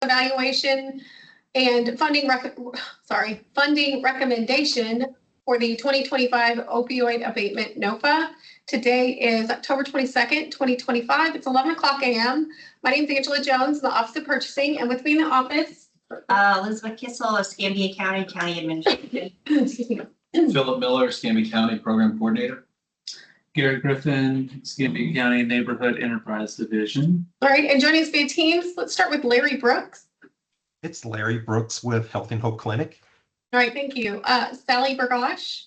evaluation and funding recommendation for the 2025 opioid abatement NOFA. Today is October 22nd, 2025. It's 11 o'clock a.m. My name is Angela Jones in the Office of Purchasing, and with me in the office, Elizabeth Kissel of Escambia County, County Administrator. excuse me, Philip Miller, Escambia County Program Coordinator. Garrett Griffin, Escambia County Neighborhood Enterprise Division. All right, and joining us via Teams, let's start with Larry Brooks. It's Larry Brooks with Health and Hope Clinic. All right, thank you. Sally Burgosh.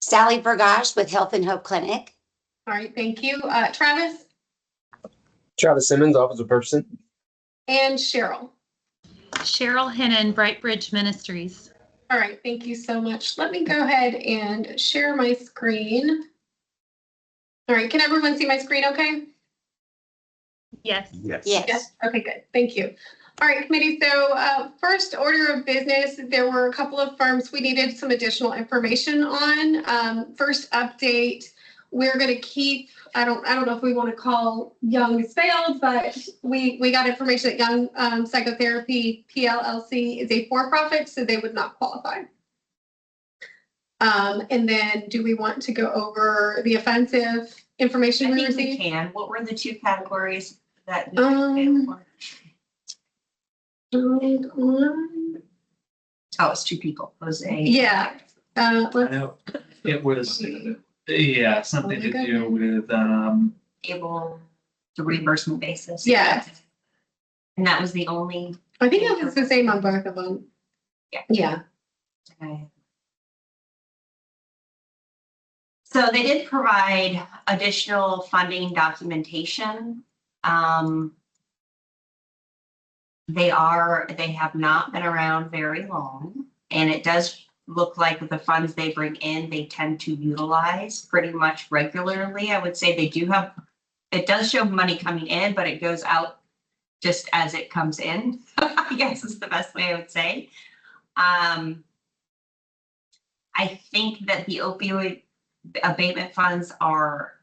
Sally Burgosh with Health and Hope Clinic. All right, thank you. Travis Travis Simmons, Office of Purchasing. and Cheryl. Cheryl Hennon, Bright Bridge Ministries. All right, thank you so much. Let me go ahead and share my screen. All right, can everyone see my screen okay? Yes. Yes. Yes. Okay, good. Thank you. All right, committee. So first order of business, there were a couple of firms we needed some additional information on. First update, we're going to keep, I don't know if we want to call Young as failed, but we got information that Young Psychotherapy PLLC is a for-profit, so they would not qualify. And then do we want to go over the offensive information I we think we received? can. What were the two categories that? Oh, it's two people. Jose. Yeah. I Let's, know it was, yeah, something to do with, Able to reimbursement basis. Yes. And that was the only. I think it was the same on both of them. Yeah. Yeah. Okay. So they did provide additional funding documentation. They have not been around very long, and it does look like with the funds they bring in, they tend to utilize pretty much regularly. I would say they do have, it does show money coming in, but it goes out just as it comes in, I guess is the best way I would say. I think that the opioid abatement funds are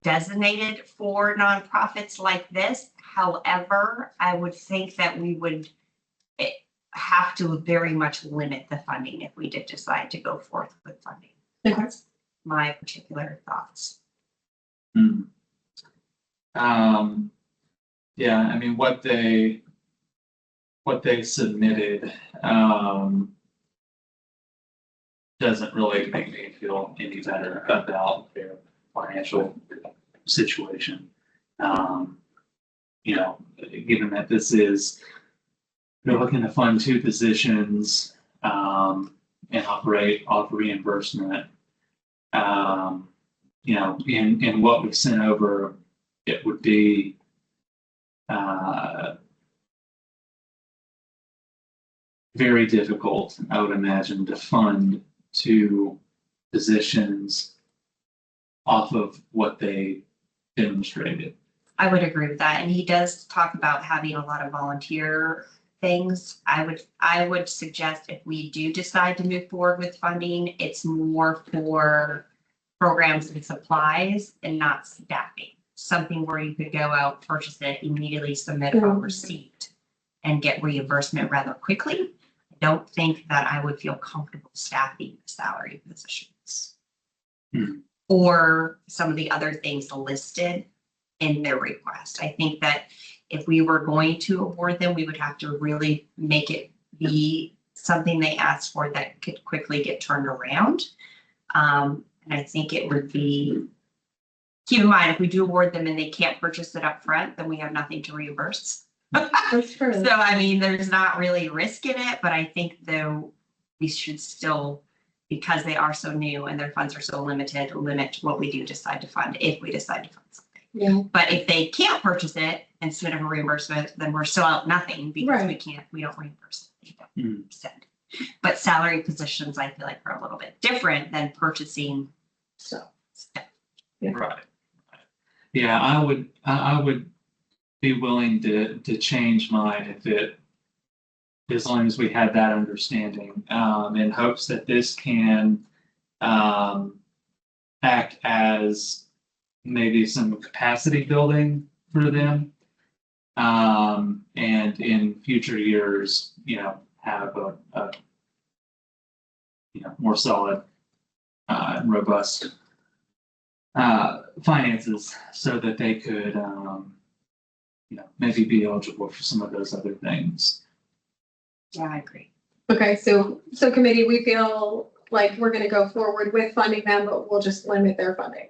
designated for nonprofits like this. However, I would think that we would have to very much limit the funding if we did decide to go forth with funding. That's my particular thoughts. yeah, I mean, what they submitted, doesn't really make me feel any better about their financial situation. You know, given that this is, they're looking to fund two positions, and offer reimbursement. You know, in what we've sent over, it would be, very difficult, I would imagine, to fund two positions off of what they demonstrated. I would agree with that. And he does talk about having a lot of volunteer things. I would suggest if we do decide to move forward with funding, it's more for programs and supplies and not staffing. Something where you could go out, purchase it, immediately submit a receipt and get reimbursement rather quickly. I don't think that I would feel comfortable staffing the salary positions. Or some of the other things listed in their request. I think that if we were going to award them, we would have to really make it be something they asked for that could quickly get turned around. And I think it would be, keep in mind, if we do award them and they can't purchase it up front, then we have nothing to reimburse. That's true. So, I mean, there's not really risk in it, but I think though we should still, because they are so new and their funds are so limited, limit what we do decide to fund if we decide to fund something. Yeah. But if they can't purchase it and submit a reimbursement, then we're still out nothing because we don't reimburse it. But salary positions, I feel like are a little bit different than purchasing. So. Right. Yeah, I would be willing to change mine as long as we had that understanding, in hopes that this can act as maybe some capacity building for them, and and in future years, have a more solid, and robust finances so that they could, maybe be eligible for some of those other things. Yeah, I agree. Okay, so committee, we feel like we're gonna go forward with funding them, but we'll just limit their funding.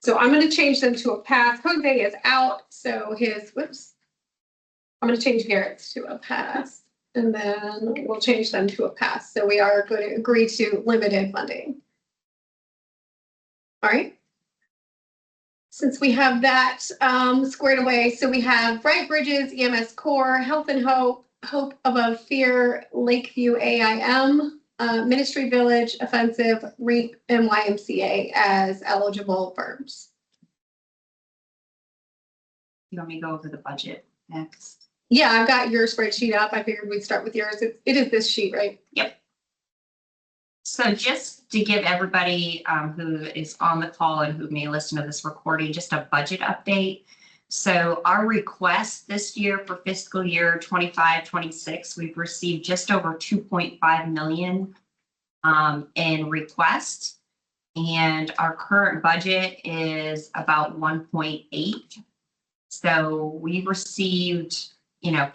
So I'm gonna change them to a pass. Jose is out, so I'm gonna change Garrett's to a pass, and then we'll change them to a pass. So we are going to agree to limited funding. All right. Since we have that squared away, so we have Bright Bridges, EMS Core, Health and Hope, Hope Above Fear, Lakeview AIM, Ministry Village, Offensive, REAP, and YMCA as eligible firms. You want me to go over the budget next? Yeah, I've got your spreadsheet up. I figured we'd start with yours. It is this sheet, right? Yep. So just to give everybody who is on the call and who may listen to this recording, just a budget update. So our request this year for fiscal year 25-26, we've received just over 2.5 million in requests. And our current budget is about 1.8. So we received,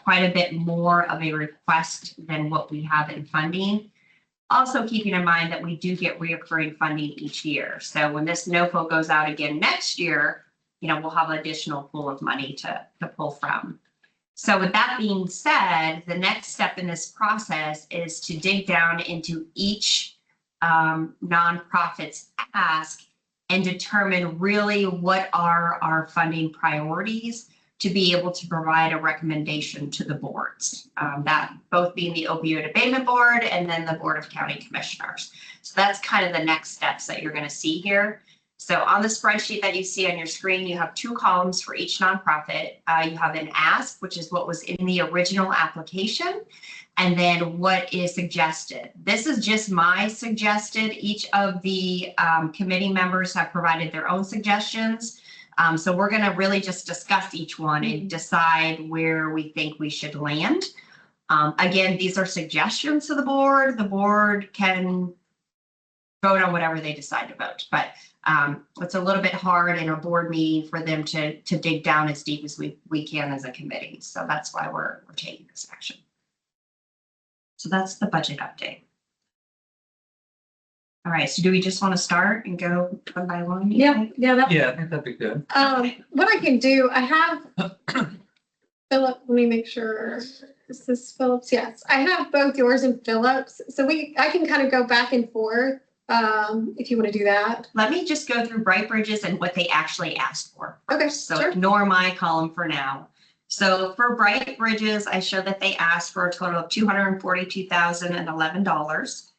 quite a bit more of a request than what we have in funding. Also keeping in mind that we do get reoccurring funding each year. So when this NOFO goes out again next year, we'll have an additional pool of money to pull from. So with that being said, the next step in this process is to dig down into each nonprofit's ask and determine really what are our funding priorities to be able to provide a recommendation to the boards, that both being the opioid abatement board and then the board of county commissioners. So that's kind of the next steps that you're going to see here. So on the spreadsheet that you see on your screen, you have 2 columns for each nonprofit. You have an ask, which is what was in the original application, and then what is suggested. This is just my suggested. Each of the committee members have provided their own suggestions. So we're going to really just discuss each one and decide where we think we should land. Again, these are suggestions to the board. The board can vote on whatever they decide to vote, but it's a little bit hard in a board meeting for them to dig down as deep as we can as a committee. So that's why we're taking this action. So that's the budget update. All right, so do we just want to start and go one by one? Yeah, I think that'd be good. what I can do, I have Philip, let me make sure. Is this Phillips? Yes, I have both yours and Phillips. So I can kind of go back and forth if you want to do that. Let me just go through Bright Bridges and what they actually asked for. Okay, So sure. ignore my column for now. So for Bright Bridges, I showed that they asked for a total of $242,011.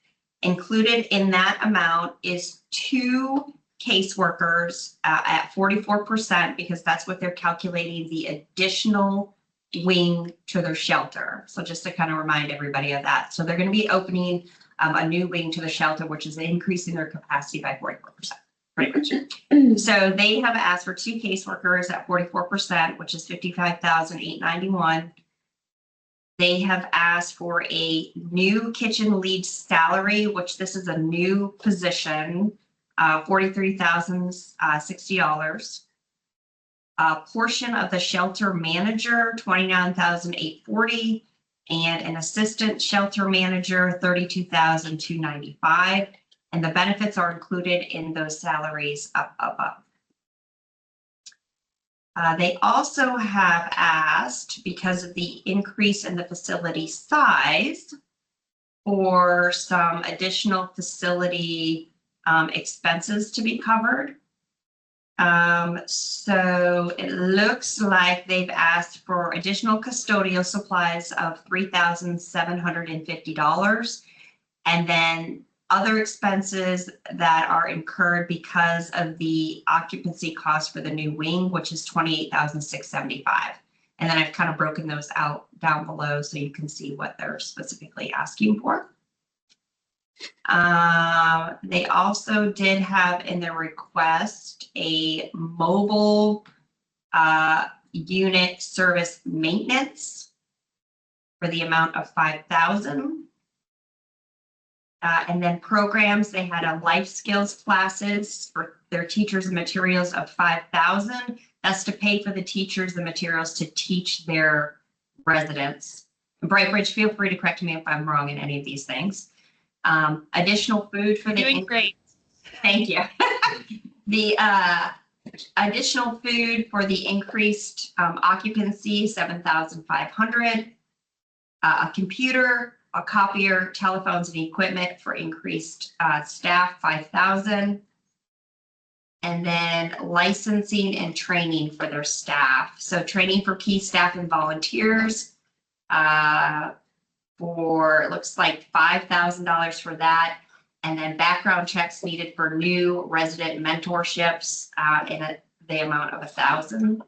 Included in that amount is 2 caseworkers at 44%, because that's what they're calculating the additional wing to their shelter. So just to kind of remind everybody of that. So they're going to be opening a new wing to the shelter, which is increasing their capacity by 44%. Pretty much. So they have asked for 2 caseworkers at 44%, which is $55,891. They have asked for a new kitchen lead salary, which this is a new position, $43,060. A portion of the shelter manager, $29,840, and an assistant shelter manager, $32,295. And the benefits are included in those salaries up above. They also have asked, because of the increase in the facility size, for some additional facility expenses to be covered. So it looks like they've asked for additional custodial supplies of $3,750, and then other expenses that are incurred because of the occupancy cost for the new wing, which is $28,675. And then I've kind of broken those out down below so you can see what they're specifically asking for. They also did have in their request a mobile unit service maintenance for the amount of 5,000. And then programs, they had a life skills classes for their teachers and materials of 5,000. That's to pay for the teachers, the materials to teach their residents. Brightbridge, feel free to correct me if I'm wrong in any of these things. Additional food for the. Doing great. Thank you. The additional food for the increased occupancy, 7,500. A computer, a copier, telephones and equipment for increased staff, 5,000. And then licensing and training for their staff. So training for key staff and volunteers for, it looks like $5,000 for that. And then background checks needed for new resident mentorships in the amount of 1,000.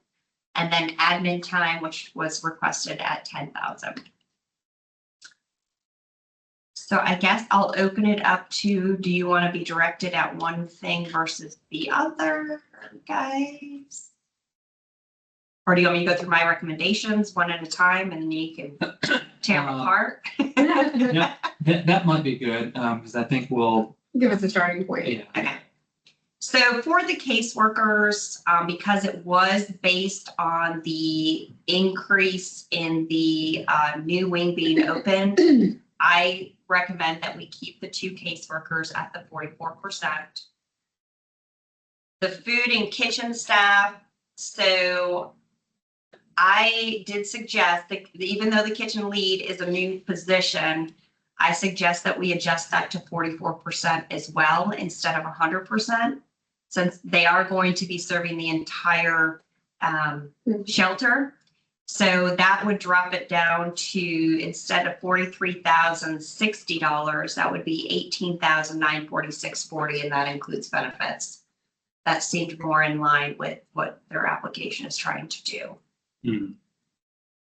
And then admin time, which was requested at 10,000. So I guess I'll open it up to, do you want to be directed at one thing versus the other, guys? Or do you want me to go through my recommendations one at a time and then you can tear them apart? Yeah, that might be good, because I think we'll, Give us a starting point. yeah. Okay. So for the caseworkers, because it was based on the increase in the new wing being open, I recommend that we keep the 2 caseworkers at the 44%. The food and kitchen staff, so I did suggest that even though the kitchen lead is a new position, I suggest that we adjust that to 44% as well instead of 100%, since they are going to be serving the entire shelter. So that would drop it down to, instead of $43,060, that would be $18,946.40, and that includes benefits. That seemed more in line with what their application is trying to do. Hmm.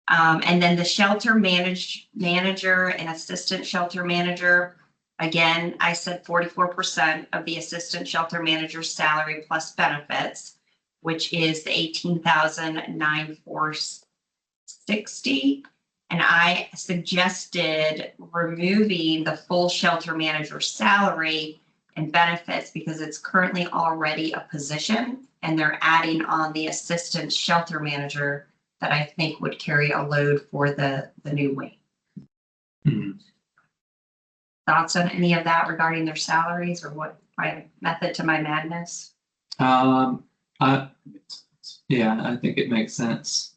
And then the shelter manager and assistant shelter manager, again, I said 44% of the assistant shelter manager's salary plus benefits, which is the $18,946.60. And I suggested removing the full shelter manager's salary and benefits because it's currently already a position, and they're adding on the assistant shelter manager that I think would carry a load for the new wing. Hmm. Thoughts on any of that regarding their salaries, or what my method to my madness? Yeah, I think it makes sense.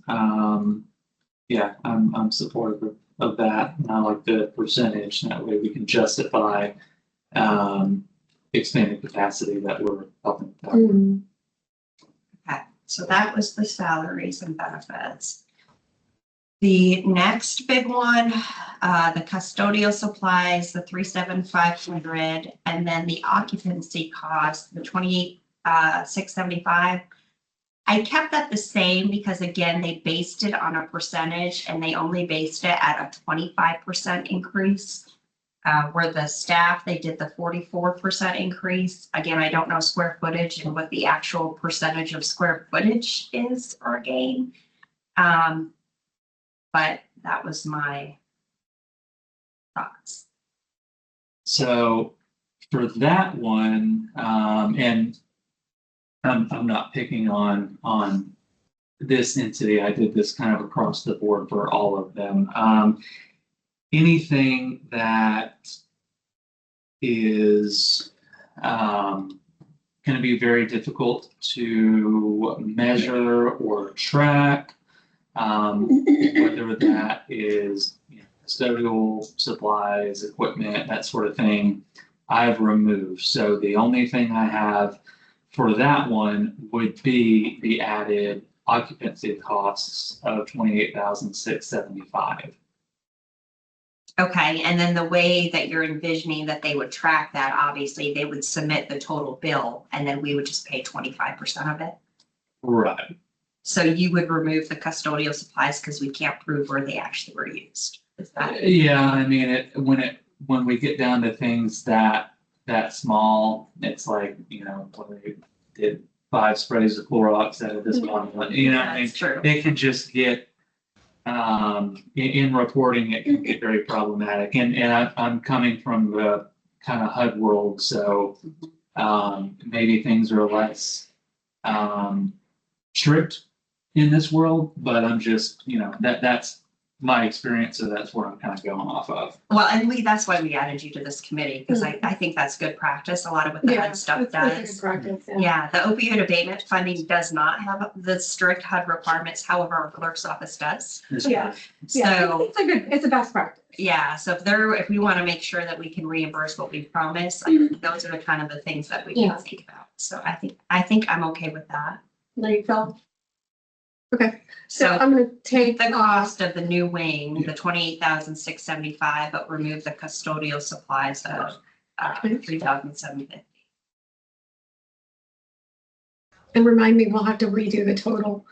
Yeah, I'm supportive of that. And I like the percentage. That way we can justify expanded capacity that we're helping. Mhm. Okay, so that was the salaries and benefits. The next big one, the custodial supplies, the 3,750, and then the occupancy cost, the 28,675. I kept that the same because, again, they based it on a percentage and they only based it at a 25% increase. Where the staff, they did the 44% increase. Again, I don't know square footage and what the actual percentage of square footage is for a game. But that was my thoughts. So for that one, and I'm not picking on this entity. I did this kind of across the board for all of them. Anything that is going to be very difficult to measure or track, whether that is custodial supplies, equipment, that sort of thing, I've removed. So the only thing I have for that one would be the added occupancy costs of $28,675. Okay, and then the way that you're envisioning that they would track that, obviously, they would submit the total bill and then we would just pay 25% of it. Right. So you would remove the custodial supplies because we can't prove where they actually were used. Is that? Yeah, I mean, when we get down to things that small, it's like, when we did 5 sprays of Clorox out of this bottle, I mean, That's true. it can just get in reporting, it can get very problematic. And I'm coming from the kind of HUD world, so maybe things are less strict in this world, but I'm just, that's my experience, so that's what I'm kind of going off of. Well, and that's why we added you to this committee, because I think that's good practice. A lot of what the Yeah, HUD stuff that's does. good practice, Yeah, the opioid abatement funding does not have the strict HUD requirements. However, our clerk's office does. Yeah. Yeah, So, it's a best practice. yeah, so if we want to make sure that we can reimburse what we promised, those are the kind of the things that we need Yeah. to think about. So I think I'm okay with that. There you go. Okay, so So I'm gonna take the cost of the new wing, the 28,675, but remove the custodial supplies of 3,750. and remind me, we'll have to redo the total.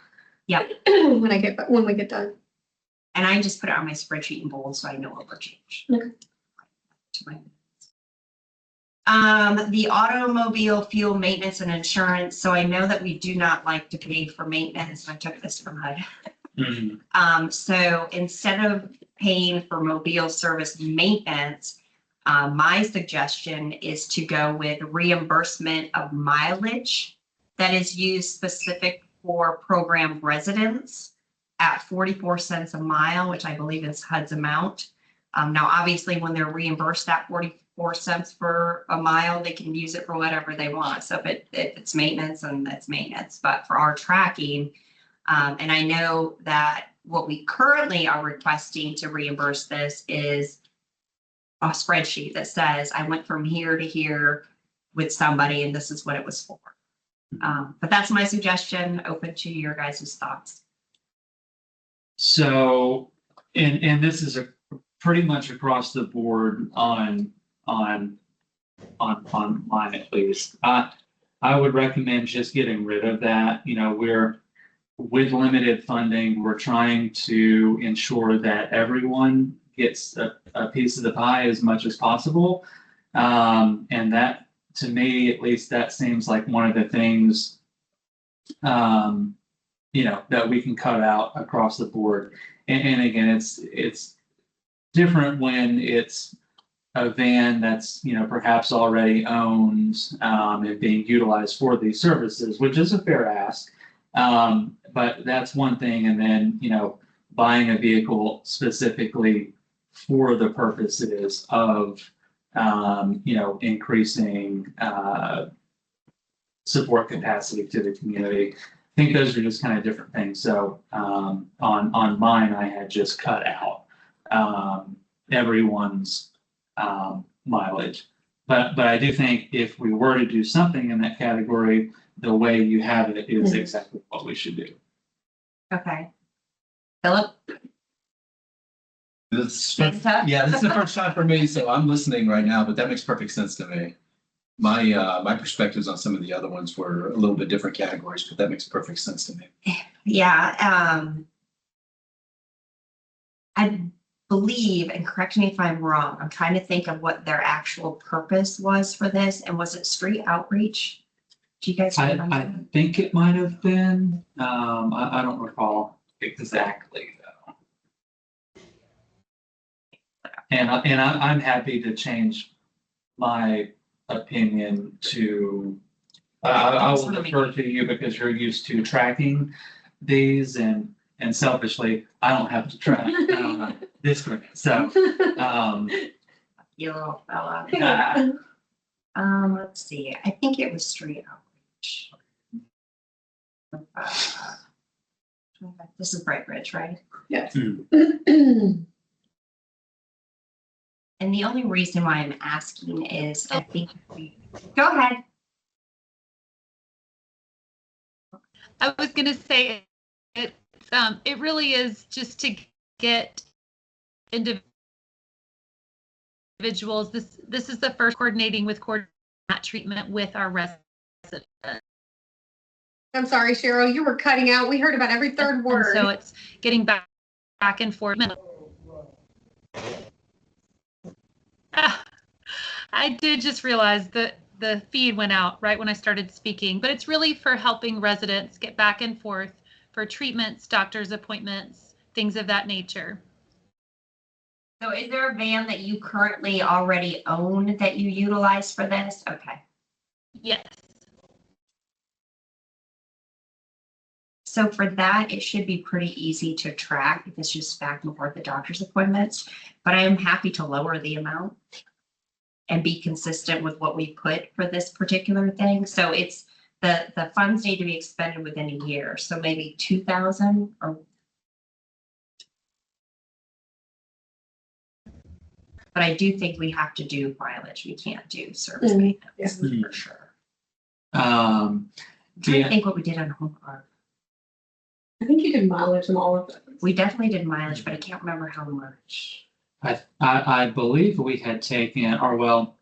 Yep. When we get done. And I just put it on my spreadsheet in bold so I know what we're changed. Okay. The automobile fuel maintenance and insurance. So I know that we do not like to pay for maintenance. I took this from HUD. So instead of paying for mobile service maintenance, my suggestion is to go with reimbursement of mileage that is used specific for program residents at 44 cents a mile, which I believe is HUD's amount. Now, obviously, when they're reimbursed that 44 cents for a mile, they can use it for whatever they want. So if it's maintenance, then it's maintenance. But for our tracking, and I know that what we currently are requesting to reimburse this is a spreadsheet that says I went from here to here with somebody and this is what it was for. But that's my suggestion, open to your guys' thoughts. So, and this is pretty much across the board on mine at least. I would recommend just getting rid of that. We're with limited funding, we're trying to ensure that everyone gets a piece of the pie as much as possible. And that, to me, at least, that seems like one of the things, that we can cut out across the board. And again, it's different when it's a van that's, perhaps already owned and being utilized for these services, which is a fair ask. But that's one thing. And then, buying a vehicle specifically for the purposes of, increasing support capacity to the community. I think those are just kind of different things. So on mine, I had just cut out everyone's mileage. But I do think if we were to do something in that category, the way you have it is exactly what we should do. Okay. Philip? This Thanks, Todd. is the first time for me, so I'm listening right now, but that makes perfect sense to me. My perspectives on some of the other ones were a little bit different categories, but that makes perfect sense to me. Yeah. I believe, and correct me if I'm wrong, I'm trying to think of what their actual purpose was for this. And was it street outreach? Do you guys remember? I think it might have been. I don't recall exactly though. And I'm happy to change my opinion to. I will defer to you because you're used to tracking these, and selfishly, I don't have to track this grant. So, You little fella. uh, Let's see. I think it was street outreach. This is Bright Ridge, right? Yes. And the only reason why I'm asking is I think go ahead. I was going to say it really is just to get individuals. This is the first coordinating that treatment with our residents. I'm sorry, Cheryl, you were cutting out. We heard about every third And word. so it's getting back and forth. I did just realize that the feed went out right when I started speaking, but it's really for helping residents get back and forth for treatments, doctor's appointments, things of that nature. So is there a van that you currently already own that you utilize for this? Okay. Yes. So for that, it should be pretty easy to track if it's just back and forth the doctor's appointments. But I am happy to lower the amount and be consistent with what we put for this particular thing. So it's the funds need to be expended within a year. So maybe 2,000 or. But I do think we have to do mileage. We can't do service maintenance for sure. I'm trying to think what we did on home art. I think you did mileage in all of those. We definitely did mileage, but I can't remember how much. I believe we had taken, or well,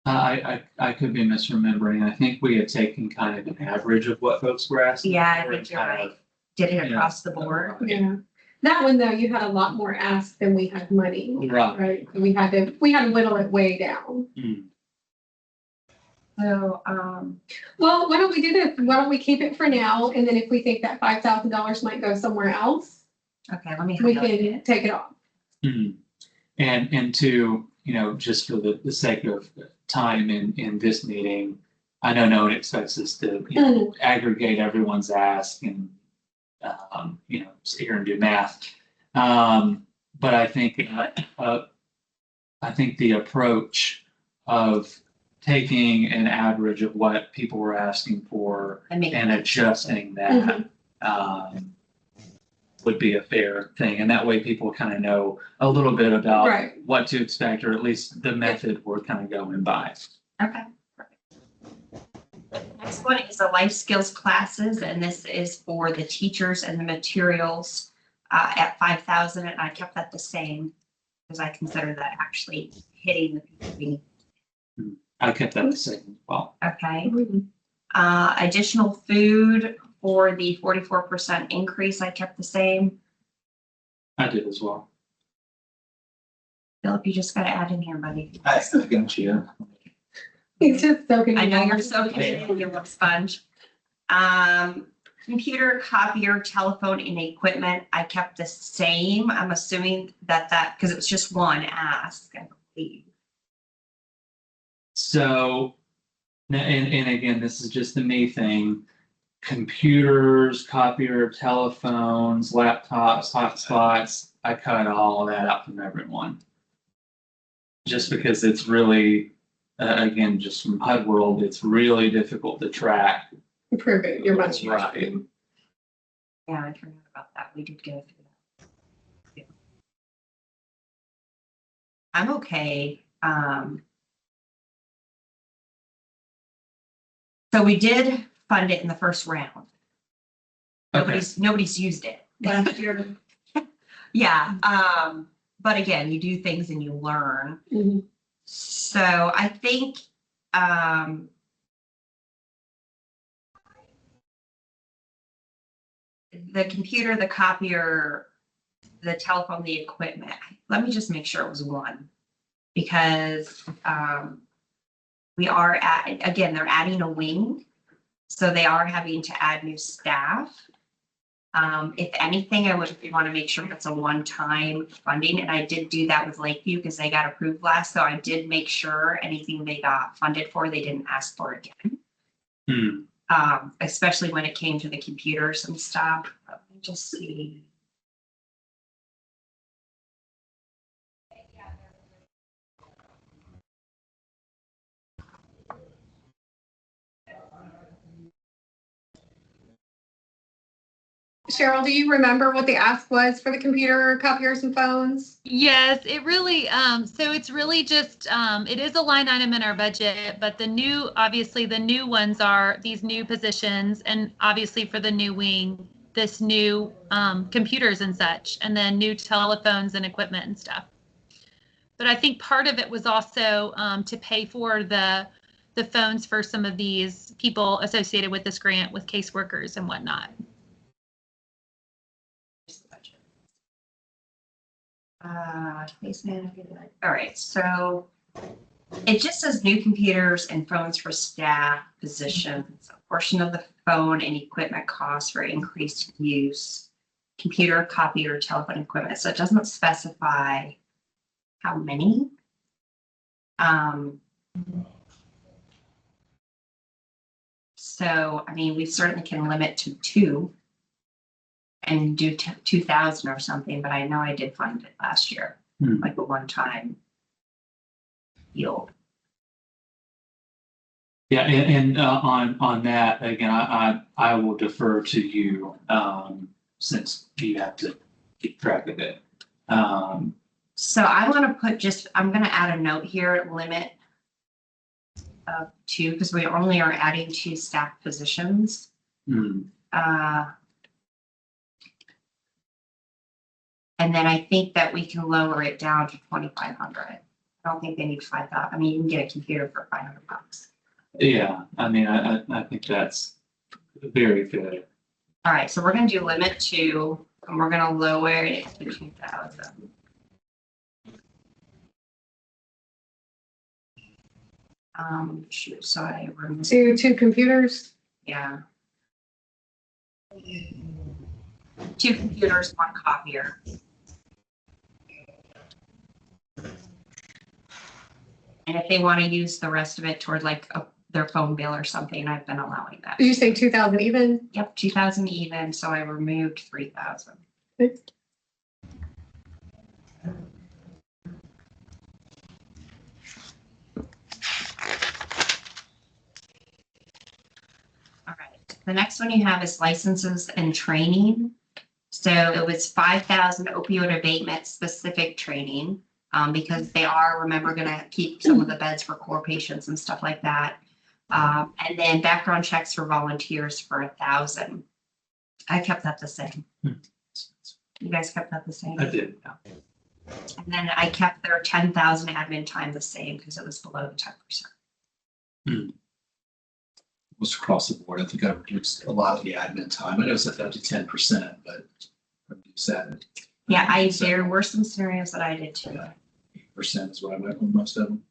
I could be misremembering. I think we had taken kind of an average of what folks were asking. Yeah, I for think and you're kind right. of- Did it Yeah. across the board. Yeah. That one though, you had a lot more ask than we had money, Right. right? We had to whittle it way down. Mm. So, Well, why don't we do this? Why don't we keep it for now? And then if we think that $5,000 might go somewhere else, okay, let me we highlight can it. take it off. Mhm. And to, just for the sake of time in this meeting, I know no one expects us to, aggregate everyone's ask and, sit here and do math. But I think the approach of taking an average of what people were asking for And make and adjusting that, would be a fair thing. And that way people kind of know a little bit about Right. what to expect, or at least the method we're kind of going by. Okay. Next one is the life skills classes, and this is for the teachers and the materials at 5,000, and I kept that the same because I consider that actually hitting the people we need. I kept that the same as well. Okay. Additional food for the 44% increase, I kept the same. I did as well. Philip, you just got to add in here, buddy. I got you. He's just soaking. I it know all you're up. so good, you're a sponge. Computer, copier, telephone, and equipment, I kept the same. I'm assuming that, because it was just one ask, I believe. So, and again, this is just the me thing. Computers, copier, telephones, laptops, hotspots, I cut all of that out from everyone. Just because it's really, again, just from HUD world, it's really difficult to track. Improve it, your money. Right. Yeah, I forgot about that. We did go through that. Yeah. I'm okay. So we did fund it in the first round. Okay. Nobody's used it. Yeah, but again, you do things and you learn. Mhm. So I think, the computer, the copier, the telephone, the equipment, let me just make sure it was one. Because, we are again, they're adding a wing. So they are having to add new staff. If anything, I would want to make sure that's a one-time funding, and I did do that with Lakeview because they got approved last, so I did make sure anything they got funded for, they didn't ask for again. Especially when it came to the computers and stuff. Let me just see. Cheryl, do you remember what the ask was for the computer, copiers and phones? Yes, it really, so it's really just, it is a line item in our budget, but obviously the new ones are these new positions, and obviously for the new wing, this new computers and such, and then new telephones and equipment and stuff. But I think part of it was also to pay for the phones for some of these people associated with this grant with caseworkers and whatnot. Case management. All right, so It just says new computers and phones for staff positions, a portion of the phone and equipment costs for increased use, computer, copier, telephone equipment. So it doesn't specify how many. So, I mean, we certainly can limit to 2 and do 2,000 or something, but I know I did find it last year, like a one-time deal. Yeah, and on that, again, I will defer to you, since you have to keep track of it. So I want to put I'm going to add a note here, limit of 2, because we only are adding 2 staff positions. Hmm. And then I think that we can lower it down to 2,500. I don't think they need 5,000. I mean, you can get a computer for $500. Yeah, I mean, I think that's very good. All right, so we're going to do limit 2, and we're going to lower it to 2,000. Shoot, so I removed, Two computers. yeah. 2 computers, 1 copier. And if they want to use the rest of it toward like their phone bill or something, I've been allowing that. Did you say 2,000 even? Yep, 2,000 even, so I removed 3,000. All right, the next one you have is licenses and training. So it was 5,000 opioid abatement specific training, because they are, remember, gonna keep some of the beds for core patients and stuff like that. And then background checks for volunteers for 1,000. I kept that the same. You guys kept that the same? I did. And then I kept their 10,000 admin time the same because it was below the 10%. Was across the board. I think I reduced a lot of the admin time. I know it's set that to 10%, but I reduced that. Yeah, there were some scenarios that I did too. 8% is what I went with most of them.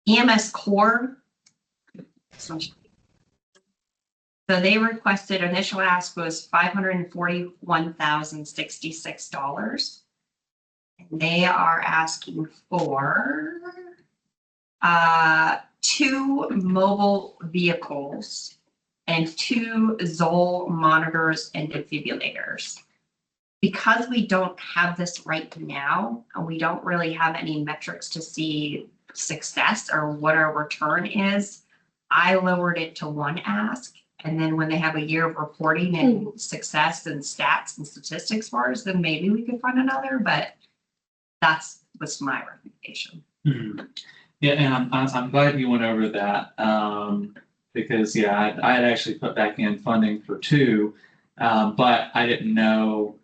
EMS core. So they requested, initial ask was $541,066. And they are asking for 2 mobile vehicles and 2 Zoll monitors and defibrillators. Because we don't have this right now, and we don't really have any metrics to see success or what our return is, I lowered it to 1 ask. And then when they have a year of reporting and success and stats and statistics for us, then maybe we could find another, but was my recommendation. Mhm. Yeah, and I'm glad you went over that, because yeah, I had actually put back in funding for 2, but I didn't know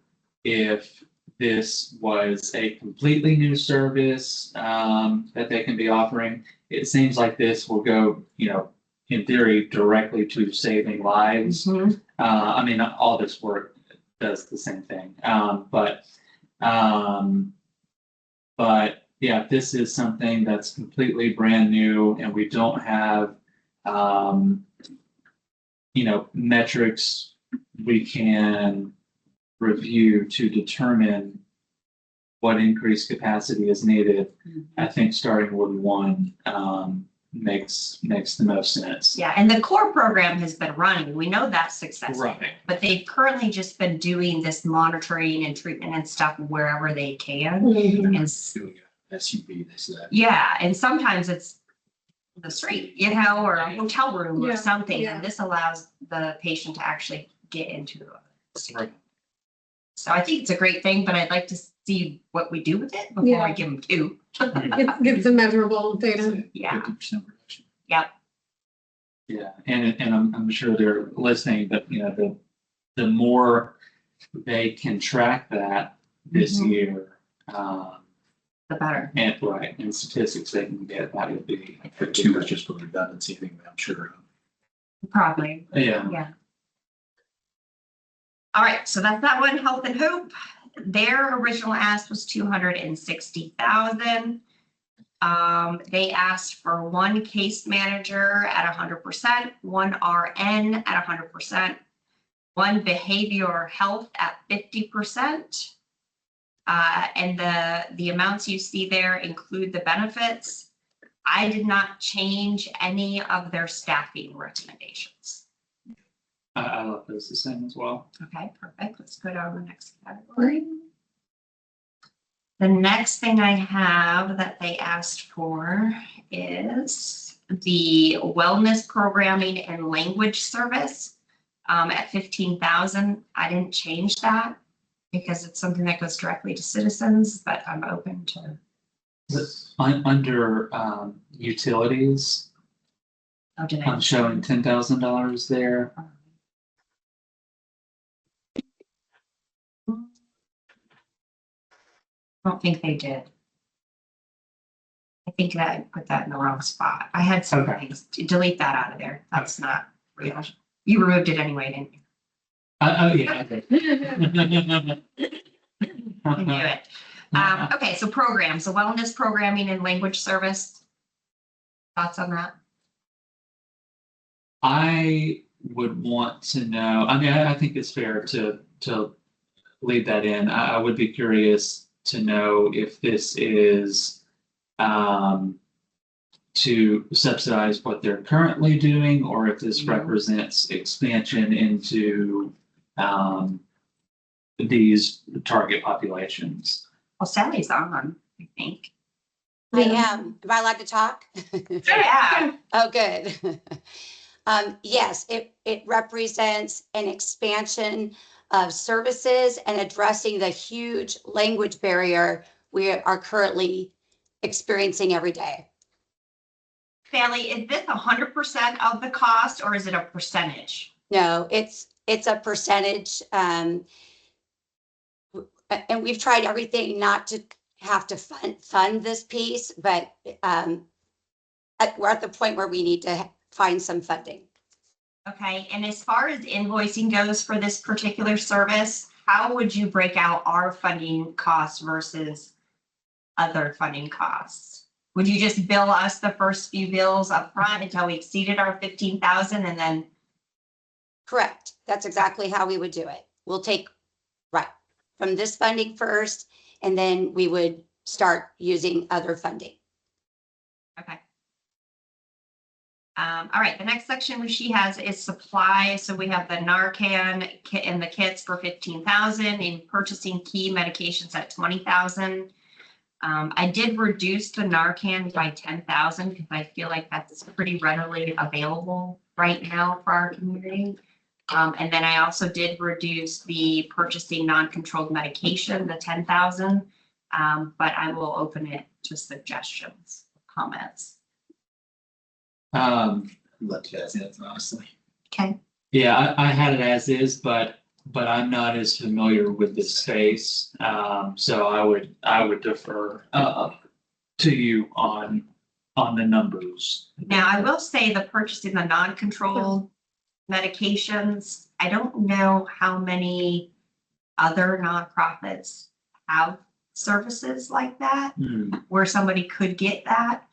if this was a completely new service that they can be offering. It seems like this will go, in theory, directly to saving lives. I mean, all this work does the same thing, but yeah, this is something that's completely brand new, and we don't have, metrics we can review to determine what increased capacity is needed. I think starting with 1 makes the most sense. Yeah, and the core program has been running. We know that's successful. Right. But they've currently just been doing this monitoring and treatment and stuff wherever they can. Mhm. And Doing a SUV, they said. yeah, and sometimes it's the street, or a hotel room or Yeah, something. yeah. And this allows the patient to actually get into it. Right. So I think it's a great thing, but I'd like to see what we do with it before Yeah. I give them 2. Get some measurable data. Yeah. 50% reduction. Yeah, and I'm sure they're listening, but the more they can track that this Mhm. year, The better. and statistics they can get, that would be. For 2 is just for redundancy, I think, I'm sure. Probably. Yeah. Yeah. All right, so that's that one, Health and Hope. Their original ask was 260,000. They asked for one case manager at 100%, one RN at 100%, one behavioral health at 50%. And the amounts you see there include the benefits. I did not change any of their staffing recommendations. I love those the same as well. Okay, perfect. Let's go to the next category. The next thing I have that they asked for is the wellness programming and language service at 15,000. I didn't change that because it's something that goes directly to citizens, but I'm open to. Under utilities, Oh, did I'm showing $10,000 there. I don't think they did. I think that I put that in the wrong spot. I had some Okay. things. Delete that out of there. That's not real. You removed it anyway, didn't you? Oh, yeah. Okay. I knew it. Okay, so programs, so wellness programming and language service. Thoughts on that? I would want to know, I mean, I think it's fair to leave that in. I would be curious to know if this is to subsidize what they're currently doing, or if this represents expansion into these target populations. Well, Sally's on, I think. I am. Am I allowed to talk? Yeah. Oh, good. Yes, it represents an expansion of services and addressing the huge language barrier we are currently experiencing every day. Sally, is this 100% of the cost or is it a percentage? No, it's a percentage. And we've tried everything not to have to fund this piece, but we're at the point where we need to find some funding. Okay, and as far as invoicing goes for this particular service, how would you break out our funding costs versus other funding costs? Would you just bill us the first few bills up front until we exceeded our 15,000 and then? Correct. That's exactly how we would do it. We'll take, right, from this funding first, and then we would start using other funding. Okay. All right, the next section she has is supply. So we have the Narcan kit and the kits for 15,000, and purchasing key medications at 20,000. I did reduce the Narcan by 10,000 because I feel like that's pretty readily available right now for our community. And then I also did reduce the purchasing non-controlled medication, the 10,000. But I will open it to suggestions, comments. Let you guys answer, honestly. Okay. Yeah, I had it as is, but I'm not as familiar with this space. So I would defer to you on the numbers. Now, I will say the purchasing the non-controlled medications, I don't know how many other nonprofits have services like that where somebody could get that.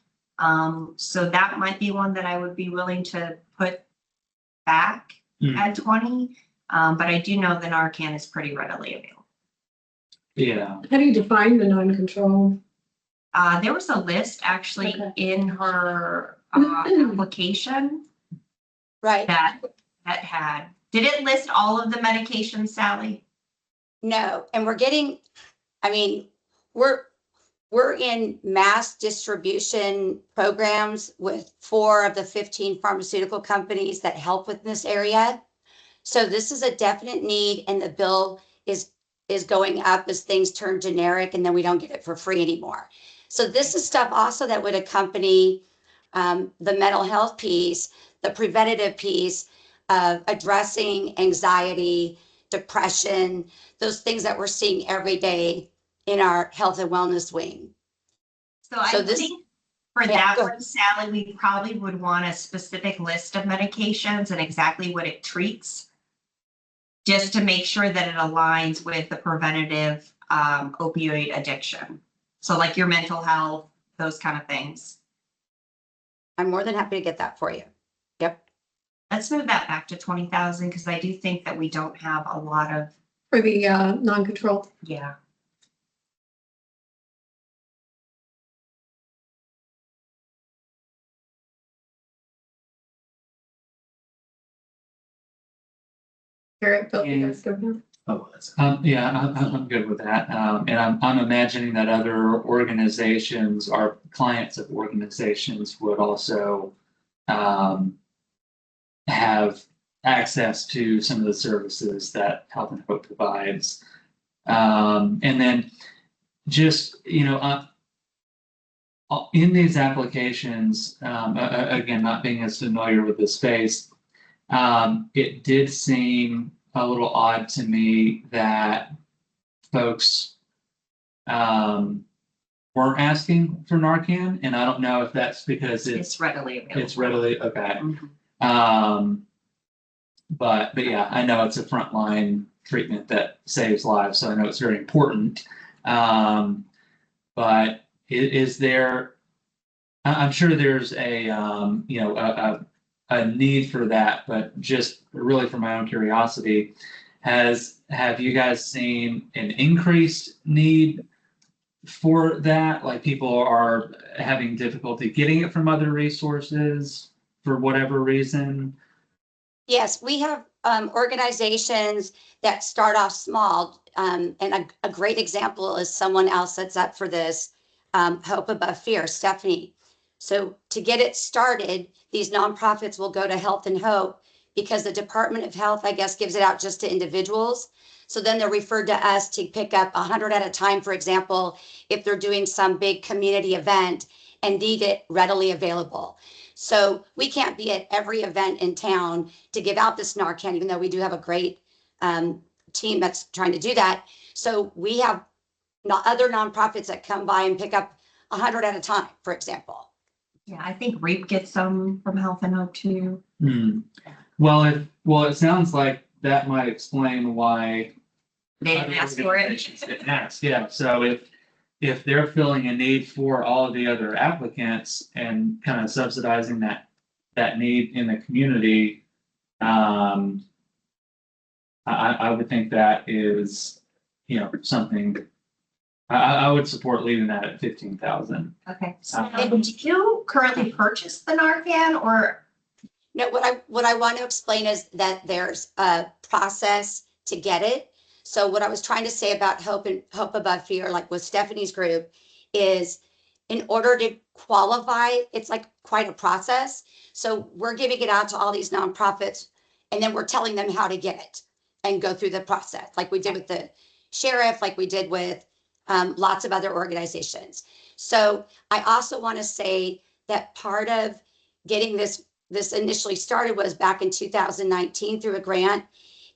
So that might be one that I would be willing to put back at 20. But I do know the Narcan is pretty readily available. Yeah. How do you define the non-control? There was a list actually Okay. in her application Right. that had, did it list all of the medications, Sally? No, and we're in mass distribution programs with 4 of the 15 pharmaceutical companies that help with this area. So this is a definite need, and the bill is going up as things turn generic, and then we don't get it for free anymore. So this is stuff also that would accompany the mental health piece, the preventative piece of addressing anxiety, depression, those things that we're seeing every day in our health and wellness wing. So I So this- think for Yeah, that go one, Sally, we probably would want a specific list of medications and exactly what it treats. Just to make sure that it aligns with the preventative opioid addiction. So like your mental health, those kind of things. I'm more than happy to get that for you. Yep. Let's move that back to 20,000 because I do think that we don't have a lot of, For the non-controlled. yeah. Garrett, Bill, you guys go ahead. Oh, that's. Yeah, I'm good with that. And I'm imagining that other organizations, our clients of organizations would also have access to some of the services that Health and Hope provides. And then just, in these applications, again, not being as familiar with the space, it did seem a little odd to me that folks weren't asking for Narcan, and I don't know if that's because It's readily available. it's readily okay. Mhm. But yeah, I know it's a frontline treatment that saves lives, so I know it's very important. But is there? I'm sure there's a need for that, but just really for my own curiosity, have you guys seen an increased need for that? Like people are having difficulty getting it from other resources for whatever reason? Yes, we have organizations that start off small. And a great example is someone else that's up for this, Hope Above Fear, Stephanie. So to get it started, these nonprofits will go to Health and Hope because the Department of Health, I guess, gives it out just to individuals. So then they're referred to us to pick up 100 at a time, for example, if they're doing some big community event and need it readily available. So we can't be at every event in town to give out this Narcan, even though we do have a great team that's trying to do that. So we have other nonprofits that come by and pick up 100 at a time, for example. Yeah, I think REAP gets some from Health and Hope too. Well, it sounds like that might explain why They other didn't ask for it. organizations didn't ask. Yeah, so if they're filling a need for all of the other applicants and kind of subsidizing that need in the community, I would think that is, something I would support leaving that at 15,000. Okay. So do you currently purchase the Narcan or? No, what I want to explain is that there's a process to get it. So what I was trying to say about Hope Above Fear, like with Stephanie's group, is in order to qualify, it's like quite a process. So we're giving it out to all these nonprofits, and then we're telling them how to get it and go through the process, like we did with the sheriff, like we did with lots of other organizations. So I also want to say that part of getting this initially started was back in 2019 through a grant.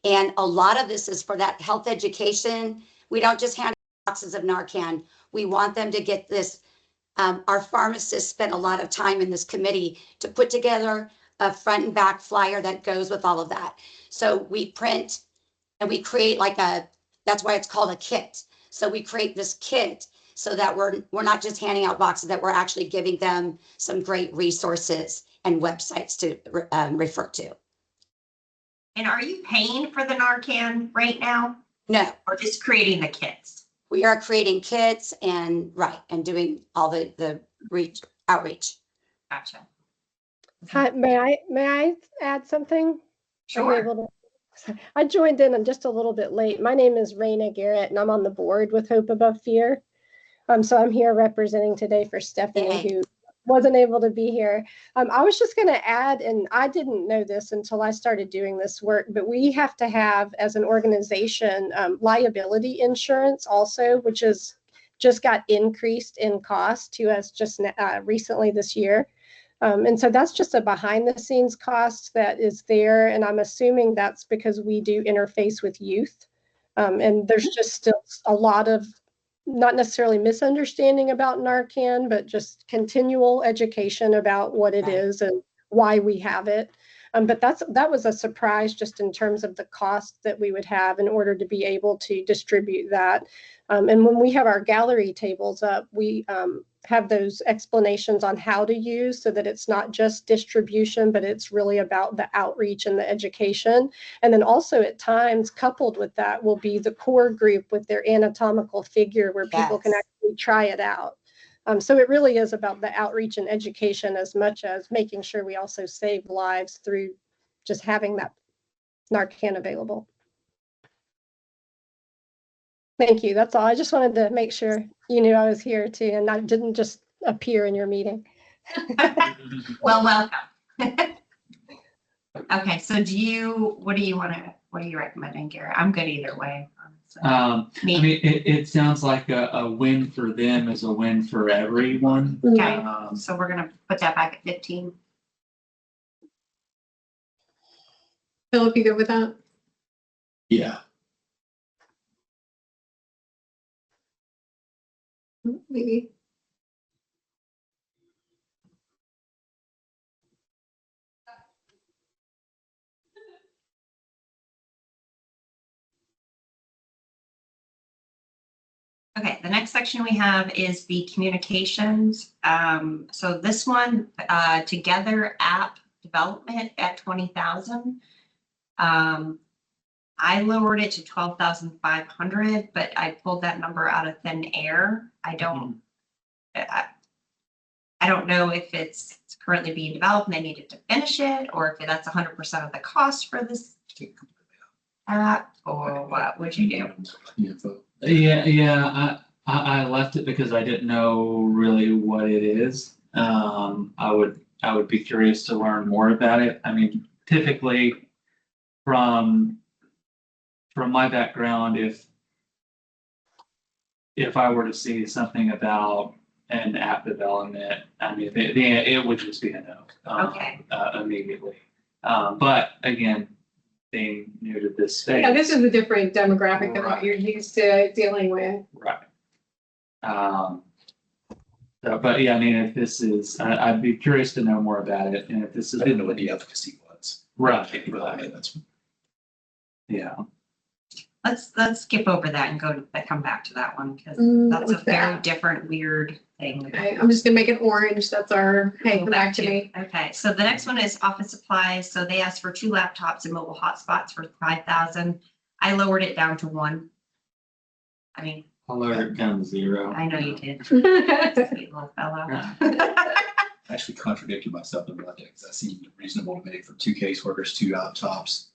And a lot of this is for that health education. We don't just hand boxes of Narcan. We want them to get this. Our pharmacists spent a lot of time in this committee to put together a front and back flyer that goes with all of that. So we print and we create that's why it's called a kit. So we create this kit so that we're not just handing out boxes, that we're actually giving them some great resources and websites to refer to. And are you paying for the Narcan right now No, or just creating the kits? we are creating kits and doing all the outreach. Gotcha. Hi, may I add something? Are you Sure. able to- I joined in. I'm just a little bit late. My name is Raina Garrett, and I'm on the board with Hope Above Fear. So I'm here representing today for Stephanie, Yay. who wasn't able to be here. I was just going to add, and I didn't know this until I started doing this work, but we have to have, as an organization, liability insurance also, which is just got increased in cost to us just recently this year. And so that's just a behind the scenes cost that is there. And I'm assuming that's because we do interface with youth. And there's just still a lot of not necessarily misunderstanding about Narcan, but just continual education about what it is and why we have it. But that was a surprise just in terms of the cost that we would have in order to be able to distribute that. And when we have our gallery tables up, we have those explanations on how to use so that it's not just distribution, but it's really about the outreach and the education. And then also at times coupled with that will be the core group with their anatomical figure where people can Yes. actually try it out. So it really is about the outreach and education as much as making sure we also save lives through just having that Narcan available. Thank you. That's all. I just wanted to make sure you knew I was here too, and I didn't just appear in your meeting. Well, welcome. Okay, so what do you recommending, Garrett? I'm good either way. honestly. I mean, it sounds like a win for them is a win for everyone. Okay, so we're gonna put that back at 15. Philip, you good with that? Yeah. Maybe. Okay, the next section we have is the communications. So this one, Together app development at 20,000. I lowered it to 12,500, but I pulled that number out of thin air. I don't know if it's currently being developed and they needed to finish it, or if that's 100% of the cost for this app, or what would you do? Yeah, I left it because I didn't know really what it is. I would be curious to learn more about it. I mean, typically from my background, if I were to see something about an app development, I mean, it would just be a no. Okay. Immediately. But again, being new to this space. Yeah, this is a different demographic than what Right. you're used to dealing with. Right. But yeah, I mean, if this is, I'd be curious to know more about it, and if this is. I didn't know what the efficacy was. Right. Right. That's Yeah. Let's skip over that and come back to that one, because that's a What's very that? different, weird thing. Okay, I'm just gonna make it orange. That's our, hey, come back to me. Okay, so the next one is office supplies. So they asked for 2 laptops and mobile hotspots for 5,000. I lowered it down to 1. I mean, I'll lower it down to 0. I know you did. Sweet little fellow. I actually contradicted myself about that because that seemed reasonable to me for 2 caseworkers, 2 laptops.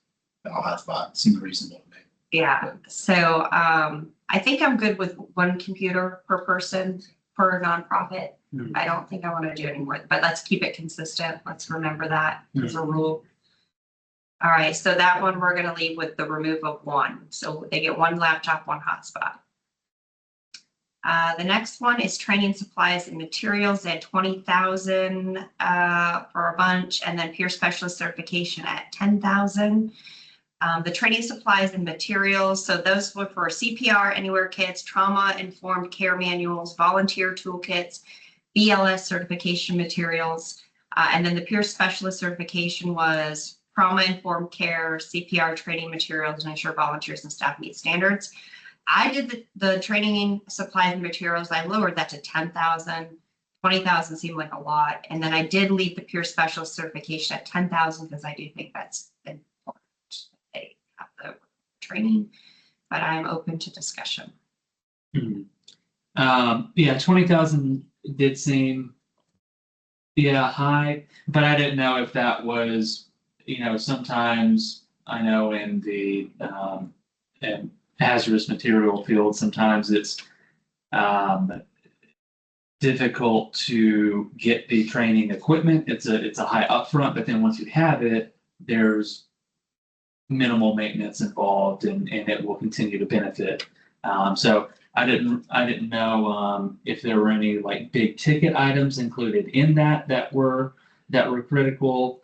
And I'll have 5. It seemed reasonable to me. Yeah, so I think I'm good with 1 computer per person per nonprofit. I don't think I want to do any more, but let's keep it consistent. Let's remember that as a rule. All right, so that one we're gonna leave with the remove of 1. So they get 1 laptop, 1 hotspot. The next one is training supplies and materials at 20,000 for a bunch, and then peer specialist certification at 10,000. The training supplies and materials, so those were for CPR Anywhere kits, trauma-informed care manuals, volunteer toolkits, BLS certification materials, and then the peer specialist certification was trauma-informed care, CPR training materials, and ensure volunteers and staff meet standards. I did the training supplies and materials. I lowered that to 10,000. 20,000 seemed like a lot, and then I did leave the peer specialist certification at 10,000 because I do think that's important. They have the training, but I'm open to discussion. Yeah, 20,000 did seem, high, but I didn't know if that was, sometimes I know in the in hazardous material field, sometimes it's difficult to get the training equipment. It's a high upfront, but then once you have it, there's minimal maintenance involved, and it will continue to benefit. So I didn't know if there were any like big ticket items included in that were critical,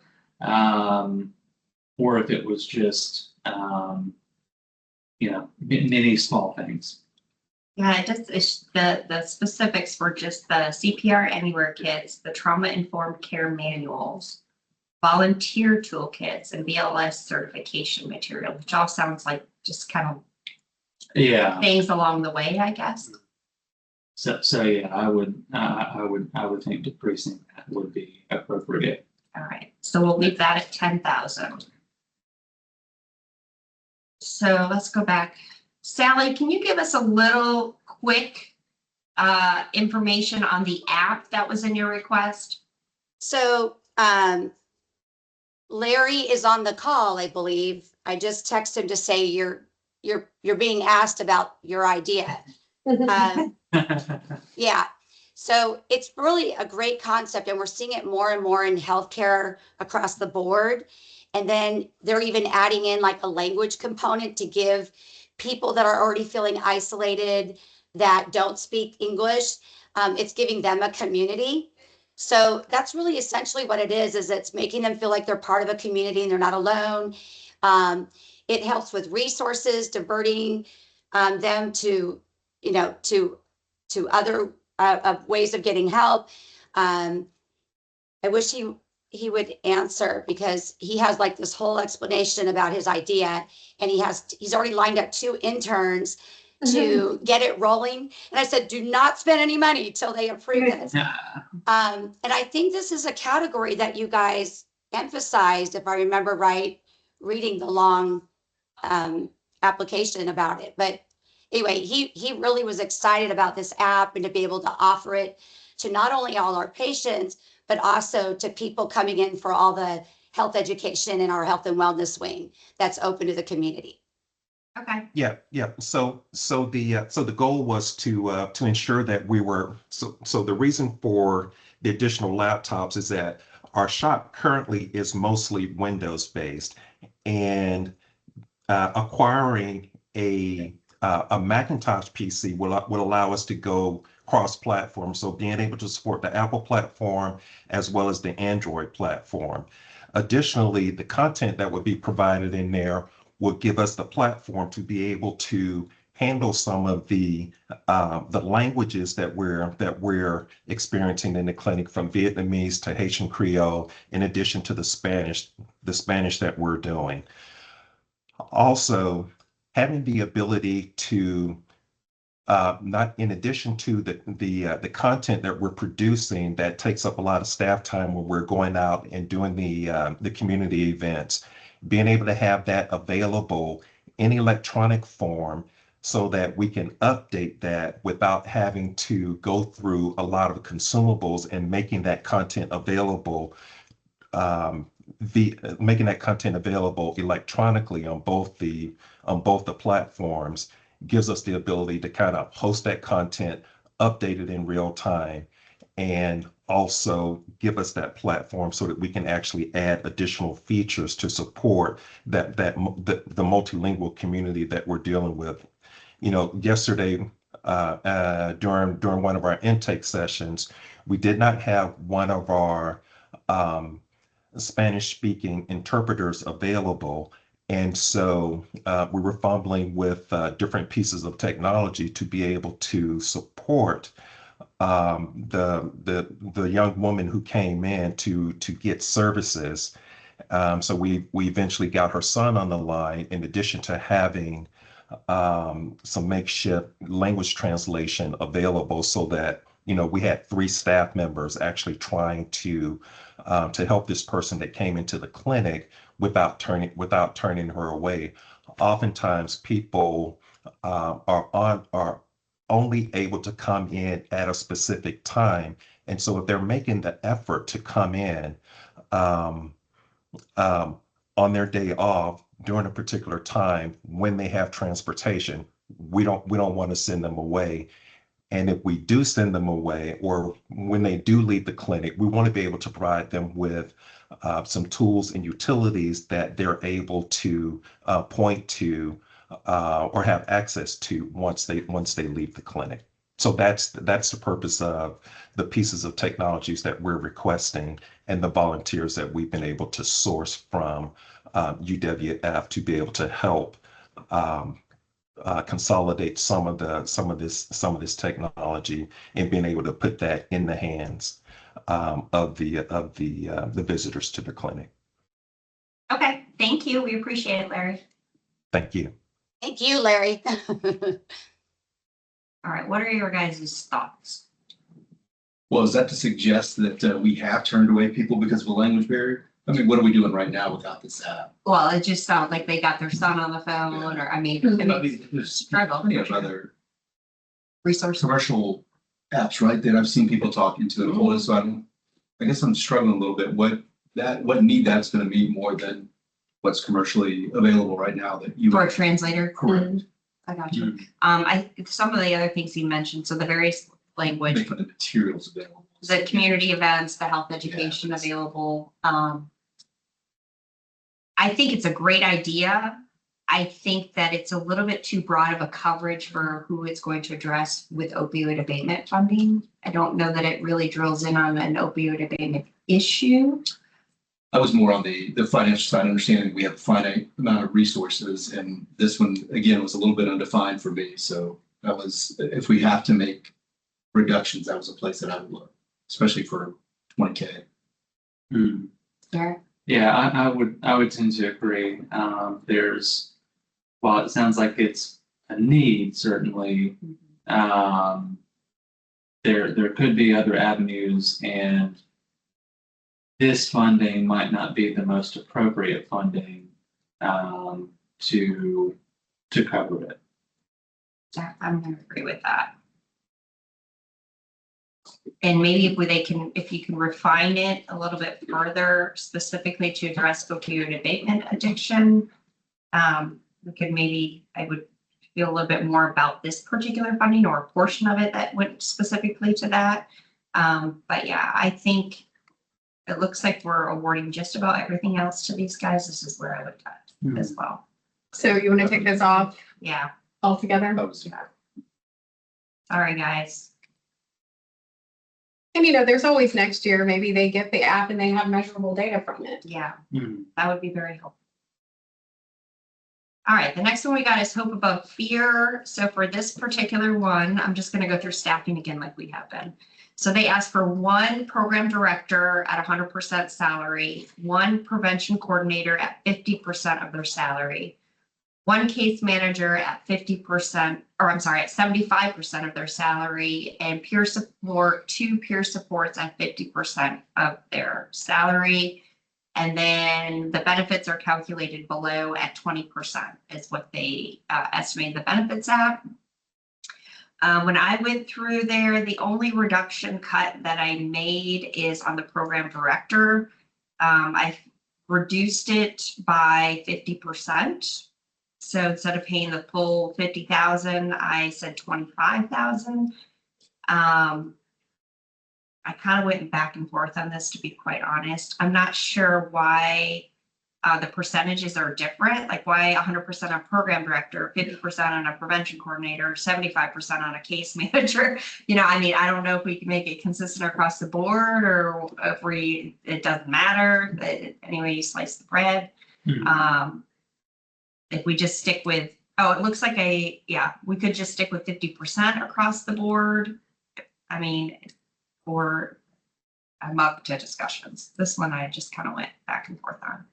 or if it was just many small things. Yeah, it's the specifics were just the CPR Anywhere kits, the trauma-informed care manuals, volunteer toolkits, and BLS certification material, which all sounds like just kind of things along the way, I guess. So yeah, I would think decreasing that would be appropriate. All right, so we'll leave that at 10,000. So let's go back. Sally, can you give us a little quick information on the app that was in your request? So, Larry is on the call, I believe. I just texted him to say you're being asked about your idea. Yeah. So it's really a great concept, and we're seeing it more and more in healthcare across the board. And then they're even adding in like a language component to give people that are already feeling isolated, that don't speak English, it's giving them a community. So that's really essentially what it is it's making them feel like they're part of a community and they're not alone. It helps with resources, diverting them to, to other ways of getting help. I wish he would answer, because he has like this whole explanation about his idea, and he's already lined up 2 interns to get it rolling. And I said, do not spend any money till they approve it. And I think this is a category that you guys emphasized, if I remember right, reading the long application about it. But anyway, he really was excited about this app and to be able to offer it to not only all our patients, but also to people coming in for all the health education in our health and wellness wing that's open to the community. Okay. Yeah. So the goal was to ensure that we were, so the reason for the additional laptops is that our shop currently is mostly Windows based, and acquiring a Macintosh PC will allow us to go cross-platform. So being able to support the Apple platform as well as the Android platform. Additionally, the content that would be provided in there will give us the platform to be able to handle some of the languages that we're experiencing in the clinic, from Vietnamese to Haitian Creole, in addition to the Spanish that we're doing. Also, having the ability to not, in addition to the content that we're producing that takes up a lot of staff time when we're going out and doing the community events, being able to have that available in electronic form so that we can update that without having to go through a lot of consumables, and making that content available electronically on both the platforms, gives us the ability to kind of host that content, update it in real time, and also give us that platform so that we can actually add additional features to support the multilingual community that we're dealing with. Yesterday, during one of our intake sessions, we did not have one of our Spanish-speaking interpreters available. And so we were fumbling with different pieces of technology to be able to support the young woman who came in to get services. So we eventually got her son on the line, in addition to having some makeshift language translation available, so that we had 3 staff members actually trying to help this person that came into the clinic without turning her away. Oftentimes people are only able to come in at a specific time. And so if they're making the effort to come in on their day off during a particular time when they have transportation, we don't want to send them away. And if we do send them away, or when they do leave the clinic, we want to be able to provide them with some tools and utilities that they're able to point to or have access to once they leave the clinic. So that's the purpose of the pieces of technologies that we're requesting, and the volunteers that we've been able to source from UWF to be able to help consolidate some of this technology, and being able to put that in the hands of the visitors to the clinic. Okay, thank you. We appreciate it, Larry. Thank you. Thank you, Larry. All right, what are your guys' thoughts? Well, is that to suggest that we have turned away people because of a language barrier? I mean, what are we doing right now without this app? Well, it just sounds like they got their son on the phone, or, I mean, There's struggle. plenty of other Resource. commercial apps, right, that I've seen people talking to and holding, so I guess I'm struggling a little bit, what need that's gonna meet more than what's commercially available right now that you. For a translator. Correct. I got you. Some of the other things you mentioned, so the various language, Making the materials available. the community events, the health education Yeah. available. I think it's a great idea. I think that it's a little bit too broad of a coverage for who it's going to address with opioid abatement funding. I don't know that it really drills in on an opioid abatement issue. I was more on the financial side, understanding we have a finite amount of resources, and this one, again, was a little bit undefined for me, so that was, if we have to make reductions, that was a place that I would look, especially for 20K. Yeah. Yeah, I would tend to agree. While it sounds like it's a need, certainly, there could be other avenues, and this funding might not be the most appropriate funding to cover it. Yeah, I'm gonna agree with that. And maybe if you can refine it a little bit further, specifically to address opioid abatement addiction, we could maybe, I would feel a little bit more about this particular funding or a portion of it that went specifically to that. But yeah, I think it looks like we're awarding just about everything else to these guys. This is where I would cut as well. So you want to take this off Yeah, altogether? That was, sorry, guys. And there's always next year, maybe they get the app and they have measurable data from it. Yeah, that would be very helpful. All right, the next one we got is Hope Above Fear. So for this particular one, I'm just gonna go through staffing again like we have been. So they asked for one program director at 100% salary, one prevention coordinator at 50% of their salary, one case manager at 50%, or I'm sorry, at 75% of their salary, and peer support, two peer supports at 50% of their salary. And then the benefits are calculated below at 20% is what they estimated the benefits at. When I went through there, the only reduction cut that I made is on the program director. I reduced it by 50%. So instead of paying the full 50,000, I said 25,000. I kind of went back and forth on this, to be quite honest. I'm not sure why the percentages are different, like why 100% on program director, 50% on a prevention coordinator, 75% on a case manager. I mean, I don't know if we can make it consistent across the board or if it doesn't matter. Anyway, you slice the bread. If we just stick with, it looks like we could just stick with 50% across the board. I mean, or I'm up to discussions. This one I just kind of went back and forth on.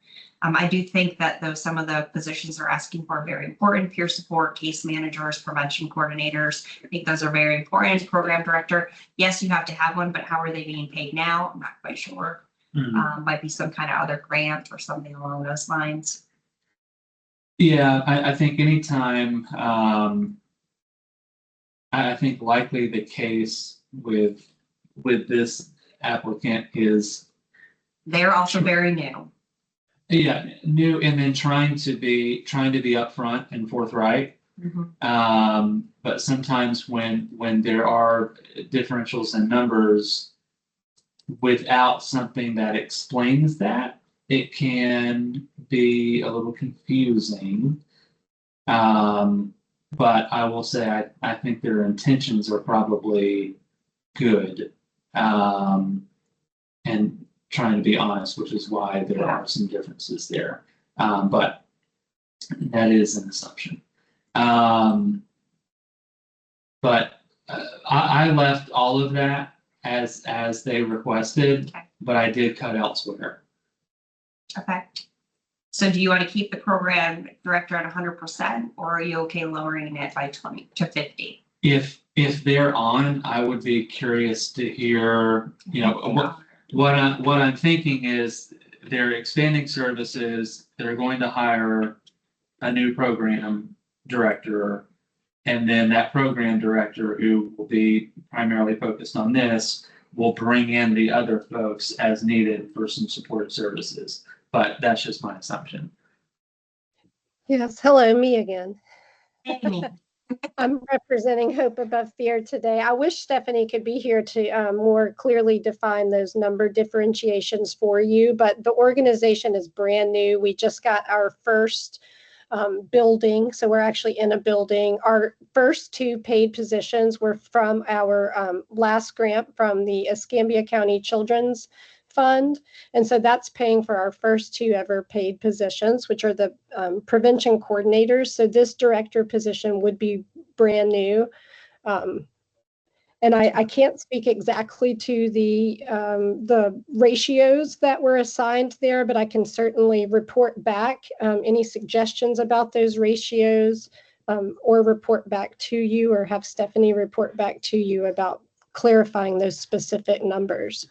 I do think that though some of the positions they're asking for are very important, peer support, case managers, prevention coordinators. I think those are very important. Program director, yes, you have to have one, but how are they being paid now? I'm not quite sure. Might be some kind of other grant or something along those lines. Yeah, I think anytime, I think likely the case with this applicant is. They're also very new. Yeah, new, and then trying to be upfront and forthright. But sometimes when there are differentials in numbers without something that explains that, it can be a little confusing. But I will say I think their intentions are probably good. And trying to be honest, which is why there are some differences there. But that is an assumption. But I left all of that as they requested, but I did cut elsewhere. Okay. So do you want to keep the program director at 100%, or are you okay lowering it by 20 to 50? If if they're on, I would be curious to hear, what I'm thinking is they're expanding services, they're going to hire a new program director. And then that program director, who will be primarily focused on this, will bring in the other folks as needed for some support services. But that's just my assumption. Yes, hello, me again. Amy. I'm representing Hope Above Fear today. I wish Stephanie could be here to more clearly define those number differentiations for you, but the organization is brand new. We just got our first building, so we're actually in a building. Our first 2 paid positions were from our last grant from the Escambia County Children's Fund. And so that's paying for our first 2 ever paid positions, which are the prevention coordinators. So this director position would be brand new. And I can't speak exactly to the ratios that were assigned there, but I can certainly report back any suggestions about those ratios, or report back to you, or have Stephanie report back to you about clarifying those specific numbers.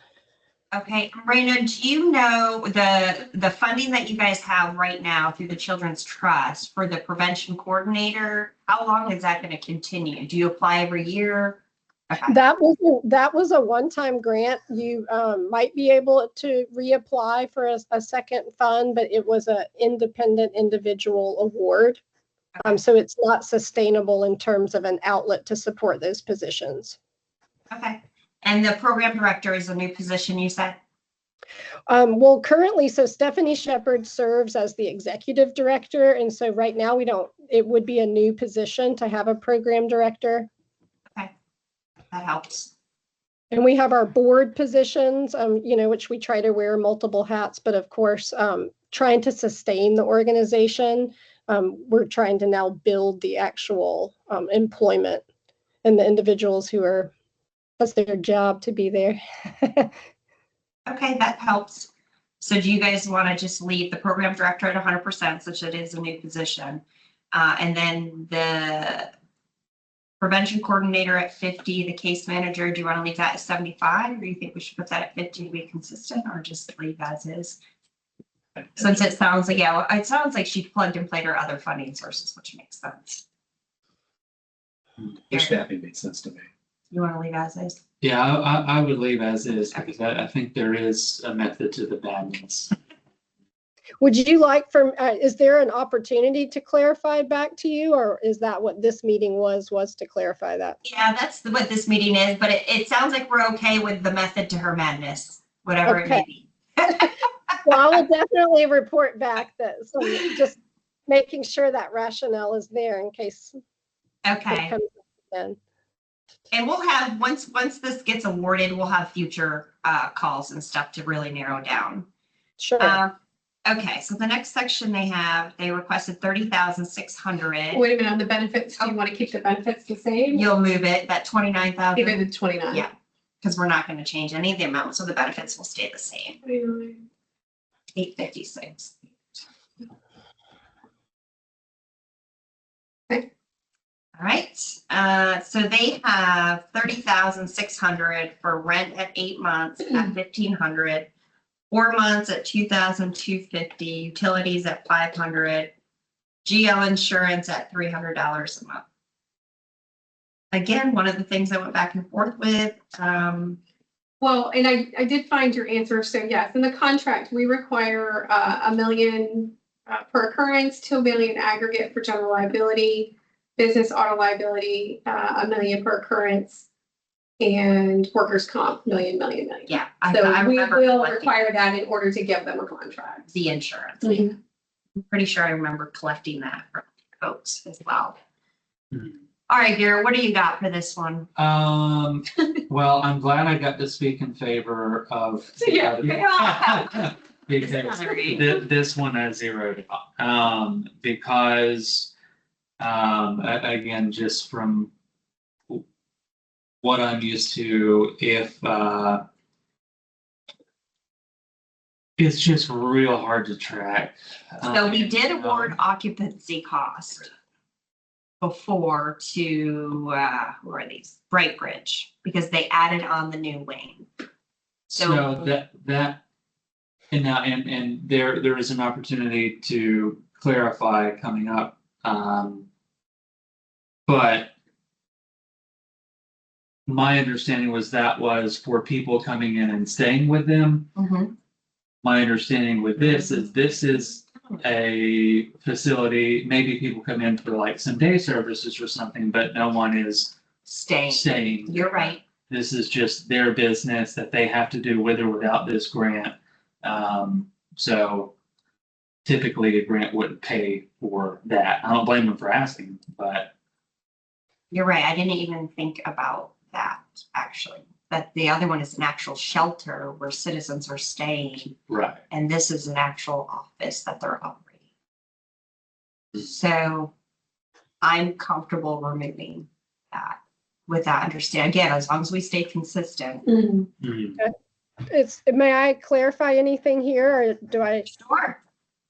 Okay, Raina, do you know the funding that you guys have right now through the Children's Trust for the prevention coordinator? How long is that going to continue? Do you apply every year? Okay. That was a one-time grant. You might be able to reapply for a second fund, but it was an independent individual award. So it's not sustainable in terms of an outlet to support those positions. Okay. And the program director is a new position, you said? Well, currently, so Stephanie Shepard serves as the executive director. And so right now it would be a new position to have a program director. Okay, that helps. And we have our board positions, which we try to wear multiple hats, but of course, trying to sustain the organization, we're trying to now build the actual employment and the individuals who are, that's their job to be there. Okay, that helps. So do you guys want to just leave the program director at 100%, since it is a new position? And then the prevention coordinator at 50, the case manager, do you want to leave that at 75? Or do you think we should put that at 50 to be consistent, or just leave as is? Since it sounds like, it sounds like she plugged and played her other funding sources, which makes sense. Your staffing made sense to me. You want to leave as is? Yeah, I would leave as is, because I think there is a method to the madness. Would you like is there an opportunity to clarify back to you, or is that what this meeting was to clarify that? Yeah, that's what this meeting is, but it sounds like we're okay with the method to her madness, whatever it may be. Well, I will definitely report back that, so just making sure that rationale is there in case. Okay. It comes up again. And we'll have, once this gets awarded, we'll have future calls and stuff to really narrow down. Sure. Okay, so the next section they requested 30,600. Wait a minute, on the benefits, do you want to keep the benefits the same? You'll move it, that 29,000. Keep it at 29. Yeah, because we're not going to change any of the amounts, so the benefits will stay the same. 856. Okay. All right, so they have 30,600 for rent at 8 months at 1,500, 4 months at 2,250, utilities at 500, GL insurance at $300 a month. Again, one of the things I went back and forth with. Well, and I did find your answer. So yes, in the contract, we require $1 million per occurrence, $2 million aggregate for general liability, business auto liability, $1 million per occurrence, and workers' comp, million. Yeah, So I we remember will collecting require that in order to give them a contract. the insurance. Mhm. I'm pretty sure I remember collecting that from folks as well. Mhm. All right, Garrett, what do you got for this one? Well, I'm glad I got to speak in favor of. Yeah. Because this one I zeroed out. Because, again, just from what I'm used to, if, it's just real hard to track. So we did award occupancy cost. before to, who are these? Bright Bridge, because they added on the new wing. So that, and now, and there is an opportunity to clarify coming up. But my understanding was that was for people coming in and staying with them. Mhm. My understanding with this is a facility, maybe people come in for like some day services or something, but no one is staying. You're right. This is just their business that they have to do with or without this grant. So typically a grant wouldn't pay for that. I don't blame them for asking, but. You're right. I didn't even think about that, actually. That the other one is an actual shelter where citizens are staying, Right. and this is an actual office that they're operating. So I'm comfortable removing that with that understanding. Again, as long as we stay consistent. Mhm. May I clarify anything here, or do I? Sure.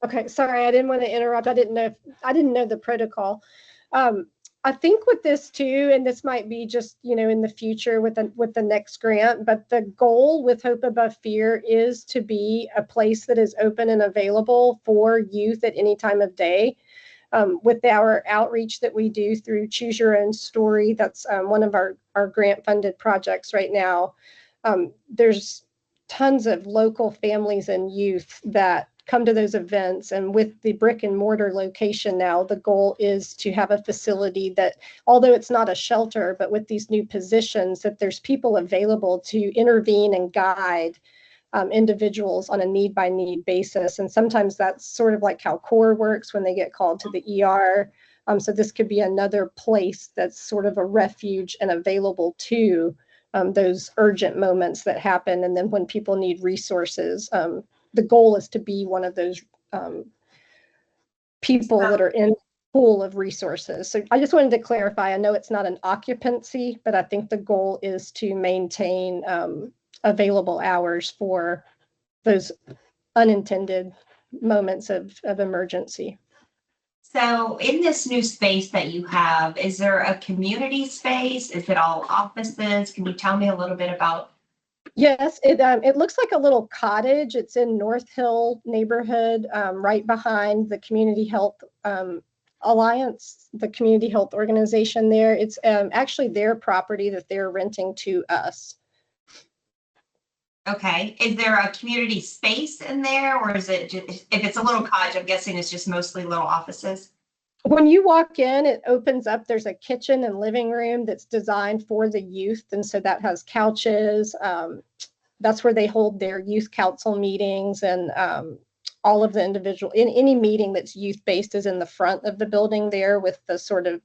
Okay, sorry, I didn't want to interrupt. I didn't know the protocol. I think with this too, and this might be just, in the future with the next grant, but the goal with Hope Above Fear is to be a place that is open and available for youth at any time of day. With our outreach that we do through Choose Your Own Story, that's one of our grant funded projects right now. There's tons of local families and youth that come to those events, and with the brick and mortar location now, the goal is to have a facility that, although it's not a shelter, but with these new positions, that there's people available to intervene and guide individuals on a need by need basis. And sometimes that's sort of like how CORE works when they get called to the ER. So this could be another place that's sort of a refuge and available to those urgent moments that happen. And then when people need resources, the goal is to be one of those people that are in pool of resources. So I just wanted to clarify, I know it's not an occupancy, but I think the goal is to maintain available hours for those unintended moments of emergency. So in this new space that you have, is there a community space? Is it all offices? Can you tell me a little bit about? Yes, it looks like a little cottage. It's in North Hill neighborhood, right behind the Community Health Alliance, the community health organization there. It's actually their property that they're renting to us. Okay, is there a community space in there, or is it just, if it's a little cottage, I'm guessing it's just mostly little offices? When you walk in, it opens up. There's a kitchen and living room that's designed for the youth. And so that has couches. That's where they hold their youth council meetings, and all of the individual, in any meeting that's youth-based is in the front of the building there with the sort of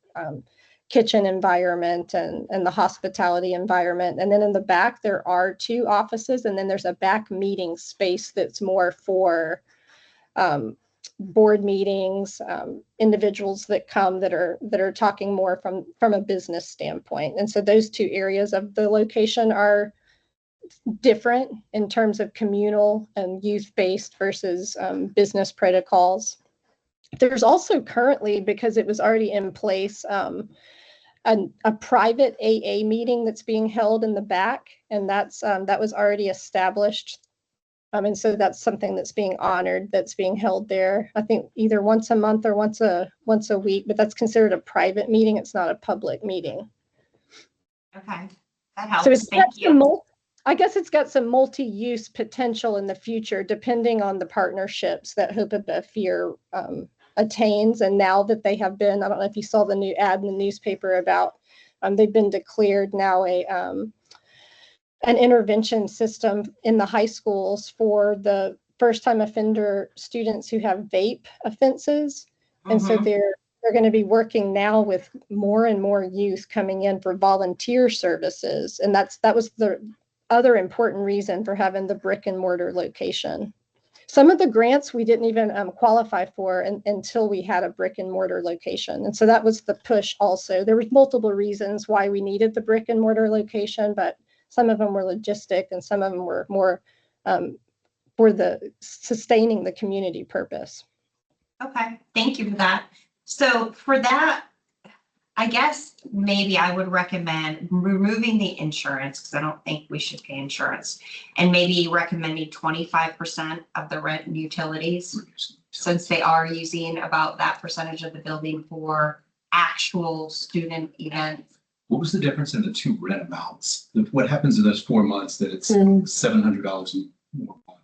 kitchen environment and the hospitality environment. And then in the back, there are 2 offices, and then there's a back meeting space that's more for board meetings, individuals that come that are talking more from a business standpoint. And so those 2 areas of the location are different in terms of communal and youth-based versus business protocols. There's also currently, because it was already in place, a private AA meeting that's being held in the back, and that was already established. And so that's something that's being honored, that's being held there, I think either once a month or once a week, but that's considered a private meeting. It's not a public meeting. Okay, that helps. So it's Thank you. I guess it's got some multi-use potential in the future, depending on the partnerships that Hope Above Fear attains. And now that they have been, I don't know if you saw the new ad in the newspaper about, they've been declared now an intervention system in the high schools for the first-time offender students who have vape offenses. And so they're going to be working now with more and more youth coming in for volunteer services. And that was the other important reason for having the brick and mortar location. Some of the grants we didn't even qualify for until we had a brick and mortar location. And so that was the push also. There was multiple reasons why we needed the brick and mortar location, but some of them were logistic and some of them were more for the sustaining the community purpose. Okay, thank you for that. So for that, I guess maybe I would recommend removing the insurance, because I don't think we should pay insurance. And maybe recommending 25% of the rent and utilities, since they are using about that percentage of the building for actual student events. What was the difference in the two rent amounts? What happens in those 4 months that it's $700 more? for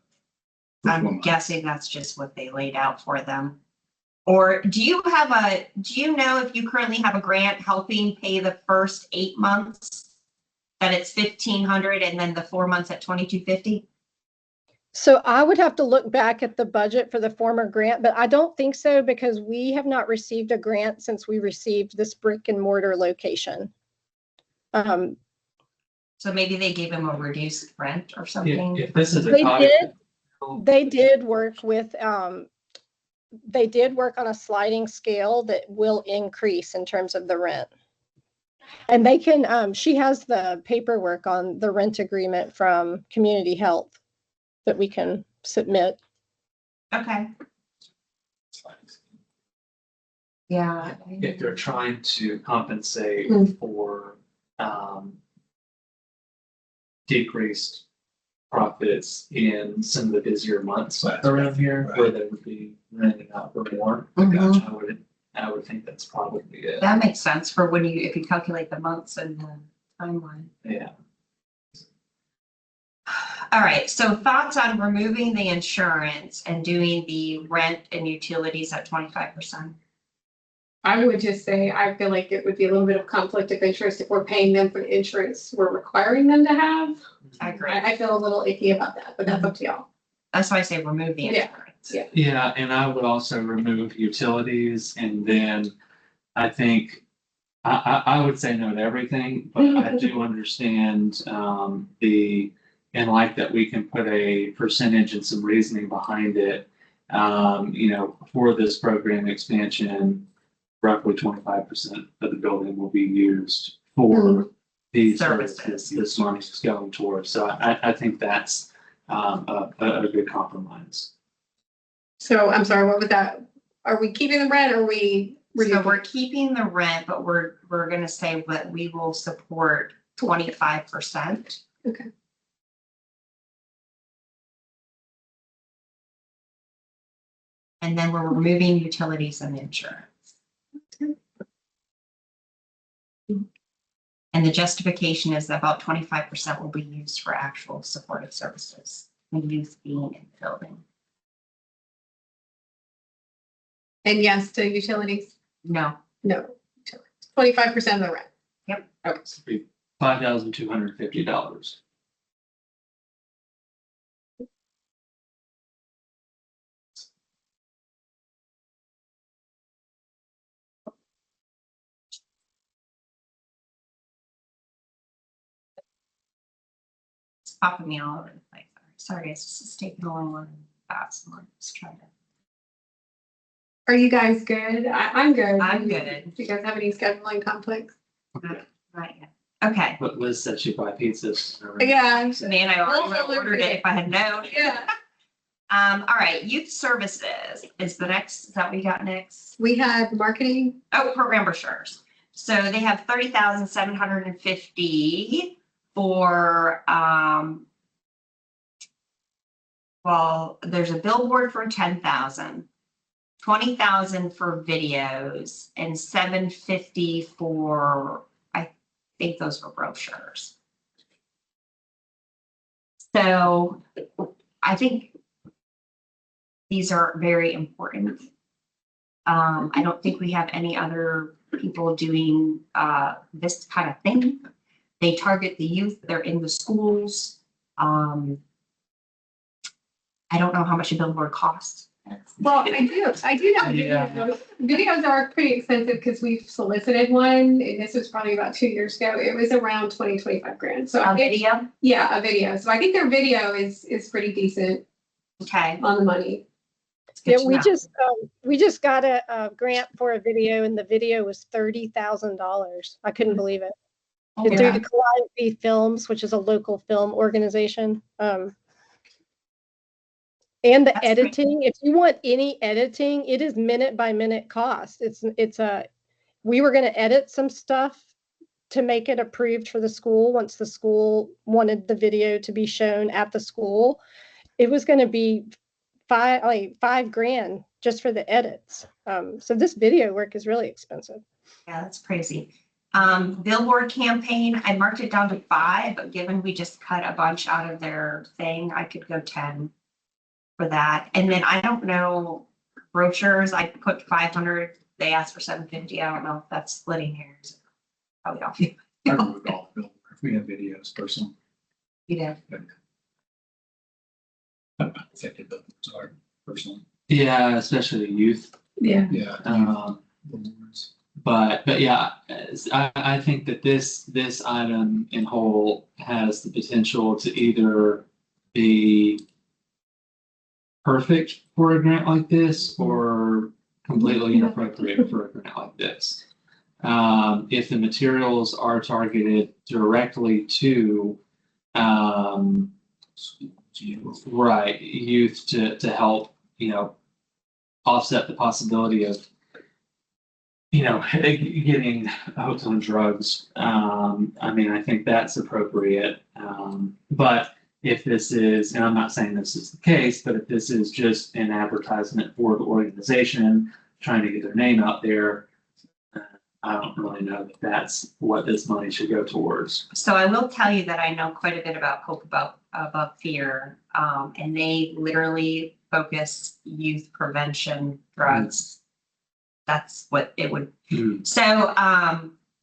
4 I'm months? guessing that's just what they laid out for them. Or do you know if you currently have a grant helping pay the first 8 months? That it's $1,500 and then the 4 months at $2,250? So I would have to look back at the budget for the former grant, but I don't think so because we have not received a grant since we received this brick and mortar location. So maybe they gave him a reduced rent or something? If this is a They topic. did. They did work with, they did work on a sliding scale that will increase in terms of the rent. And they can, she has the paperwork on the rent agreement from Community Health that we can submit. Okay. Yeah. If they're trying to compensate for decreased profits in some of the busier months Right. around here, Right. where they would be renting out for more. Mhm. I would think that's probably it. That makes sense for when if you calculate the months and the timeline. Yeah. All right, so thoughts on removing the insurance and doing the rent and utilities at 25%? I would just say, I feel like it would be a little bit of conflict of interest if we're paying them for the insurance we're requiring them to have. I agree. I feel a little icky about that, but that's up to y'all. That's why I say remove the Yeah, insurance. yeah. Yeah, and I would also remove utilities, and then I think I would say no to everything, but I do understand and like that we can put a percentage and some reasoning behind it. For this program expansion, roughly 25% of the building will be used for these services this money is going towards. So I think that's a good compromise. So I'm sorry, what was that? Are we keeping the rent or are we? So we're keeping the rent, but we're gonna say that we will support 25%. Okay. And then we're removing utilities and insurance. And the justification is that about 25% will be used for actual supportive services, and youth being in the building. And yes to utilities? No, No. 25% of the rent. Yep. Okay. It's $5,250. it's popping me all over the place. Sorry, guys, this is taking a long one. Fast one. Let's try to. Are you guys good? I'm good. I'm good. Do you guys have any scheduling conflicts? Not yet. Okay. But Liz said she'd buy pizzas. Yeah. Man, I already Well, would have ordered it if I had known. Yeah. All right, youth services is the next, is that what we got next? We had marketing. Oh, program brochures. So they have 30,750 for, well, there's a billboard for 10,000, 20,000 for videos, and 750 for, I think those were brochures. So I think these are very important. I don't think we have any other people doing this kind of thing. They target the youth, they're in the schools. I don't know how much a billboard costs. Well, I do know videos. Videos are pretty expensive because we've solicited one, and this was probably about 2 years ago. It was around 25 grand. So A video? Yeah, a video. So I think their video is pretty decent Okay. on the money. It's good Yeah, to know. we just got a grant for a video and the video was $30,000. I couldn't believe it. Oh, It's through yeah. the Calliope Films, which is a local film organization. And the That's pretty editing, if you want any editing, it is minute by minute cost. It's we were going to edit some stuff to make it approved for the school once the school wanted the video to be shown at the school. It was going to be $5,000 just for the edits. So this video work is really expensive. Yeah, that's crazy. Billboard campaign, I marked it down to 5, but given we just cut a bunch out of their thing, I could go 10 for that. And then I don't know, brochures, I put 500, they asked for 750. I don't know if that's splitting hairs. Probably off you. I removed all the billboard. If we have videos personally. You did. Affected billboards are personally. Yeah, especially the youth. Yeah. Yeah. Billboards. But yeah, I think that this item in whole has the potential to either be perfect for a grant like this or completely inappropriate for a grant like this. If the materials are targeted directly to youth to help, offset the possibility of getting hooked on drugs. I think that's appropriate. But if this is, and I'm not saying this is the case, but if this is just an advertisement for the organization trying to get their name out there, I don't really know that that's what this money should go towards. So I will tell you that I know quite a bit about Hope Above Fear, and they literally focus youth prevention drugs. That's what it would. So,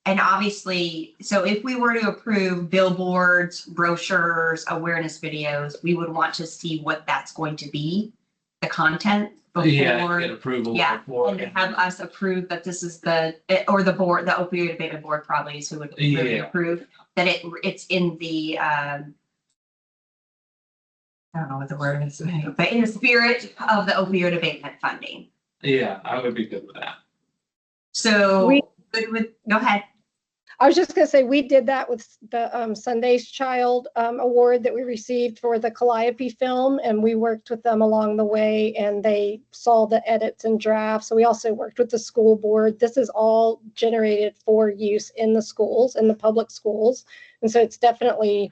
and obviously, so if we were to approve billboards, brochures, awareness videos, we would want to see what that's going to be, the content before. Yeah, get approval. Yeah, before. and have us approve that this is the board, the opioid abatement board probably is who would really approve that it's in the, I don't know what the word is, but in the spirit of the opioid abatement funding. Yeah, I would be good with that. So good with, go ahead. I was just going to say, we did that with the Sunday's Child award that we received for the Calliope film, and we worked with them along the way, and they saw the edits and drafts. So we also worked with the school board. This is all generated for use in the schools, in the public schools. And so it's definitely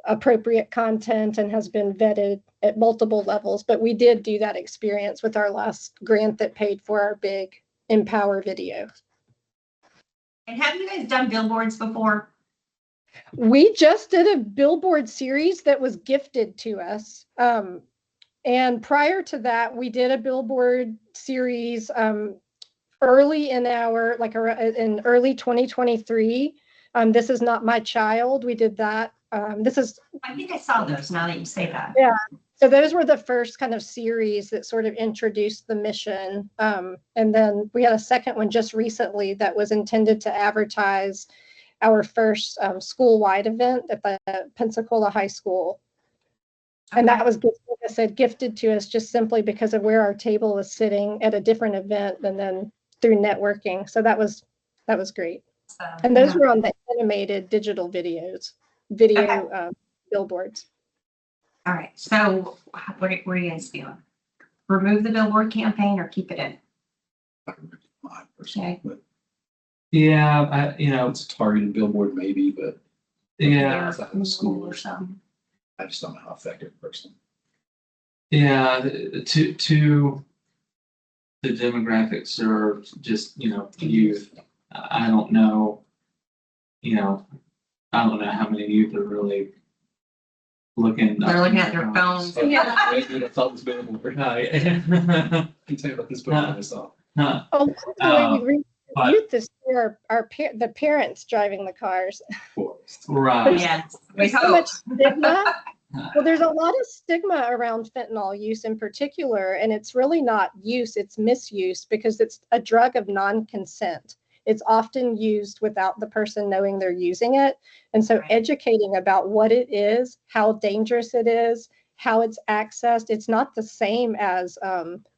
appropriate content and has been vetted at multiple levels. But we did do that experience with our last grant that paid for our big Empower video. And have you guys done billboards before? We just did a billboard series that was gifted to us. And prior to that, we did a billboard series early in our, in early 2023. This Is Not My Child. We did that. I think I saw those now that you say that. Yeah. So those were the first kind of series that sort of introduced the mission. And then we had a second one just recently that was intended to advertise our first school-wide event at the Pensacola High School. And that was, like I said, gifted to us just simply because of where our table was sitting at a different event and then through networking. So that was great. So, And those were on the animated digital videos, billboards. all right. So what are you guys feeling? Remove the billboard campaign or keep it in? Mine personally, but Yeah, it's a targeted billboard maybe, but yeah, outside of the school or something. something. I just don't know how effective personally. yeah. To the demographic served, just youth. I don't know. I don't know how many youth are really looking. They're looking at their phones. Yeah. I thought it was billboard. I can tell you about this billboard I saw. Oh, by the way, we reached but- youth this year, the parents driving the cars. Right. Yes, we So hope. much stigma. Well, there's a lot of stigma around fentanyl use in particular, and it's really not use, it's misuse because it's a drug of non-consent. It's often used without the person knowing they're using it. And so Right. educating about what it is, how dangerous it is, how it's accessed, it's not the same as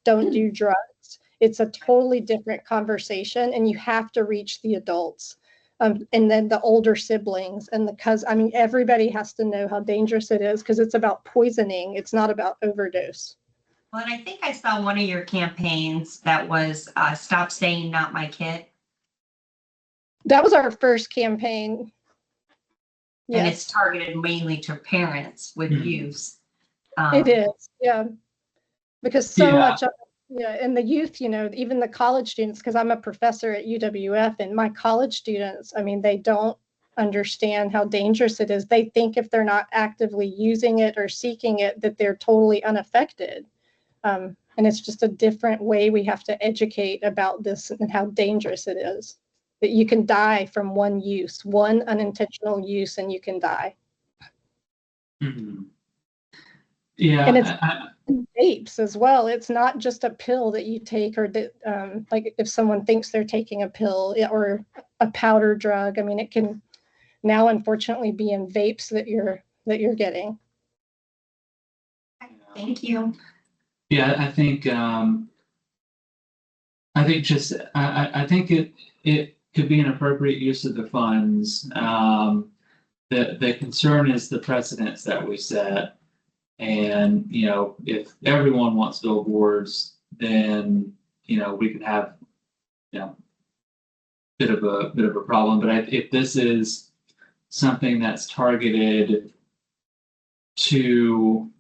don't do drugs. It's a totally different conversation, and you have to reach the adults. And then the older siblings and everybody has to know how dangerous it is because it's about poisoning. It's not about overdose. Well, and I think I saw one of your campaigns that was Stop Saying Not My Kid. That was our first campaign. And it's Yes, targeted mainly to parents with Mhm. youth. it is. Yeah. Because so Yeah. much, yeah, and the youth, even the college students, because I'm a professor at UWF, and my college students, I mean, they don't understand how dangerous it is. They think if they're not actively using it or seeking it, that they're totally unaffected. And it's just a different way we have to educate about this and how dangerous it is. That you can die from one use, one unintentional use, and you can die. Mhm. Yeah, And it's I- vapes as well. It's not just a pill that you take, or that like if someone thinks they're taking a pill or a powder drug. I mean, it can now unfortunately be in vapes that you're getting. Thank you. yeah, I think just, I think it could be an appropriate use of the funds. The concern is the precedents that we set. And, if everyone wants billboards, then, we could have, bit of a problem. But if this is something that's targeted to,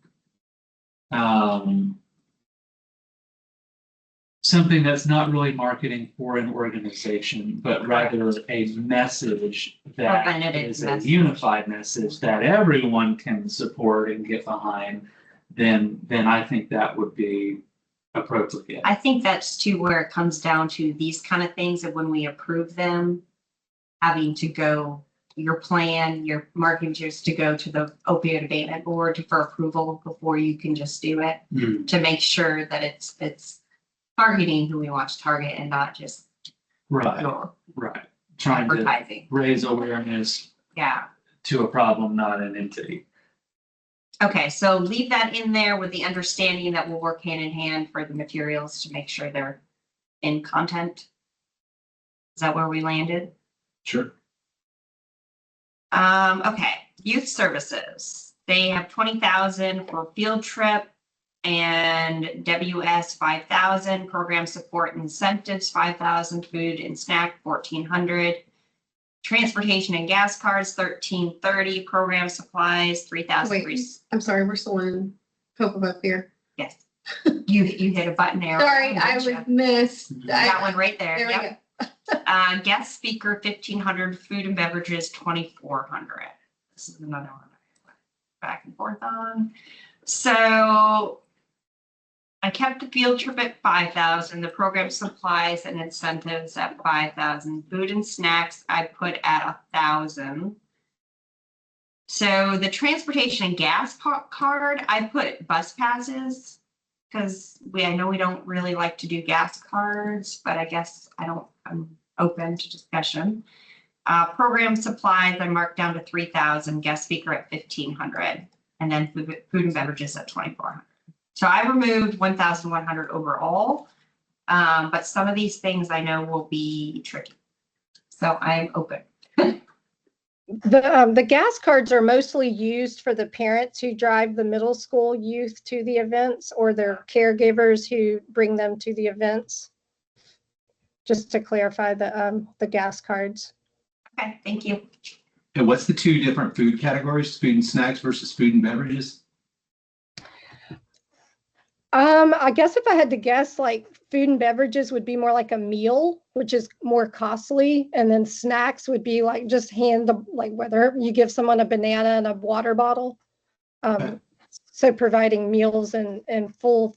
something that's not really marketing for an organization, but rather a message that Preventative is a message. unified message that everyone can support and get behind, then I think that would be appropriate. I think that's too where it comes down to these kind of things, and when we approve them, having to go, your plan, your marketing materials to go to the opioid abatement board for approval before you can just do it, Mm, to make sure that it's targeting who we want to target and not just Right, your right. Trying to advertising. raise awareness Yeah. to a problem, not an entity. Okay, so leave that in there with the understanding that we'll work hand in hand for the materials to make sure they're in content. Is that where we landed? Sure. Okay, youth services. They have 20,000 for field trip and WS 5,000, program support incentives 5,000, food and snack 1,400. Transportation and gas cards 1,330, program supplies 3,000. Wait, I'm sorry, we're still in Pocomoke here. Yes. You hit a button there. Sorry, I was missed. That one right there. There we Yep. go. Guest speaker 1,500, food and beverages 2,400. This is another one I went back and forth on. So I kept the field trip at 5,000, the program supplies and incentives at 5,000, food and snacks I put at 1,000. So the transportation and gas card, I put bus passes because I know we don't really like to do gas cards, but I guess I'm open to discussion. Program supplies, I marked down to 3,000, guest speaker at 1,500, and then food and beverages at 2,400. So I removed 1,100 overall, but some of these things I know will be tricky. So I'm open. The gas cards are mostly used for the parents who drive the middle school youth to the events, or their caregivers who bring them to the events. Just to clarify the gas cards. Okay, thank you. And what's the two different food categories, food and snacks versus food and beverages? I guess if I had to guess, like food and beverages would be more like a meal, which is more costly, and then snacks would be like just like whether you give someone a banana and a water bottle. Okay. So providing meals and full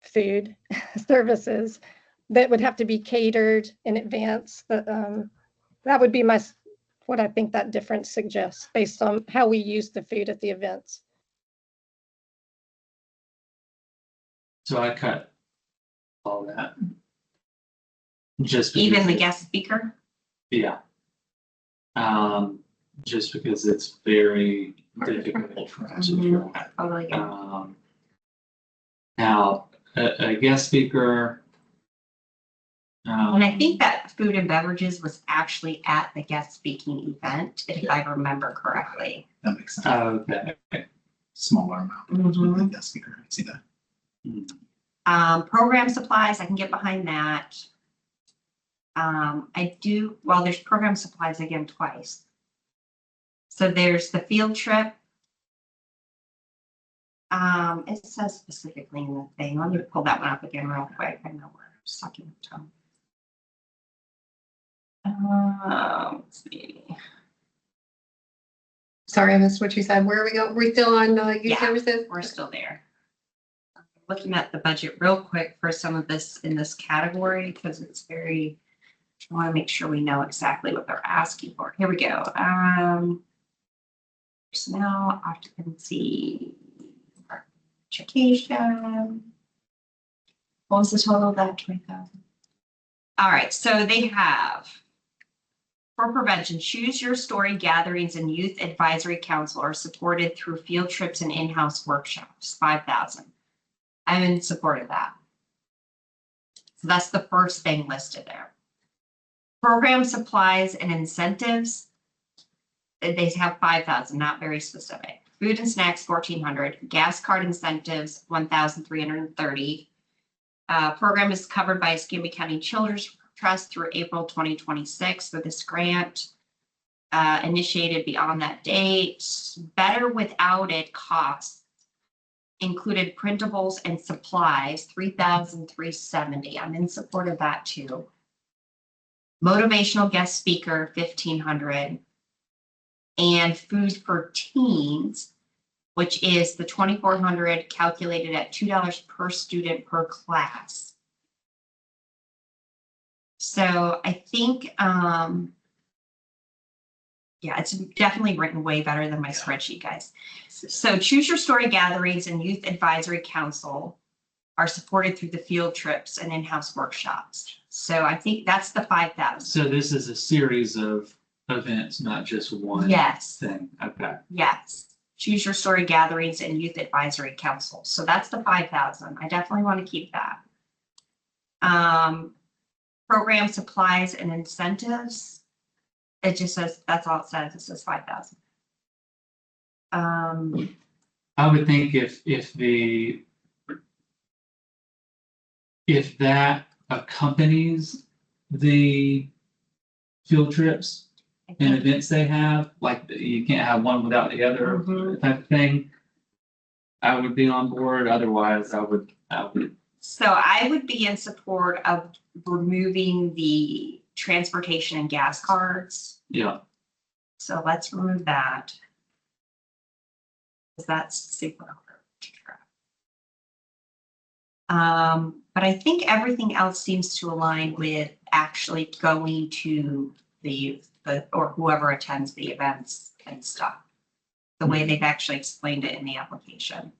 food services that would have to be catered in advance. That would be what I think that difference suggests based on how we use the food at the events. So I cut all that. Just Even because the guest speaker? Yeah. Just because it's very difficult for us to track. Totally. Now, a guest speaker. And I think that food and beverages was actually at the guest speaking event, if I remember correctly. That makes sense. Okay. Smaller amount. Mhm. With the guest speaker. I see that. Program supplies, I can get behind that. Well, there's program supplies again twice. So there's the field trip. It says specifically in the thing. Let me pull that one up again real quick. I know we're sucking up time. Let's see. Sorry, I missed what you said. Where are we going? We're still on youth Yeah, services? We're still there. Looking at the budget real quick for some of this in this category, because it's very, I want to make sure we know exactly what they're asking for. Here we go. Personnel, occupancy, education. What was the total of that? 20,000. All right, so they have for prevention, choose your story gatherings and youth advisory council are supported through field trips and in-house workshops, 5,000. I'm in support of that. So that's the first thing listed there. Program supplies and incentives, they have 5,000, not very specific. Food and snacks, 1,400. Gas card incentives, 1,330. Program is covered by Escambia County Children's Trust through April 2026 with this grant initiated beyond that date. Better Without It costs included printables and supplies, 3,370. I'm in support of that too. Motivational guest speaker, 1,500. And food for teens, which is the 2,400 calculated at $2 per student per class. So I think, yeah, it's definitely written way better than my spreadsheet, guys. So choose your story gatherings and youth advisory council are supported through the field trips and in-house workshops. So I think that's the 5,000. So this is a series of events, not just one Yes. thing. Okay. Yes. Choose your story gatherings and youth advisory council. So that's the 5,000. I definitely want to keep that. Program supplies and incentives. It just says, that's all it says. It says 5,000. I would think if that accompanies the field trips and events they have, like you can't have one without the other Mhm. type of thing, I would be on board. Otherwise, I would. So I would be in support of removing the transportation and gas cards. Yeah. So let's remove that. Because that's super hard to track. But I think everything else seems to align with actually going to or whoever attends the events and stuff. The way they've actually explained it in the application.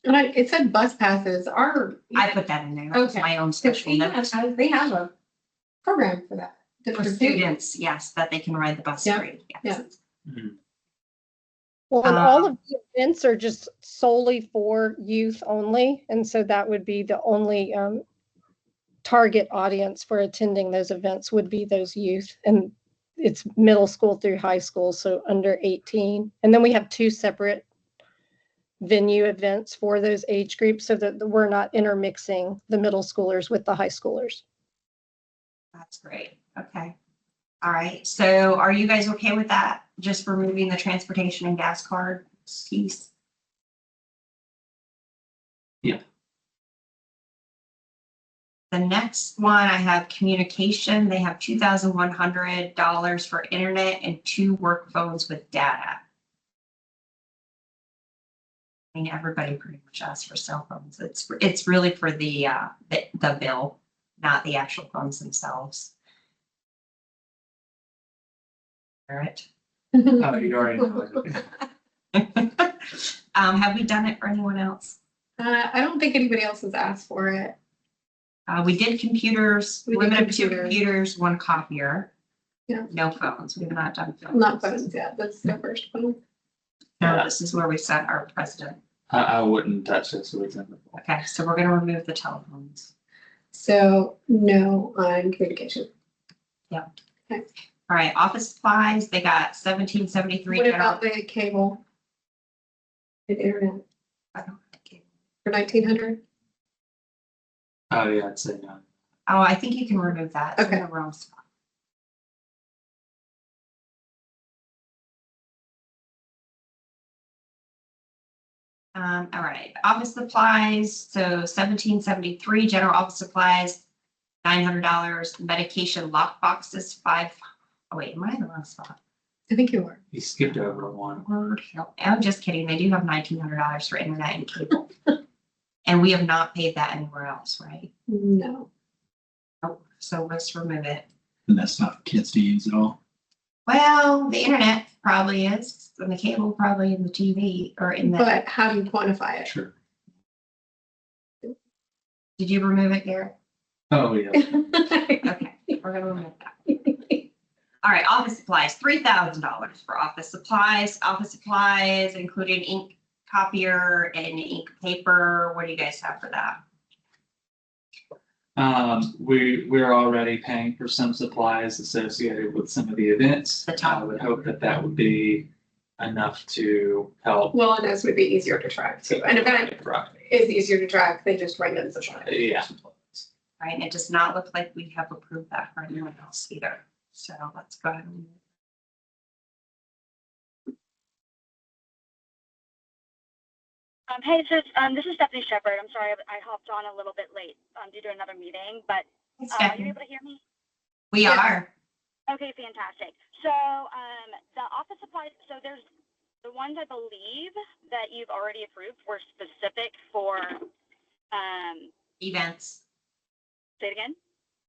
And it said bus passes are. I put that in there. That was Okay. my own special note. They have a program for that. For students, yes, that they can ride the bus Yeah, free. yeah. Yes. Well, and all of the events are just solely for youth only. And so that would be the only target audience for attending those events would be those youth. And it's middle school through high school, so under 18. And then we have 2 separate venue events for those age groups so that we're not intermixing the middle schoolers with the high schoolers. That's great. Okay. All right. So are you guys okay with that? Just removing the transportation and gas card piece? Yeah. The next one, I have communication. They have $2,100 for internet and 2 work phones with data. I mean, everybody pretty much asks for cell phones. It's really for the bill, not the actual phones themselves. All right. Oh, you already know. Have we done it for anyone else? I don't think anybody else has asked for it. We did computers, We did limited to computers. computers, 1 copier. Yeah. No phones. We have not done phones. Not phones yet. That's the first one. No, this is where we set our precedent. I wouldn't touch this with them. Okay, so we're gonna remove the telephones. So no on communication. All right, office supplies, they got 1,773. What about the cable? The internet for 1,900? Oh, yeah, I'd say no. Oh, I think you can remove that. It's in Okay. the wrong spot. All right, office supplies, so 1773, general office supplies, $900, medication lock boxes, oh wait, am I in the wrong spot? I think you were. You skipped over one. I'm just kidding, they do have $1,900 for internet and cable. And we have not paid that anywhere else, right? No. Oh, so let's remove it. And that's not for kids to use at all. Well, the internet probably is, and the cable probably in the TV or in the, But how do you quantify it? Sure. did you remove it, Garrett? Oh, yeah. Okay, we're gonna remove that. All right, office supplies, $3,000 for office supplies, including ink, copier and ink paper. What do you guys have for that? We're already paying for some supplies associated with some of the events. The top. I would hope that that would be enough to help. Well, and those would be easier to track too. An event Right. is easier to track than just random supplies. Yeah. Right, and it does not look like we have approved that for anyone else either. So let's go ahead and. Hey, this is Stephanie Shepard. I'm sorry, I hopped on a little bit late due to another meeting, but are you able to hear me? We Yeah. are. Okay, fantastic. So the office supplies, so there's the ones I believe that you've already approved were specific for, Events. say it again?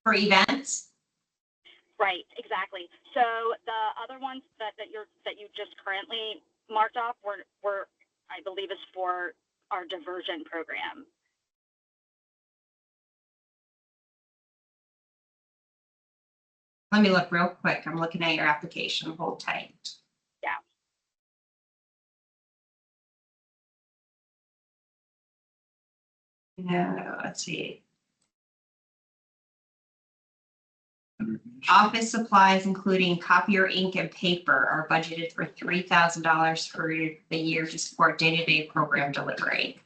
For events? Right, exactly. So the other ones that you just currently marked off were I believe is for our diversion program. Let me look real quick. I'm looking at your application. Hold tight. Yeah. No, let's see. Office supplies, including copier, ink, and paper, are budgeted for $3,000 for the year to support day-to-day program delivery.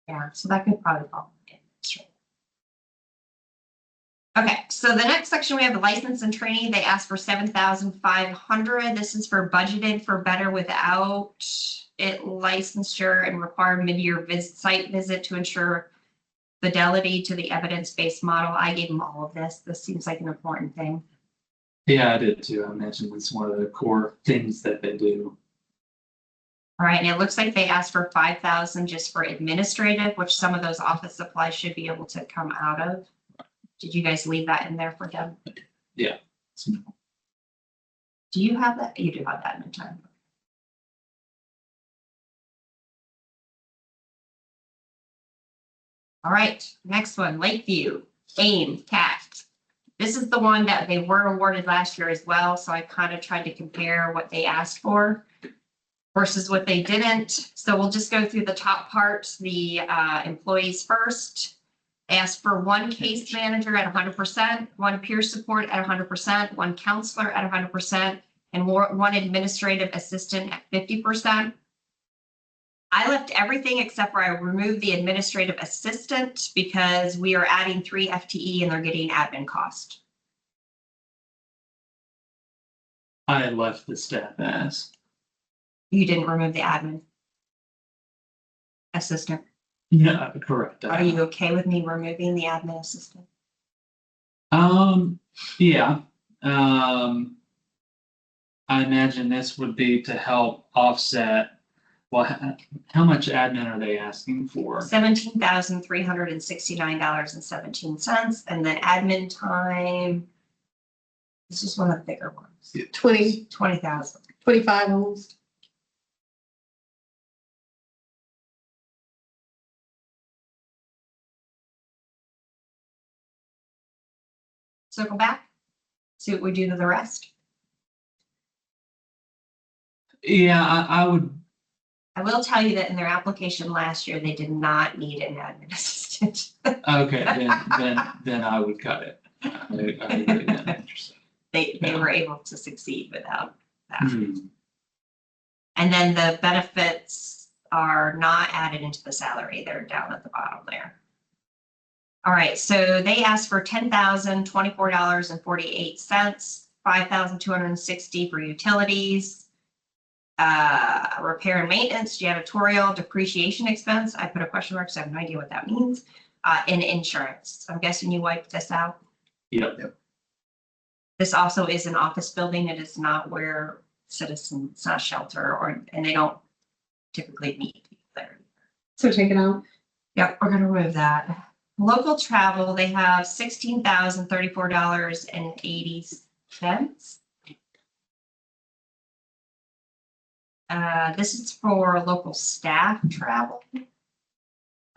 Yeah, so that could probably fall in. Okay, so the next section, we have the license and training. They asked for $7,500. This is for budgeted for better without it licensure and required mid-year site visit to ensure fidelity to the evidence-based model. I gave them all of this. This seems like an important thing. Yeah, I did too. I mentioned it's one of the core things that they do. All right, and it looks like they asked for 5,000 just for administrative, which some of those office supplies should be able to come out of. Did you guys leave that in there for them? Yeah. Do you have that? You do have that in time. All right, next one, Lakeview, AIM, CAT. This is the one that they were awarded last year as well, so I kind of tried to compare what they asked for versus what they didn't. So we'll just go through the top parts, the employees first. They asked for one case manager at 100%, one peer support at 100%, one counselor at 100%, and one administrative assistant at 50%. I left everything except for I removed the administrative assistant because we are adding 3 FTE and they're getting admin cost. I left the staff as. You didn't remove the admin assistant. Yeah, correct. Are you okay with me removing the admin assistant? Yeah. I imagine this would be to help offset. Well, how much admin are they asking for? $17,369.17, and then admin time. This is one of the bigger ones. 20,000. 25 almost. Circle back. See what we do to the rest. Yeah, I would. I will tell you that in their application last year, they did not need an admin assistant. Okay, then I would cut it. I agree then. They were able to succeed without that. Hmm. And then the benefits are not added into the salary. They're down at the bottom there. All right, so they asked for $10,024.48, $5,260 for utilities, Repair and maintenance, janitorial, depreciation expense. I put a question mark, so I have no idea what that means. And insurance. I'm guessing you wiped this out. Yep. This also is an office building. It is not where citizens, it's not a shelter, and they don't typically meet there. So take it out. Yep, we're gonna remove that. Local travel, they have $16,034.80. This is for local staff travel.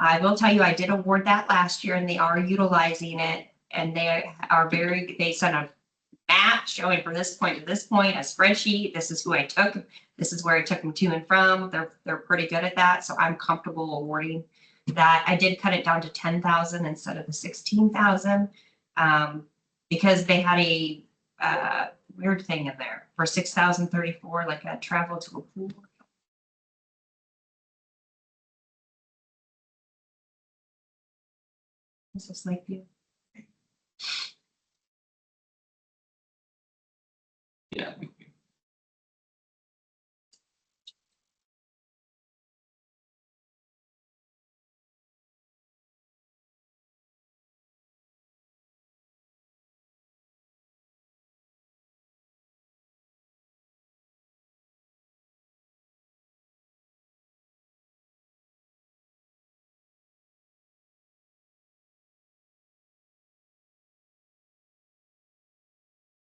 I will tell you, I did award that last year and they are utilizing it. And they sent a map showing from this point to this point, a spreadsheet. This is who I took. This is where I took them to and from. They're pretty good at that. So I'm comfortable awarding that. I did cut it down to 10,000 instead of the 16,000. Because they had a weird thing in there for 6,034, like a travel to a pool. This is like you. Yeah.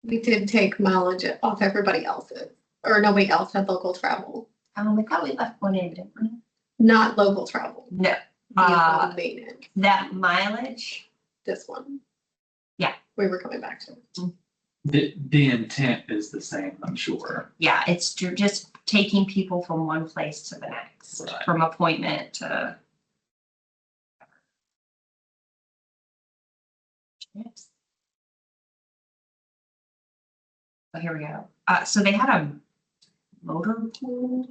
We did take mileage off everybody else's, or nobody else had local travel, I thought we left one in, didn't we? not local travel. No, Vehicle maintenance, that mileage. this one. Yeah. We were coming back to. The intent is the same, I'm sure. Yeah, it's just taking people from one place to the next, Right. from appointment to. Oops. Oh, here we go. So they had a motor pool.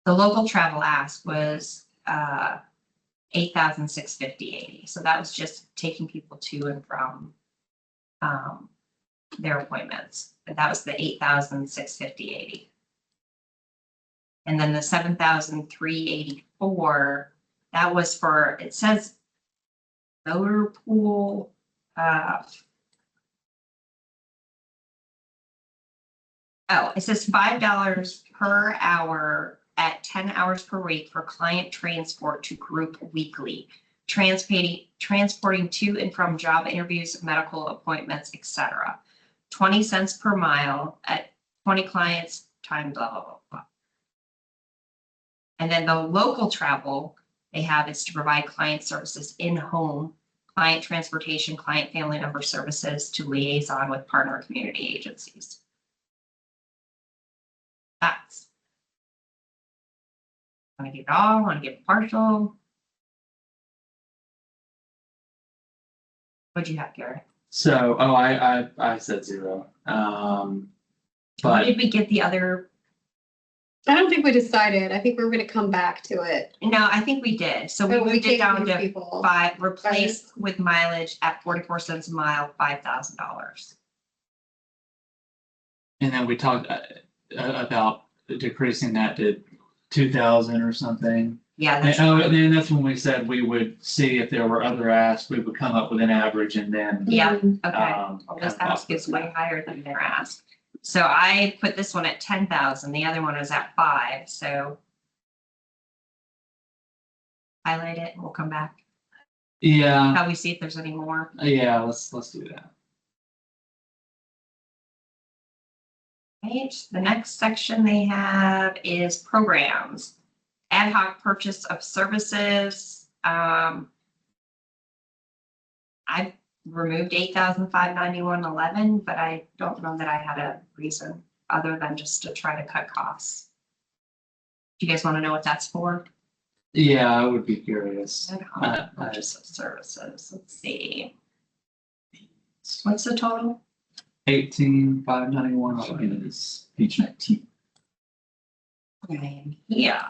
The local travel ask was 8,650.80. So that was just taking people to and from their appointments. But that was the 8,650.80. And then the 7,384, that was for, it says motor pool. It says $5 per hour at 10 hours per week for client transport to group weekly, transporting to and from job interviews, medical appointments, etc. 20 cents per mile at 20 clients times blah, blah, blah, blah. And then the local travel they have is to provide client services in-home, client transportation, client family member services to liaison with partner community agencies. That's. Want to give it all, want to give partial? What'd you have, Garrett? So, I said 0. What But did we get the other? I don't think we decided. I think we were gonna come back to it. No, I think we did. So we But moved it gave down these to people- 5, replaced with mileage at 44 cents a mile, $5,000. and then we talked about decreasing that to 2,000 or something. Yeah, And, that's, and then that's when we said we would see if there were other asks, we would come up with an average and then. yeah, Mm, okay. Well, this kind of ask is off way higher than their ask. So I put this one at 10,000, the other one is at 5, so. Highlight it and we'll come back. Yeah, Probably see if there's any more. let's do that. Right, the next section they have is programs. Ad hoc purchase of services. I removed 8,591.11, but I don't know that I had a reason other than just to try to cut costs. Do you guys want to know what that's for? Yeah, I would be curious. Ad hoc purchase of services, let's see. What's the total? 18,591 is page 19. Okay, yeah.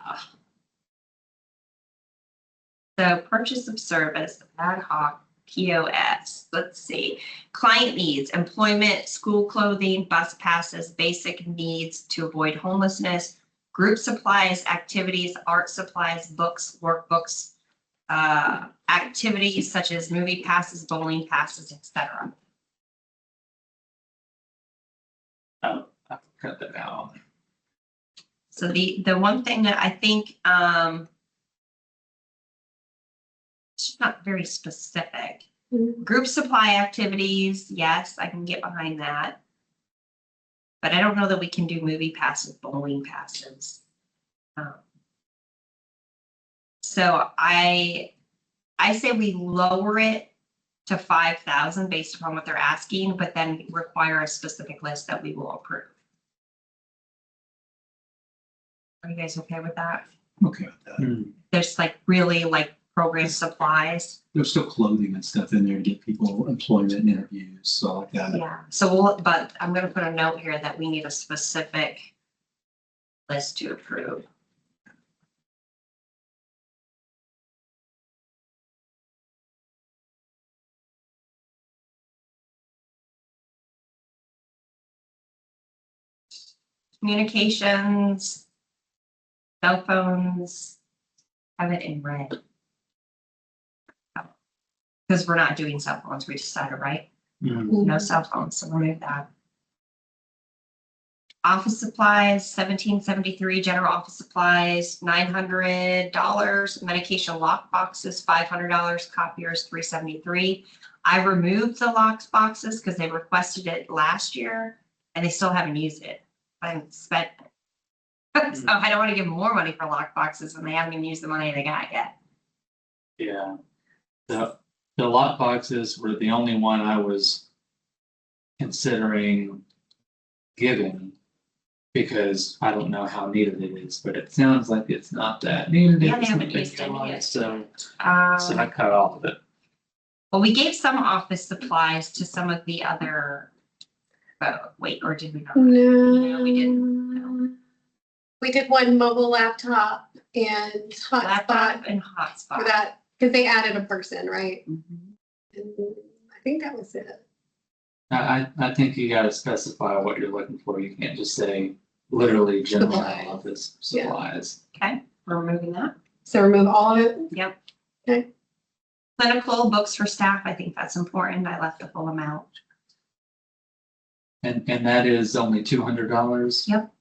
So purchase of service, ad hoc, POS, let's see. Client needs, employment, school clothing, bus passes, basic needs to avoid homelessness, Group supplies, activities, art supplies, books, workbooks, activities such as movie passes, bowling passes, etc. Oh, I cut that out. So the one thing that I think, it's not very specific. Group supply activities, yes, I can get behind that. But I don't know that we can do movie passes, bowling passes. So I say we lower it to 5,000 based upon what they're asking, but then require a specific list that we will approve. Are you guys okay with that? Okay with that. There's like really like program supplies. There's still clothing and stuff in there to get people employment and interviews, so like that. Yeah, so but I'm gonna put a note here that we need a specific list to approve. Communications, cell phones, have it in red. Because we're not doing cell phones, we decided, right? No cell phones, so remove that. Office supplies, 1773, general office supplies, $900, medication lock boxes, $500, copiers, $373. I removed the lock boxes because they requested it last year and they still haven't used it. I haven't spent it. So I don't want to give them more money for lock boxes and they haven't even used the money they got yet. Yeah. The lock boxes were the only one I was considering giving because I don't know how needed it is, but it sounds like it's not that needed. Yeah, they It's haven't not used any big yet. So I cut off of it. Well, we gave some office supplies to some of the other, wait, or did we not? No, we didn't. We did one mobile laptop and hotspot Laptop and for hotspot. that, because they added a person, right? Mhm. And I think that was it. I think you gotta specify what you're looking for. You can't just say literally general Supplies. office Yeah. supplies. Okay, we're removing that. So remove all of it? Yep. Okay. Clinical books for staff, I think that's important. I left the full amount. And that is only $200. Yep.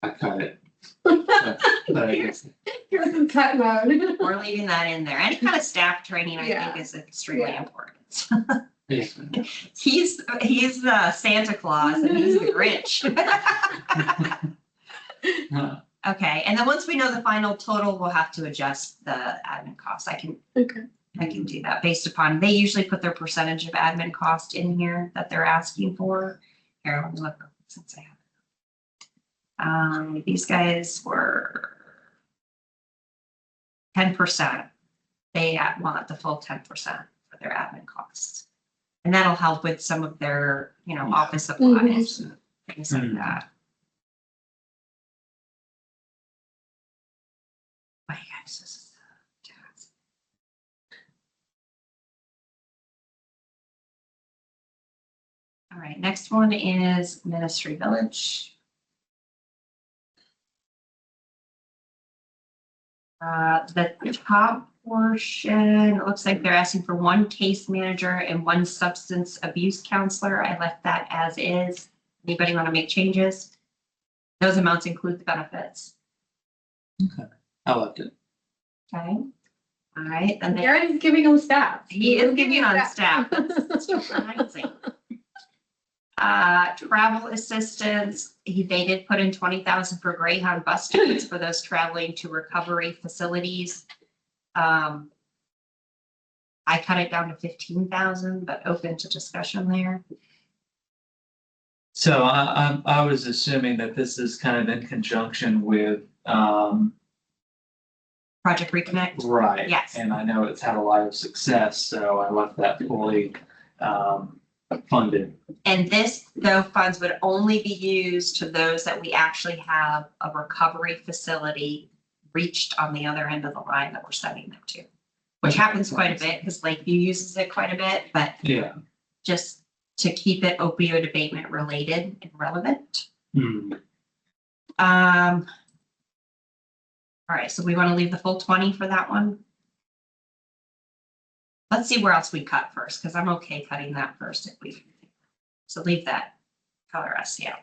I cut it. But I guess Here's some cut mode. We're leaving that in there. Any kind of staff training, I Yeah. think, is extremely Yeah. important. yeah. He's Santa Claus and he's the Grinch. Okay, and then once we know the final total, we'll have to adjust the admin costs. I can do that based upon, they usually put their percentage of admin cost in here that they're asking for. Here, let me look since I have it. These guys were 10%. They want the full 10% for their admin costs. And that'll help with some of their, office supplies, things like that. Oh, you guys, this is a task. All right, next one is Ministry Village. The top portion, it looks like they're asking for one case manager and one substance abuse counselor. I left that as is. Anybody want to make changes? Those amounts include the benefits. I left it. Okay. All right, and then Garrett is giving them staff. he is giving on staff. That's surprising. Travel assistance, they did put in 20,000 for Greyhound bus tickets for those traveling to recovery facilities. I cut it down to 15,000, but open to discussion there. So I was assuming that this is kind of in conjunction with Project Reconnect. right. Yes. And I know it's had a lot of success, so I left that fully funded. And those funds would only be used to those that we actually have a recovery facility reached on the other end of the line that we're sending them to. Which happens quite a bit because Lakeview uses it quite a bit, but Yeah. just to keep it opioid abatement related and relevant. All right, so we want to leave the full 20 for that one. Let's see where else we cut first, because I'm okay cutting that first if we, so leave that, color us, yeah.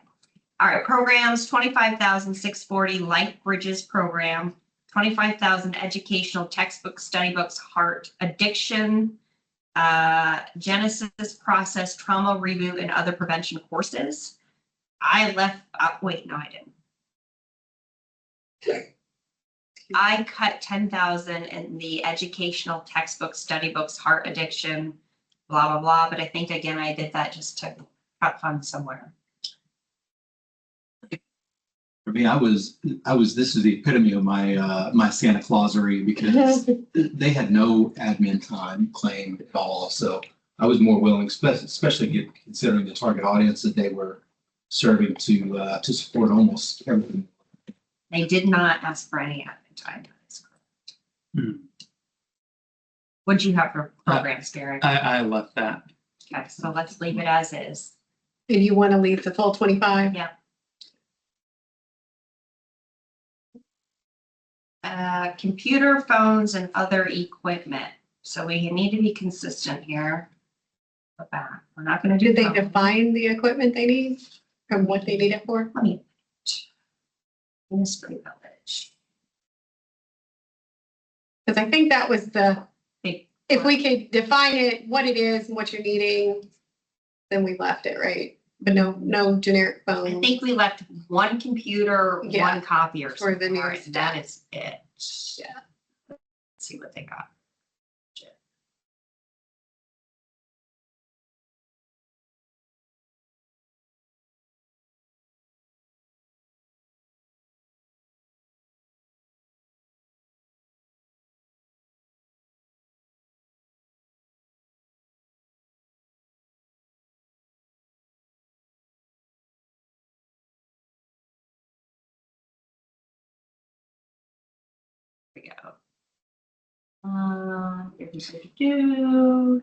All right, programs, 25,640 Life Bridges program, 25,000 educational textbooks, study books, heart addiction, Genesis process, trauma reboot, and other prevention courses. I left, wait, no, I didn't. I cut 10,000 in the educational textbooks, study books, heart addiction, blah, blah, blah. But I think again, I did that just to cut funds somewhere. For me, this is the epitome of my, my Santa Clausery because they had no admin time claimed at all. So I was more willing, especially considering the target audience that they were serving to support almost everything. They did not ask for any admin time. That's correct. Hmm. What'd you have for programs, Gary? I left that. Okay, so let's leave it as is. And you want to leave the full 25? Yeah. Computer, phones, and other equipment. So we need to be consistent here. Go back. We're not going to do. Did they phones. define the equipment they need and what they need it for? Let me. Industry Village. Because I think that was the, Big. if we could define it, what it is and what you're needing, then we left it, right? But no generic I phone. think we left one computer, Yeah. one copier. For the somewhere, nearest and that is it. Yeah. Let's see what they got. Here we go. Do.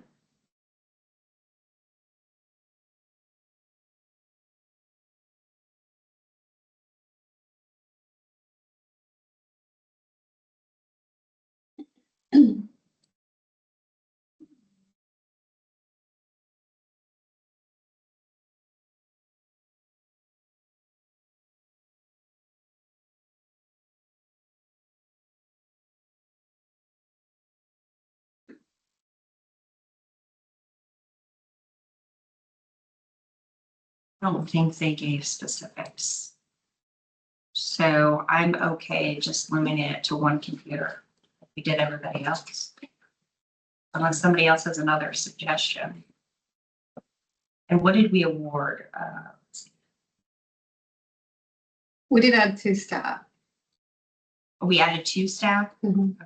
I don't think they gave specifics. So I'm okay just limiting it to one computer. We did everybody else. Unless somebody else has another suggestion. And what did we award? We did add 2 staff. We added 2 staff. Mhm.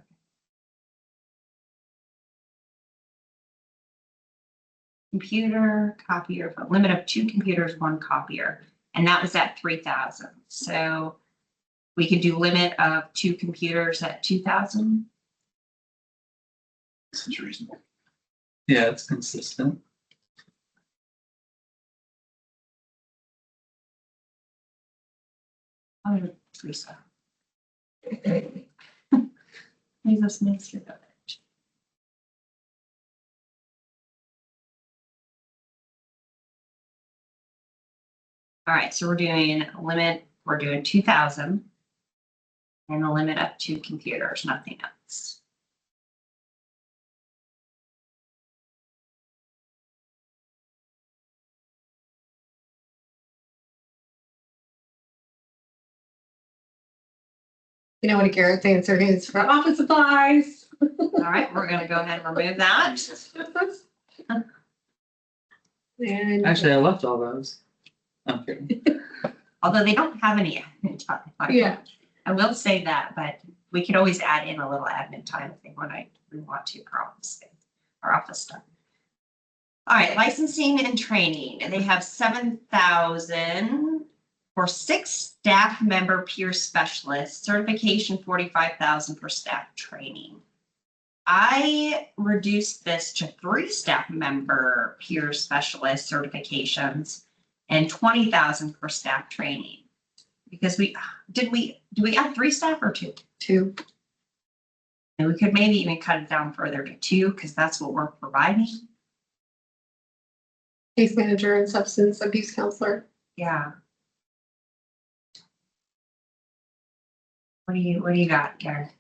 Computer, copier, a limit of 2 computers, 1 copier. And that was at 3,000. So we could do limit of 2 computers at 2,000. This is reasonable. Yeah, it's consistent. Oh, Teresa. Jesus Minister Village. All right, so we're doing a limit, we're doing 2,000. And a limit of 2 computers, nothing else. You know what Garrett's answer is for office supplies. All right, we're gonna go ahead and remove that. And Actually, I left all those. Okay. Although they don't have any admin time. Yeah. I will say that, but we could always add in a little admin time if they want to, we want to for office, or office stuff. All right, licensing and training, and they have 7,000 for 6 staff member peer specialists, certification 45,000 for staff training. I reduced this to 3 staff member peer specialist certifications and 20,000 for staff training. Because did we add 3 staff or 2? 2. And we could maybe even cut it down further to 2 because that's what we're providing. Case manager and substance abuse counselor. Yeah. What do you got, Karen?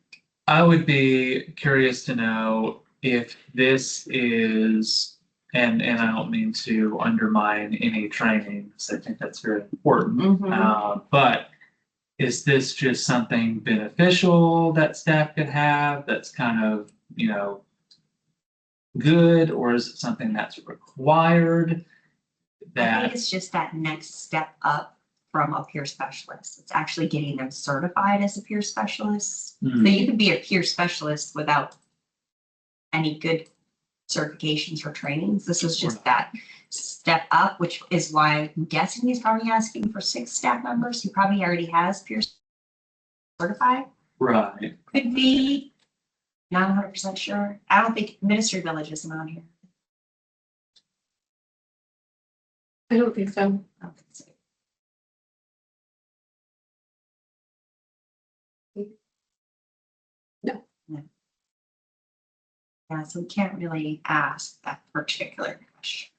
I would be curious to know if this is, and I don't mean to undermine any training, because I think that's very important. Mhm. But is this just something beneficial that staff could have that's kind of, good, or is it something that's required? I That, think it's just that next step up from a peer specialist. It's actually getting them certified as a peer specialist. So you can be a peer specialist without any good certifications or trainings. This is just that step up, which is why I'm guessing he's probably asking for 6 staff members. He probably already has peer certified. right, Could be, not 100% sure. I don't think Ministry Village isn't on here. I don't think so. I don't think so. No. No. Yeah, so we can't really ask that particular question.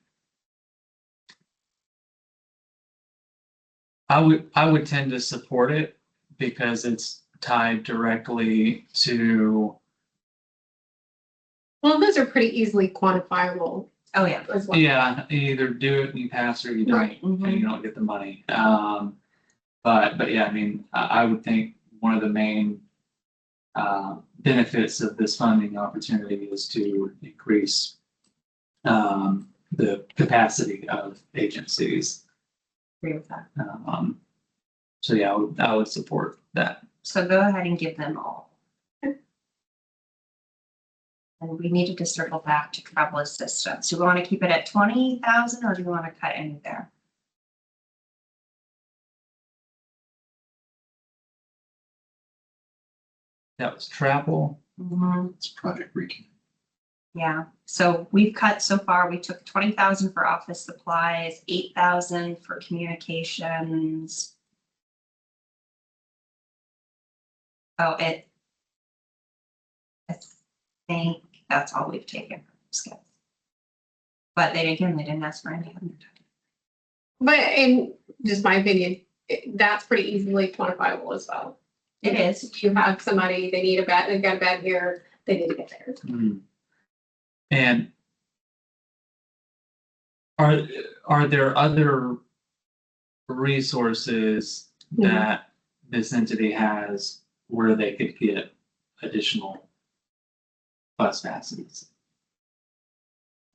I would tend to support it because it's tied directly to, Well, those are pretty easily quantifiable Oh, yeah. as well. yeah, you either do it and you pass or you don't, Right. and you don't get the money. But yeah, I mean, I would think one of the main benefits of this funding opportunity is to increase the capacity of agencies. Agree with that. So yeah, I would support that. So go ahead and give them all. And we needed to circle back to travel assistance. Do we want to keep it at 20,000 or do we want to cut any there? That was travel. It's Project Recon. Yeah, so we've cut so far, we took 20,000 for office supplies, 8,000 for communications. Oh, I think that's all we've taken from skills. But they didn't ask for any other. But in just my opinion, that's pretty easily quantifiable as well. It is. If you have somebody, they need a bed, they've got a bed here, they need to get there. And are there other resources that this entity has where they could get additional bus passes?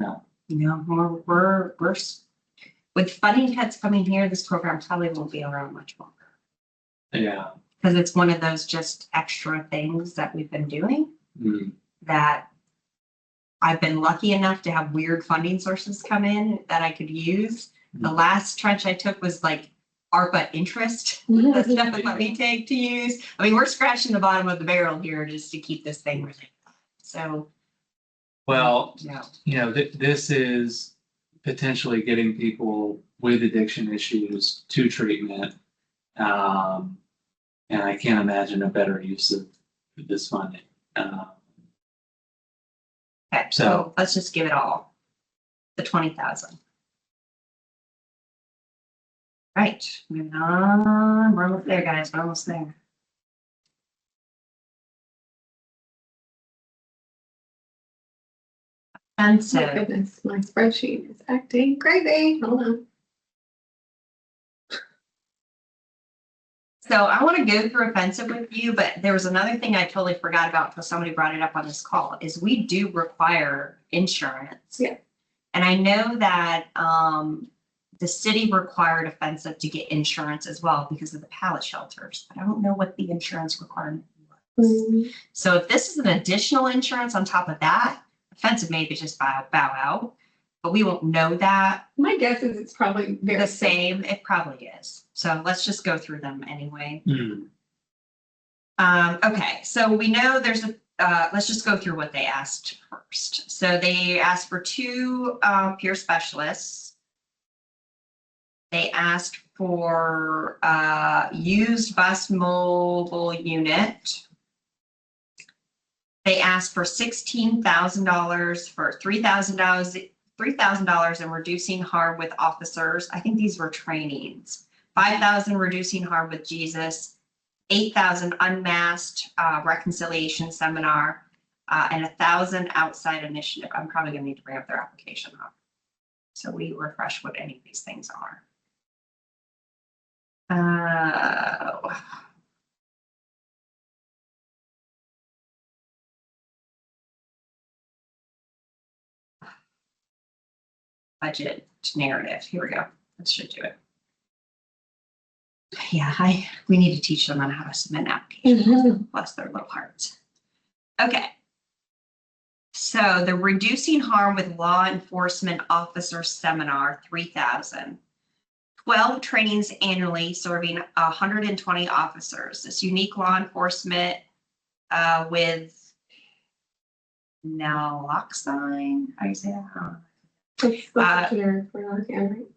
No. We're with funding cuts coming here, this program probably won't be around much longer. Yeah. Because it's one of those just extra things that we've been doing that I've been lucky enough to have weird funding sources come in that I could use. The last trench I took was like ARPA interest. That's stuff that let me take to use. I mean, we're scratching the bottom of the barrel here just to keep this thing running. So. Well, Yeah. This is potentially getting people with addiction issues to treatment. And I can't imagine a better use of this funding. Okay, so let's just give it all, the 20,000. Right, moving on, we're almost there, guys, we're almost there. And My so, goodness, my spreadsheet is acting crazy. Hold on. so I want to go through offensive with you, but there was another thing I totally forgot about until somebody brought it up on this call, is we do require insurance. Yeah. And I know that the city required offensive to get insurance as well because of the pallet shelters, but I don't know what the insurance requirement was. So if this is an additional insurance on top of that, offensive maybe just bow out, but we won't know that. My guess is it's probably very The same, it probably is. So let's just go through them anyway. Okay, so we know there's a, let's just go through what they asked first. So they asked for 2 peer specialists. They asked for used bus mobile unit. They asked for $16,000 for $3,000 in reducing harm with officers. I think these were trainings. 5,000 reducing harm with Jesus, 8,000 unmasked reconciliation seminar, and 1,000 outside initiative. I'm probably gonna need to bring up their application up. So we refresh what any of these things are. Budget narrative. Here we go. This should do it. Yeah, we need to teach them on how to submit an application. Bless their little hearts. Okay. So the reducing harm with law enforcement officer seminar, 3,000. 12 trainings annually serving 120 officers. This unique law enforcement with naloxone. How do you say that?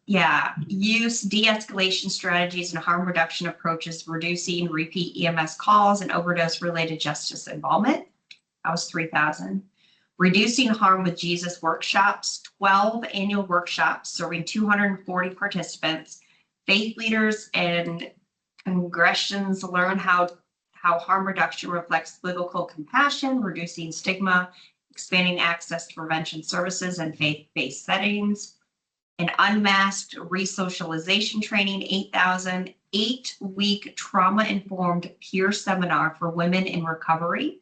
Yeah, use de-escalation strategies and harm reduction approaches, reducing repeat EMS calls and overdose related justice involvement. That was 3,000. Reducing harm with Jesus workshops, 12 annual workshops serving 240 participants. Faith leaders and congregations learn how harm reduction reflects biblical compassion, reducing stigma, expanding access to prevention services and faith-based settings. An unmasked resocialization training, 8,000, 8-week trauma-informed peer seminar for women in recovery,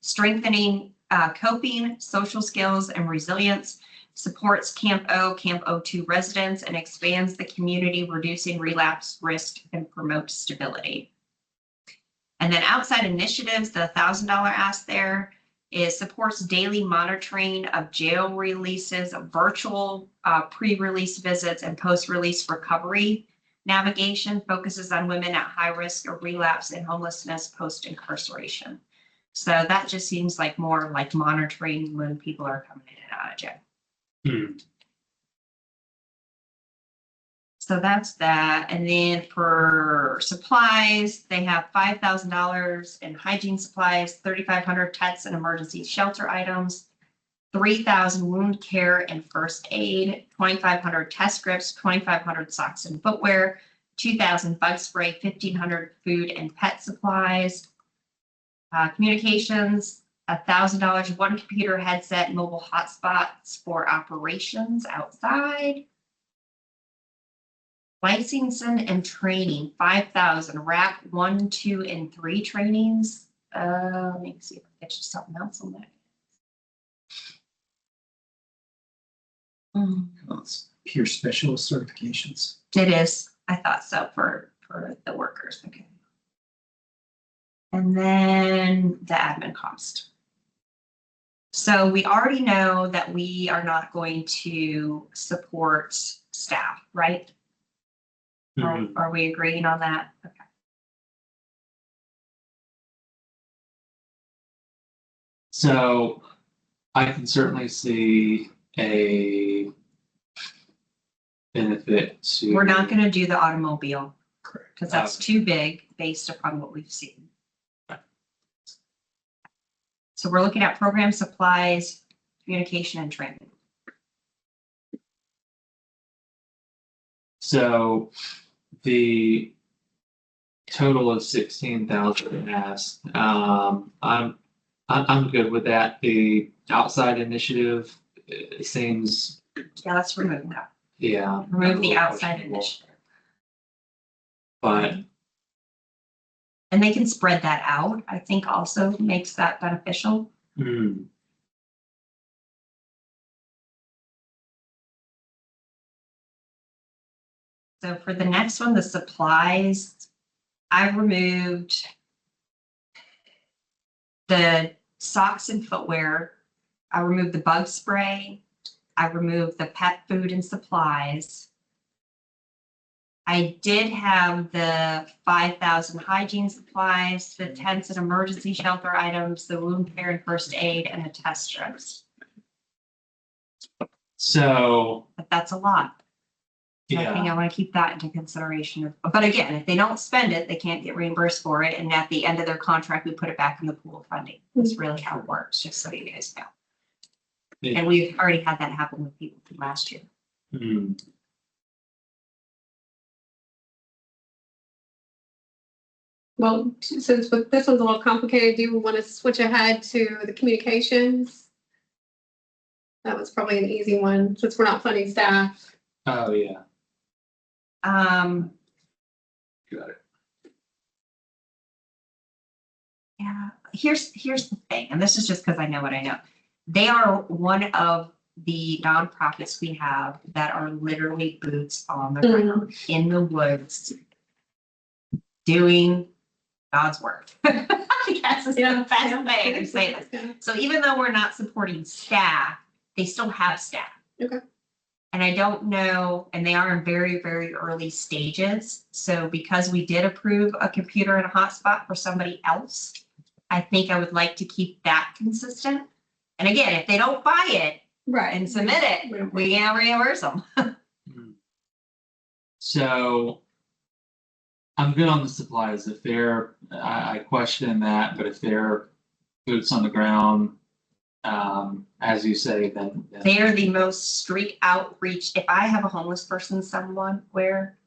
strengthening coping, social skills, and resilience, supports Camp O, Camp O2 residents, and expands the community, reducing relapse risk and promotes stability. And then outside initiatives, the $1,000 ask there is supports daily monitoring of jail releases, virtual pre-release visits, and post-release recovery navigation, focuses on women at high risk of relapse and homelessness post-incarceration. So that just seems like more like monitoring when people are coming in and out of jail. So that's that. And then for supplies, they have $5,000 in hygiene supplies, 3,500 TETs and emergency shelter items, 3,000 wound care and first aid, 2,500 test strips, 2,500 socks and footwear, 2,000 bug spray, 1,500 food and pet supplies, communications, $1,000, one computer headset, mobile hotspots for operations outside. Licensing and training, 5,000, RAC 1, 2, and 3 trainings. Let me see if I get you something else on that. It's peer specialist certifications. It is. I thought so for the workers. Okay. And then the admin cost. So we already know that we are not going to support staff, right? Are we agreeing on that? Okay. So I can certainly see a benefit to. We're not going to do the automobile because that's too big based upon what we've seen. So we're looking at program supplies, communication, and training. So the total of 16,000 asked. I'm good with that. The outside initiative seems. Yeah, let's remove that. Yeah. Remove the outside initiative. But. And they can spread that out, I think also makes that beneficial. So for the next one, the supplies, I removed the socks and footwear. I removed the bug spray. I removed the pet food and supplies. I did have the 5,000 hygiene supplies, the tents and emergency shelter items, the wound care and first aid, and the test strips. So. But that's a lot. So I think Yeah. I want to keep that into consideration. But again, if they don't spend it, they can't get reimbursed for it. And at the end of their contract, we put it back in the pool of funding. That's really how it works, just so you guys know. Yeah. And we've already had that happen with people from last year. Hmm. Well, since this one's a little complicated, do you want to switch ahead to the communications? That was probably an easy one, since we're not funding staff. Oh, yeah. Um, Got it. yeah, here's the thing, and this is just because I know what I know. They are one of the nonprofits we have that are literally boots on the ground in the woods doing God's work. I guess is the best way to say this. Yeah. So even though we're not supporting staff, they still have staff. Okay. And I don't know, and they are in very, very early stages. So because we did approve a computer and a hotspot for somebody else, I think I would like to keep that consistent. And again, if they don't buy it Right. and submit it, we can reimburse them. So I'm good on the supplies. If they're, I question that, but if they're boots on the ground, as you say, then They are the most street outreach. If I have a homeless person somewhere,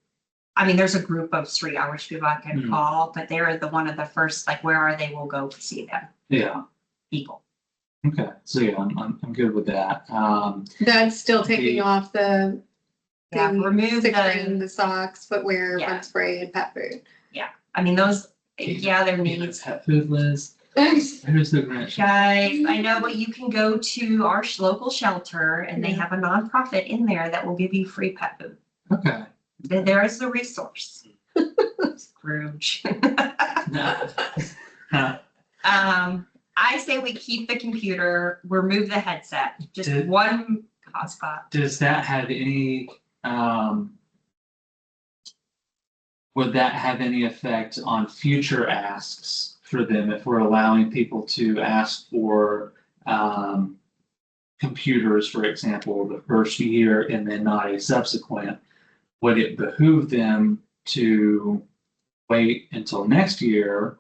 I mean, there's a group of street outreach people I can Mhm. call, but they're the one of the first, like, where are they? We'll go see them, yeah. people. Okay. So yeah, I'm good with that. That's still taking The- off the Yeah, remove stick ring, the, the socks, footwear, Yeah. bug spray, and pet food. I mean, those, yeah, their needs. Pet food, Liz. Here's the Grinch. Guys, I know, but you can go to our local shelter and they Yeah. have a nonprofit in there that will give you free pet food. Okay. There is the resource. Scrooge. No. I say we keep the computer, remove the headset, just Did- one hotspot. Does that have any, would that have any effect on future asks for them if we're allowing people to ask for, computers, for example, the first year and then not a subsequent? Would it behoove them to wait until next year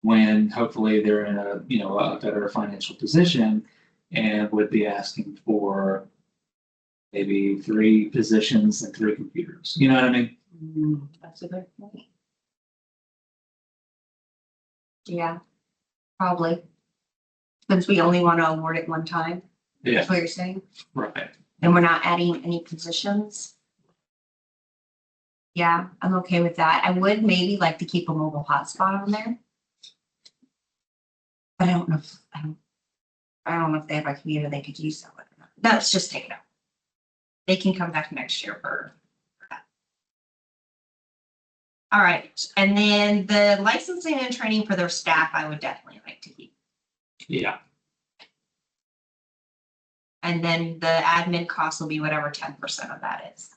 when hopefully they're in a, a better financial position and would be asking for maybe 3 positions and 3 computers? You know what I mean? That's a good point. Yeah, probably. Since we only want to award it one time, Yeah, that's what you're saying, right. and we're not adding any positions. Yeah, I'm okay with that. I would maybe like to keep a mobile hotspot on there. But I don't know if, I don't know if they have a computer they could use that with or not. Let's just take it out. They can come back next year for that. All right, and then the licensing and training for their staff, I would definitely like to keep. Yeah, And then the admin cost will be whatever 10% of that is.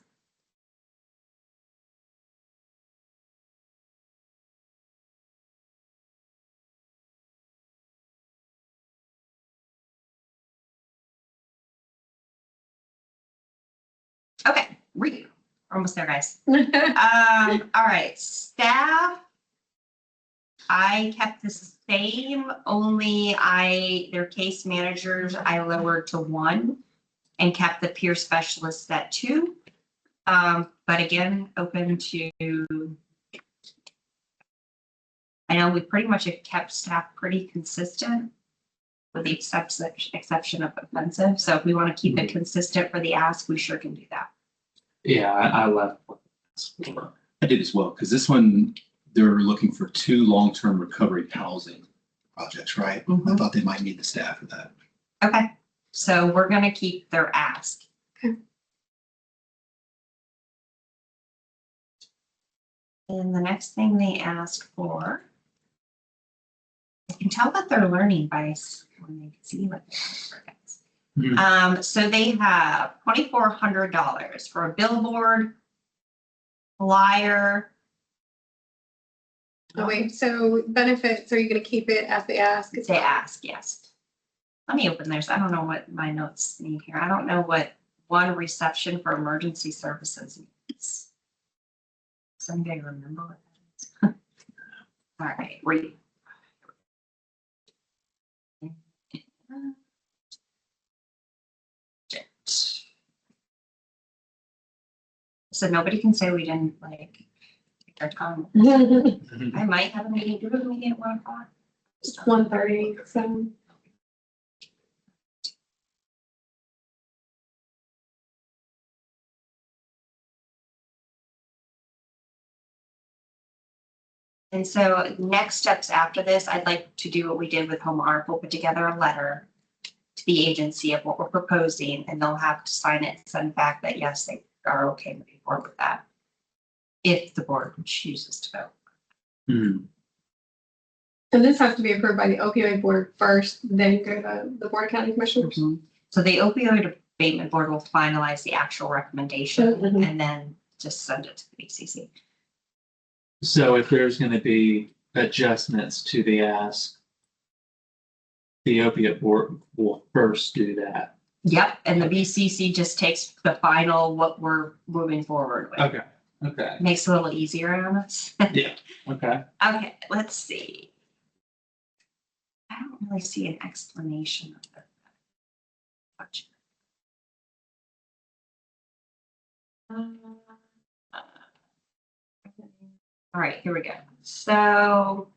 Okay, we're almost there, guys. All right, staff. I kept the same, only their case managers, I lowered to 1 and kept the peer specialists at 2. But again, open to. I know we pretty much have kept staff pretty consistent with the exception of offensive. So if we want to keep it consistent for the ask, we sure can do that. yeah, I left. what that's for. I did as well, because this one, they're looking for 2 long-term recovery housing projects, right? I Mhm. thought they might need the staff for that. Okay, so we're gonna keep their ask. Okay. And the next thing they ask for. I can tell that they're learning by when they see what they ask for, guys. Mhm. So they have $2,400 for a billboard, flyer. Oh, wait, so benefits, are you gonna keep it as they ask? They ask, yes. Let me open theirs. I don't know what my notes need here. I don't know what one reception for emergency services. Somebody remember what that is? All right, so nobody can say we didn't like take our time. I might have a meeting. Do we have a meeting at 1:00? It's 1:30, so. And so next steps after this, I'd like to do what we did with Home Arc. We'll put together a letter to the agency of what we're proposing, and they'll have to sign it, and send back that yes, they are okay moving forward with that. If the board chooses to vote. Hmm. And this has to be approved by the opioid board first, then go to the Board of County Commissioners. So the opioid abatement board will finalize the actual recommendation Mhm. and then just send it to the BCC. So if there's gonna be adjustments to the ask, the opiate board will first do that. Yep, and the BCC just takes the final, what we're moving forward with. Okay, okay, Makes it a little easier on us. yeah, okay. Okay, let's see. I don't really see an explanation of the budget. All right, here we go. So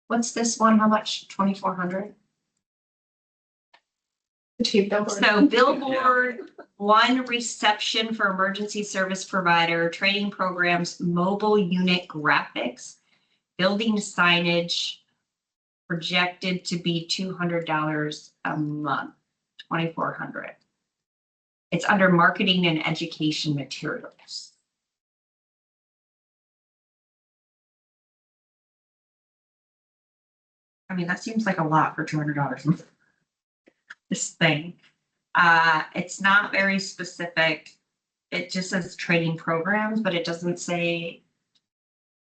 what's this one? How much? 2,400? The chief billboard. So billboard, one reception for emergency service provider, training programs, mobile unit graphics, building signage, projected to be $200 a month, 2,400. It's under marketing and education materials. I mean, that seems like a lot for $200 a month. This thing. It's not very specific. It just says training programs, but it doesn't say.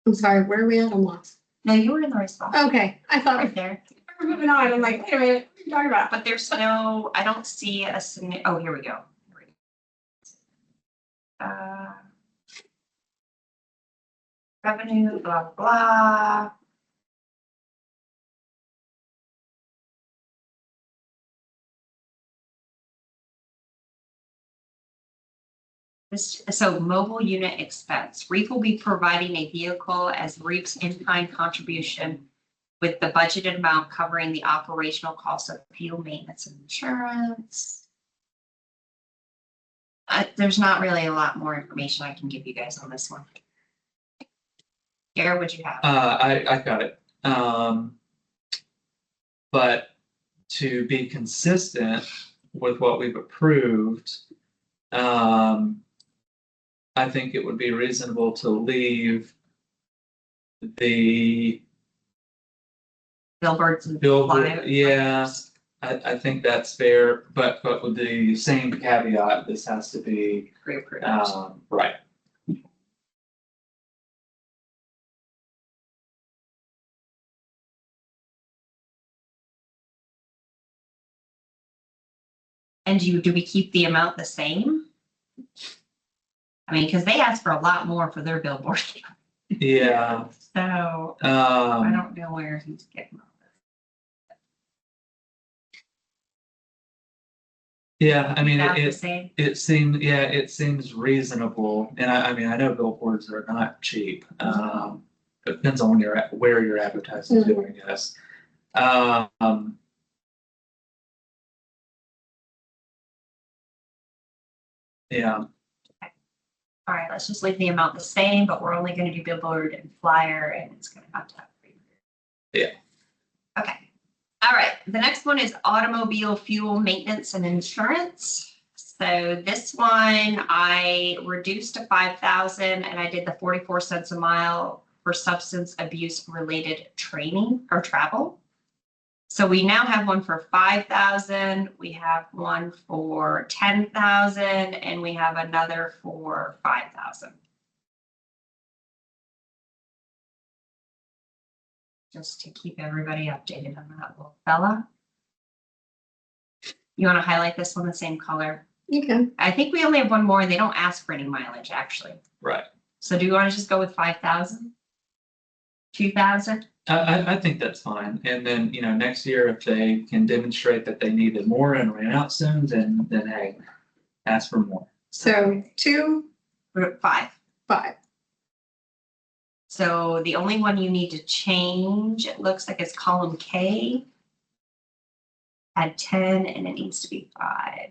I'm sorry, where are we at? I'm lost. No, you were in the right spot. Okay, I thought Right there. we're moving on. I'm like, wait a minute, what are you talking about? But there's no, I don't see a, oh, here we go. Revenue, blah, blah. So mobile unit expense, REAP will be providing a vehicle as REAP's in-kind contribution with the budgeted amount covering the operational costs of fuel maintenance and insurance. There's not really a lot more information I can give you guys on this one. Garrett, what'd you have? I got it. But to be consistent with what we've approved, I think it would be reasonable to leave the Billboards and billboard, flyers. yeah, I think that's fair, but with the same caveat, this has to be, Pre-approved. right. And do we keep the amount the same? I mean, because they asked for a lot more for their billboard. Yeah, So I um, don't know where he's getting all this. yeah, I mean, About the it same. it seems reasonable, and I mean, I know billboards are not cheap. It depends on where you're advertising to, I guess. Yeah, All right, let's just leave the amount the same, but we're only gonna do billboard and flyer, and it's gonna have to have. Yeah. Okay, all right, the next one is automobile fuel maintenance and insurance. So this one, I reduced to 5,000 and I did the 44 cents a mile for substance abuse related training or travel. So we now have one for 5,000, we have one for 10,000, and we have another for 5,000. Just to keep everybody updated on that little fella. You want to highlight this one the same color? Okay. I think we only have one more and they don't ask for any mileage, actually. Right. So do you want to just go with 5,000? 2,000? I think that's fine. And then, next year, if they can demonstrate that they needed more and ran out soon, then hey, ask for more. So 2, We're at 5. 5. So the only one you need to change, it looks like it's column K. Had 10 and it needs to be 5.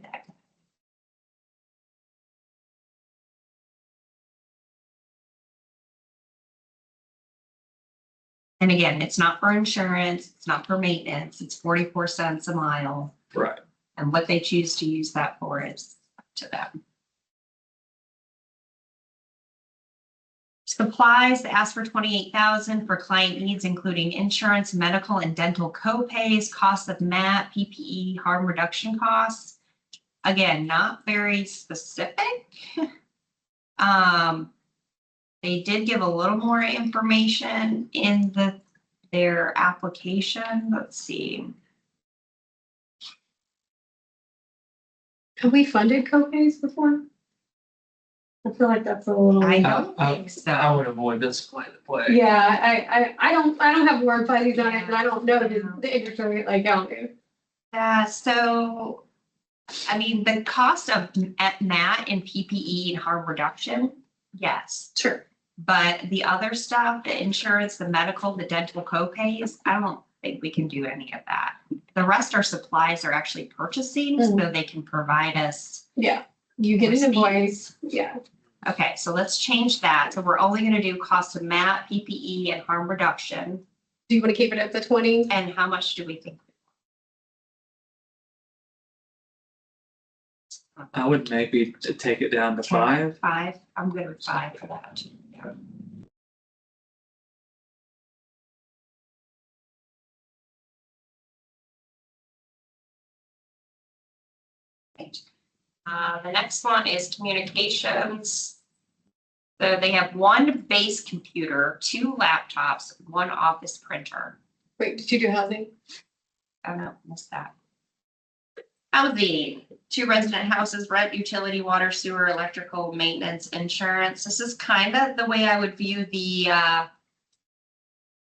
And again, it's not for insurance, it's not for maintenance, it's 44 cents a mile. Right. And what they choose to use that for is up to them. Supplies, they ask for 28,000 for client needs, including insurance, medical and dental co-pays, cost of MAT, PPE, harm reduction costs. Again, not very specific. They did give a little more information in their application. Let's see. Have we funded co-pays before? I feel like that's a little. I don't I think so. would avoid this play to play. Yeah, I don't have word fuzzies on it, and I don't know the interest rate like y'all do. So, I mean, the cost of MAT and PPE and harm reduction, yes. Sure. But the other stuff, the insurance, the medical, the dental co-pays, I don't think we can do any of that. The rest are supplies they're actually purchasing, so they can provide us. Yeah, you get an invoice. Yeah. Okay, so let's change that. So we're only gonna do cost of MAT, PPE, and harm reduction. Do you want to keep it at the 20? And how much do we think? I would maybe take it down to 5. 5, I'm good with 5 for that. Yeah. The next one is communications. So they have 1 base computer, 2 laptops, 1 office printer. Wait, did you do housing? Oh no, missed that. Housing, 2 resident houses, rent, utility, water, sewer, electrical, maintenance, insurance. This is kind of the way I would view the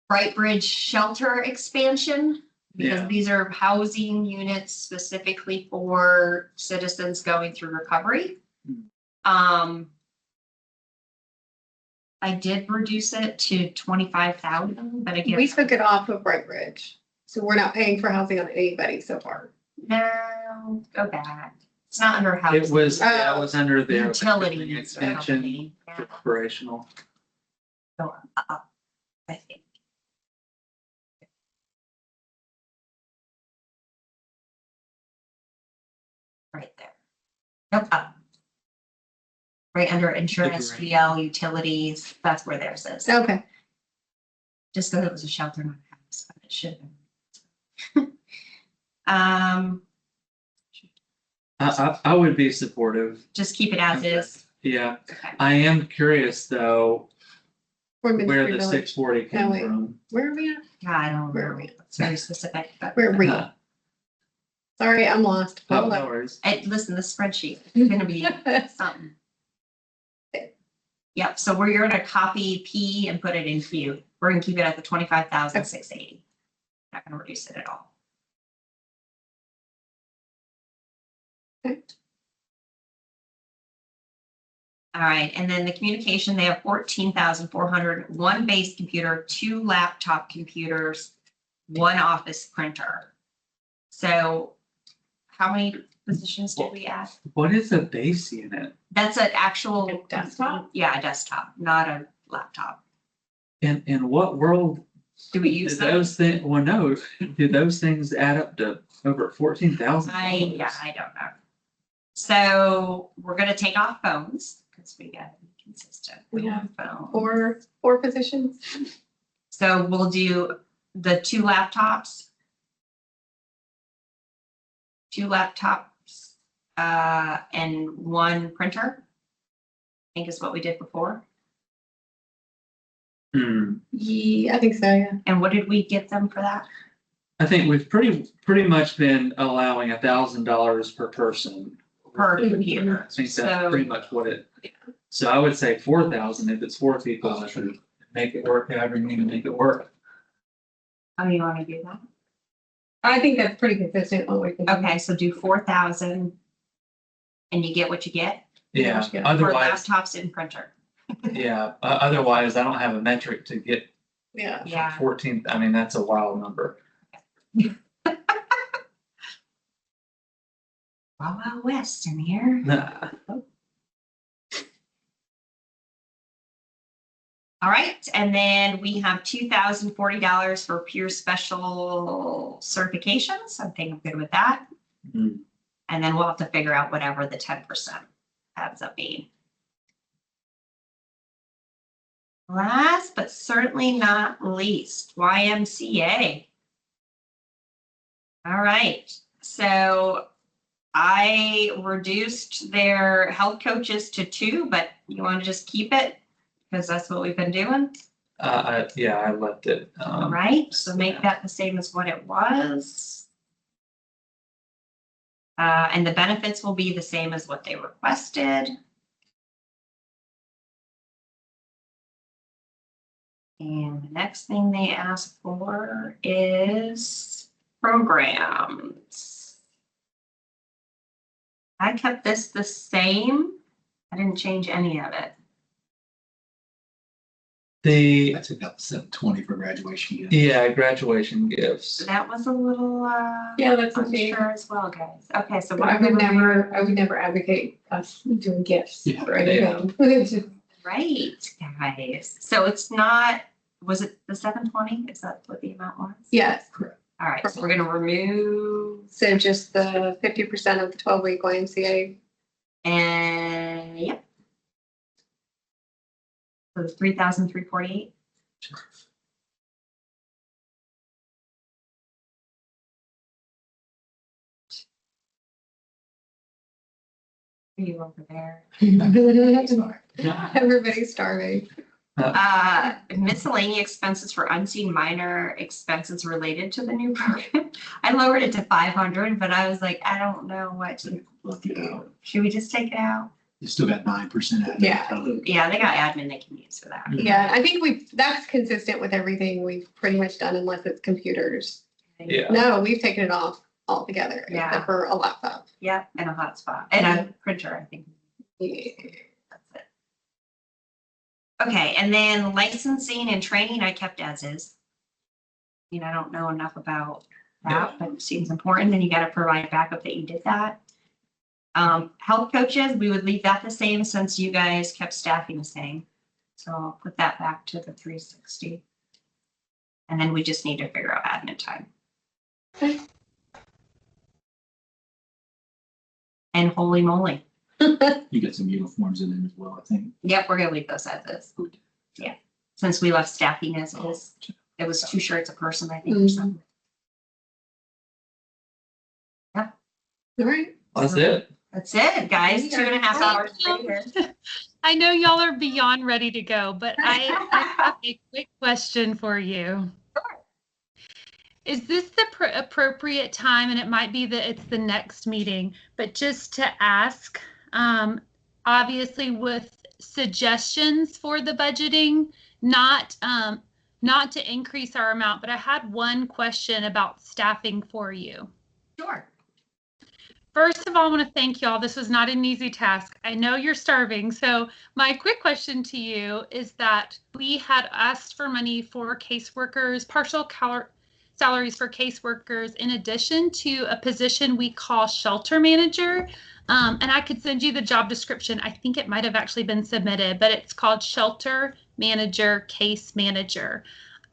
Bright Bridge shelter expansion. Because Yeah. these are housing units specifically for citizens going through recovery. I did reduce it to 25,000, but again. We took it off of Bright Bridge, so we're not paying for housing on anybody so far. No, go back. It's not under housing. It was under the Utilities. extension, Yeah. operational. Go up, I think. Right there. Nope, up. Right under insurance, Agree. GL, utilities, that's where theirs is. Okay. Just because it was a shelter, not a house, but it should have been. I would be supportive. Just keep it as is. Yeah. Okay. I am curious though, We're where Ministry the Village. 640 No, came wait. from. Where are we at? Yeah, I don't Where are know. we? It's very specific, but. Where are we? Uh, Sorry, I'm lost. Oh, Hold no on. worries. Listen, the spreadsheet is gonna be something. Yep, so we're gonna copy P and put it in Q. We're gonna keep it at the 25,680. Not gonna reduce it at all. All right, and then the communication, they have 14,400, 1 base computer, 2 laptop computers, 1 office printer. So how many positions did we add? What is a base unit? That's an actual. A desktop? Yeah, a desktop, not a laptop. In what world Do we do use those? those things, well, no, do those things add up to over 14,000? I don't know. So we're gonna take off phones because we gotta be consistent. We have Phones. 4 positions. So we'll do the 2 laptops. 2 laptops, and 1 printer. I think is what we did before. Yeah, I think so, yeah. And what did we get them for that? I think we've pretty much been allowing $1,000 per person per computer. I think So- that's pretty much what it, so I would say 4,000 if it's 4 people, and make it work however you need to make it work. How do you want to do that? I think that's pretty consistent on what we can. do. Okay, so do 4,000 and you get what you get Yeah, Yeah. for otherwise, laptops and printer. yeah, otherwise I don't have a metric to get Yeah. Yeah. 14, I mean, that's a wild number. Wild West in here. Nah. All right, and then we have $2,040 for pure special certifications. I think I'm good with that. Hmm. And then we'll have to figure out whatever the 10% adds up being. Last but certainly not least, YMCA. All right, so I reduced their health coaches to 2, but you want to just keep it? Because that's what we've been doing, Yeah, I left it. right? So make that the same as what it was. And the benefits will be the same as what they requested. And the next thing they asked for is programs. I kept this the same. I didn't change any of it. The, I took out 720 for graduation. gift. yeah, graduation gifts. That was a little, Yeah, that's okay. unsure as well, guys. Okay, so. I would never advocate us doing gifts Yeah. or anything. It's just- Right, guys. So it's not, was it the 720? Is that what the amount was? Yes, All right, so we're gonna remove, so just the 50% of the 12-week YMCA. and, yep. So it's 3,348. Are you over there? Sorry. Everybody's starving. Miscellaneous expenses for unseen minor expenses related to the new program. I lowered it to 500, but I was like, I don't know what to do. Should we just take it out? You still got 9% admin. Yeah. Yeah, they got admin they can use for that. Yeah, I think that's consistent with everything we've pretty much done unless it's computers. Yeah. No, we've taken it off altogether, Yeah. except for a laptop. Yeah, and a hotspot and a printer, I think. Yeah. That's it. Okay, and then licensing and training I kept as is. I mean, I don't know enough about that, but it seems important. Then you got to provide backup that you did that. Health coaches, we would leave that the same since you guys kept staffing the same. So I'll put that back to the 360. And then we just need to figure out admin time. Okay. And holy moly. You got some uniforms in there as well, I think. Yep, we're gonna leave those as is. Yeah, since we left staffing as is, it was 2 shirts a person, I think, or something. All right. That's it. That's it, guys. 2.5 hours later. I know y'all are beyond ready to go, but I have a quick question for you. Sure. Is this the appropriate time, and it might be that it's the next meeting, but just to ask, obviously with suggestions for the budgeting, not to increase our amount, but I had one question about staffing for you. Sure. First of all, I want to thank y'all. This was not an easy task. I know you're starving. So my quick question to you is that we had asked for money for caseworkers, partial salaries for caseworkers, in addition to a position we call shelter manager. And I could send you the job description. I think it might have actually been submitted, but it's called shelter manager, case manager.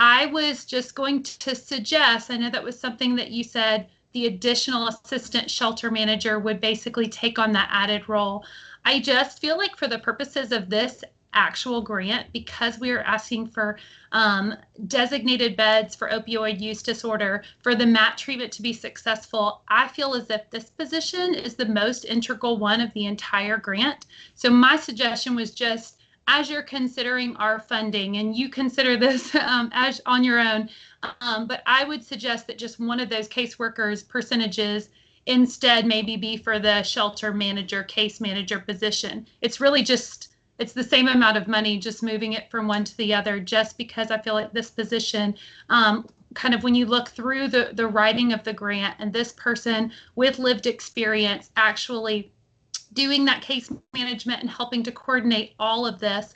I was just going to suggest, I know that was something that you said, the additional assistant shelter manager would basically take on that added role. I just feel like for the purposes of this actual grant, because we are asking for designated beds for opioid use disorder, for the MAT treatment to be successful, I feel as if this position is the most integral one of the entire grant. So my suggestion was just, as you're considering our funding, and you consider this as on your own, but I would suggest that just one of those caseworkers percentages instead maybe be for the shelter manager, case manager position. It's really just, it's the same amount of money, just moving it from one to the other, just because I feel like this position, kind of when you look through the writing of the grant, and this person with lived experience actually doing that case management and helping to coordinate all of this,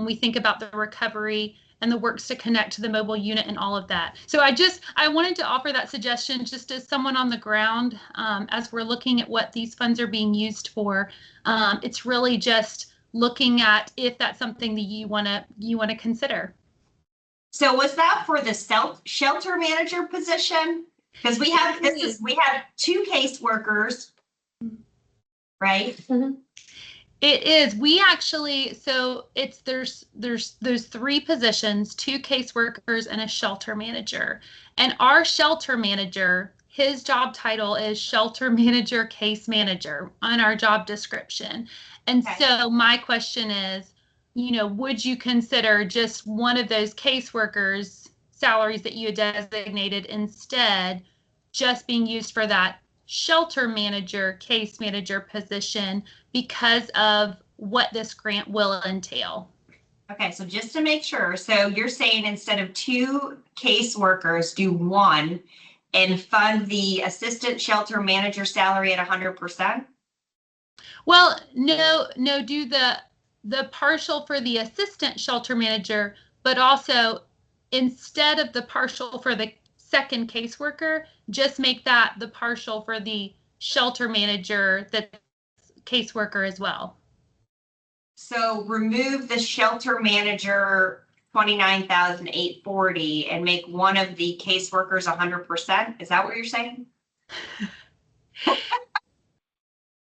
we think about the recovery and the works to connect to the mobile unit and all of that. So I wanted to offer that suggestion just as someone on the ground, as we're looking at what these funds are being used for. It's really just looking at if that's something that you want to consider. So was that for the shelter manager position? Because we have 2 caseworkers, right? It is. We actually, so it's there's those 3 positions, 2 caseworkers and a shelter manager. And our shelter manager, his job title is shelter manager, case manager on our job description. And so my question is, would you consider just one of those caseworkers' salaries that you had designated instead just being used for that shelter manager, case manager position because of what this grant will entail? Okay, so just to make sure, so you're saying instead of 2 caseworkers, do 1 and fund the assistant shelter manager salary at 100%? Well, no, do the partial for the assistant shelter manager, but also instead of the partial for the second caseworker, just make that the partial for the shelter manager, that's caseworker as well. So remove the shelter manager $29,840 and make one of the caseworkers 100%. Is that what you're saying?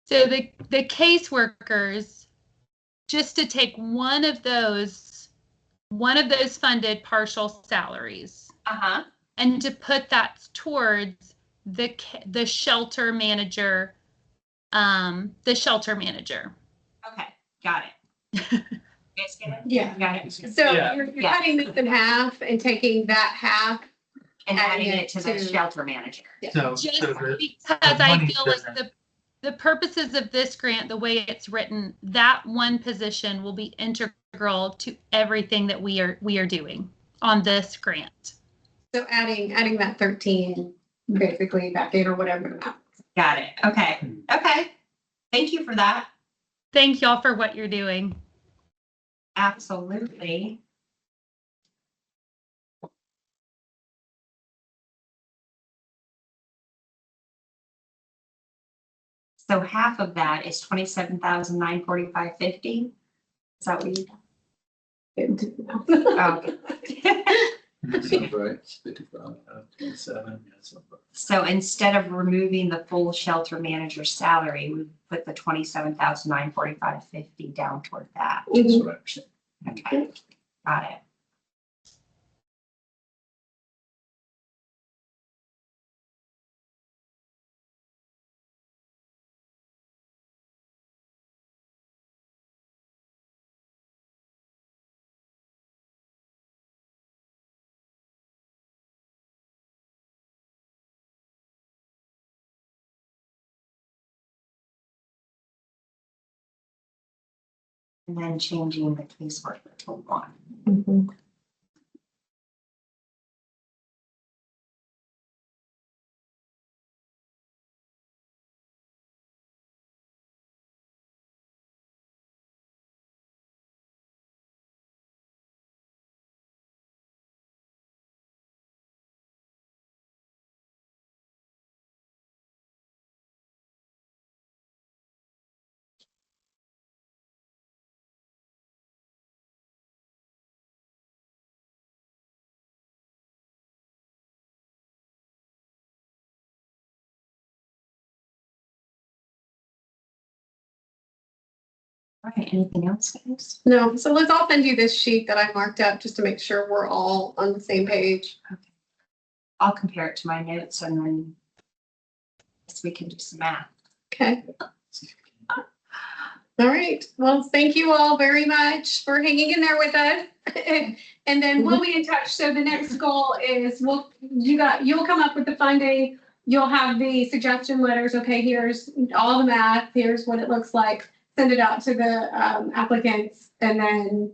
So the caseworkers, just to take one of those funded partial salaries, and to put that towards the shelter manager, Okay, got it. You guys get it? Yeah. Got it. So you're cutting this in half and taking that half. And adding it to the shelter manager. So, Just so the, because I money feel like doesn't- the purposes of this grant, the way it's written, that one position will be integral to everything that we are doing on this grant. So adding that 13 basically back in or whatever. Got it. Okay. Okay. Thank you for that. Thank y'all for what you're doing. Absolutely. So half of that is 27,945.50. Is that what you? Oh, okay. Sounds right. 55, 27. Yeah, sounds right. So instead of removing the full shelter manager's salary, we put the 27,945.50 down toward that. That's what I understand. Okay, got it. And then changing the caseworker to 1. All right, anything else, guys? No, so let's all send you this sheet that I marked up just to make sure we're all on the same page. I'll compare it to my notes and then we can do some math. Okay. All right. Well, thank you all very much for hanging in there with us. And then we'll be in touch. So the next goal is you'll come up with the funding. you'll have the suggestion letters. Okay, here's all the math. Here's what it looks like. Send it out to the applicants, and then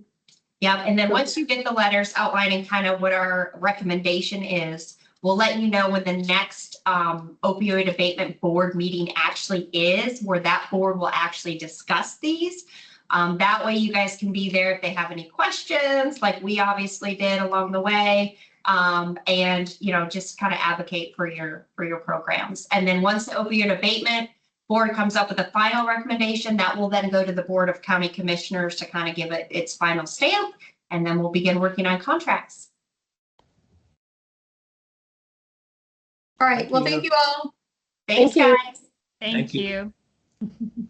Yeah, and then once you get the letters outlining kind of what our recommendation is, we'll let you know when the next opioid abatement board meeting actually is, where that board will actually discuss these. That way you guys can be there if they have any questions, like we obviously did along the way. And, you know, just kind of advocate for your programs. And then once the opioid abatement board comes up with a final recommendation, that will then go to the Board of County Commissioners to kind of give it its final stamp, and then we'll begin working on contracts. all right. Well, thank you all. Thanks, Thank you. guys. Thank Thank you. you.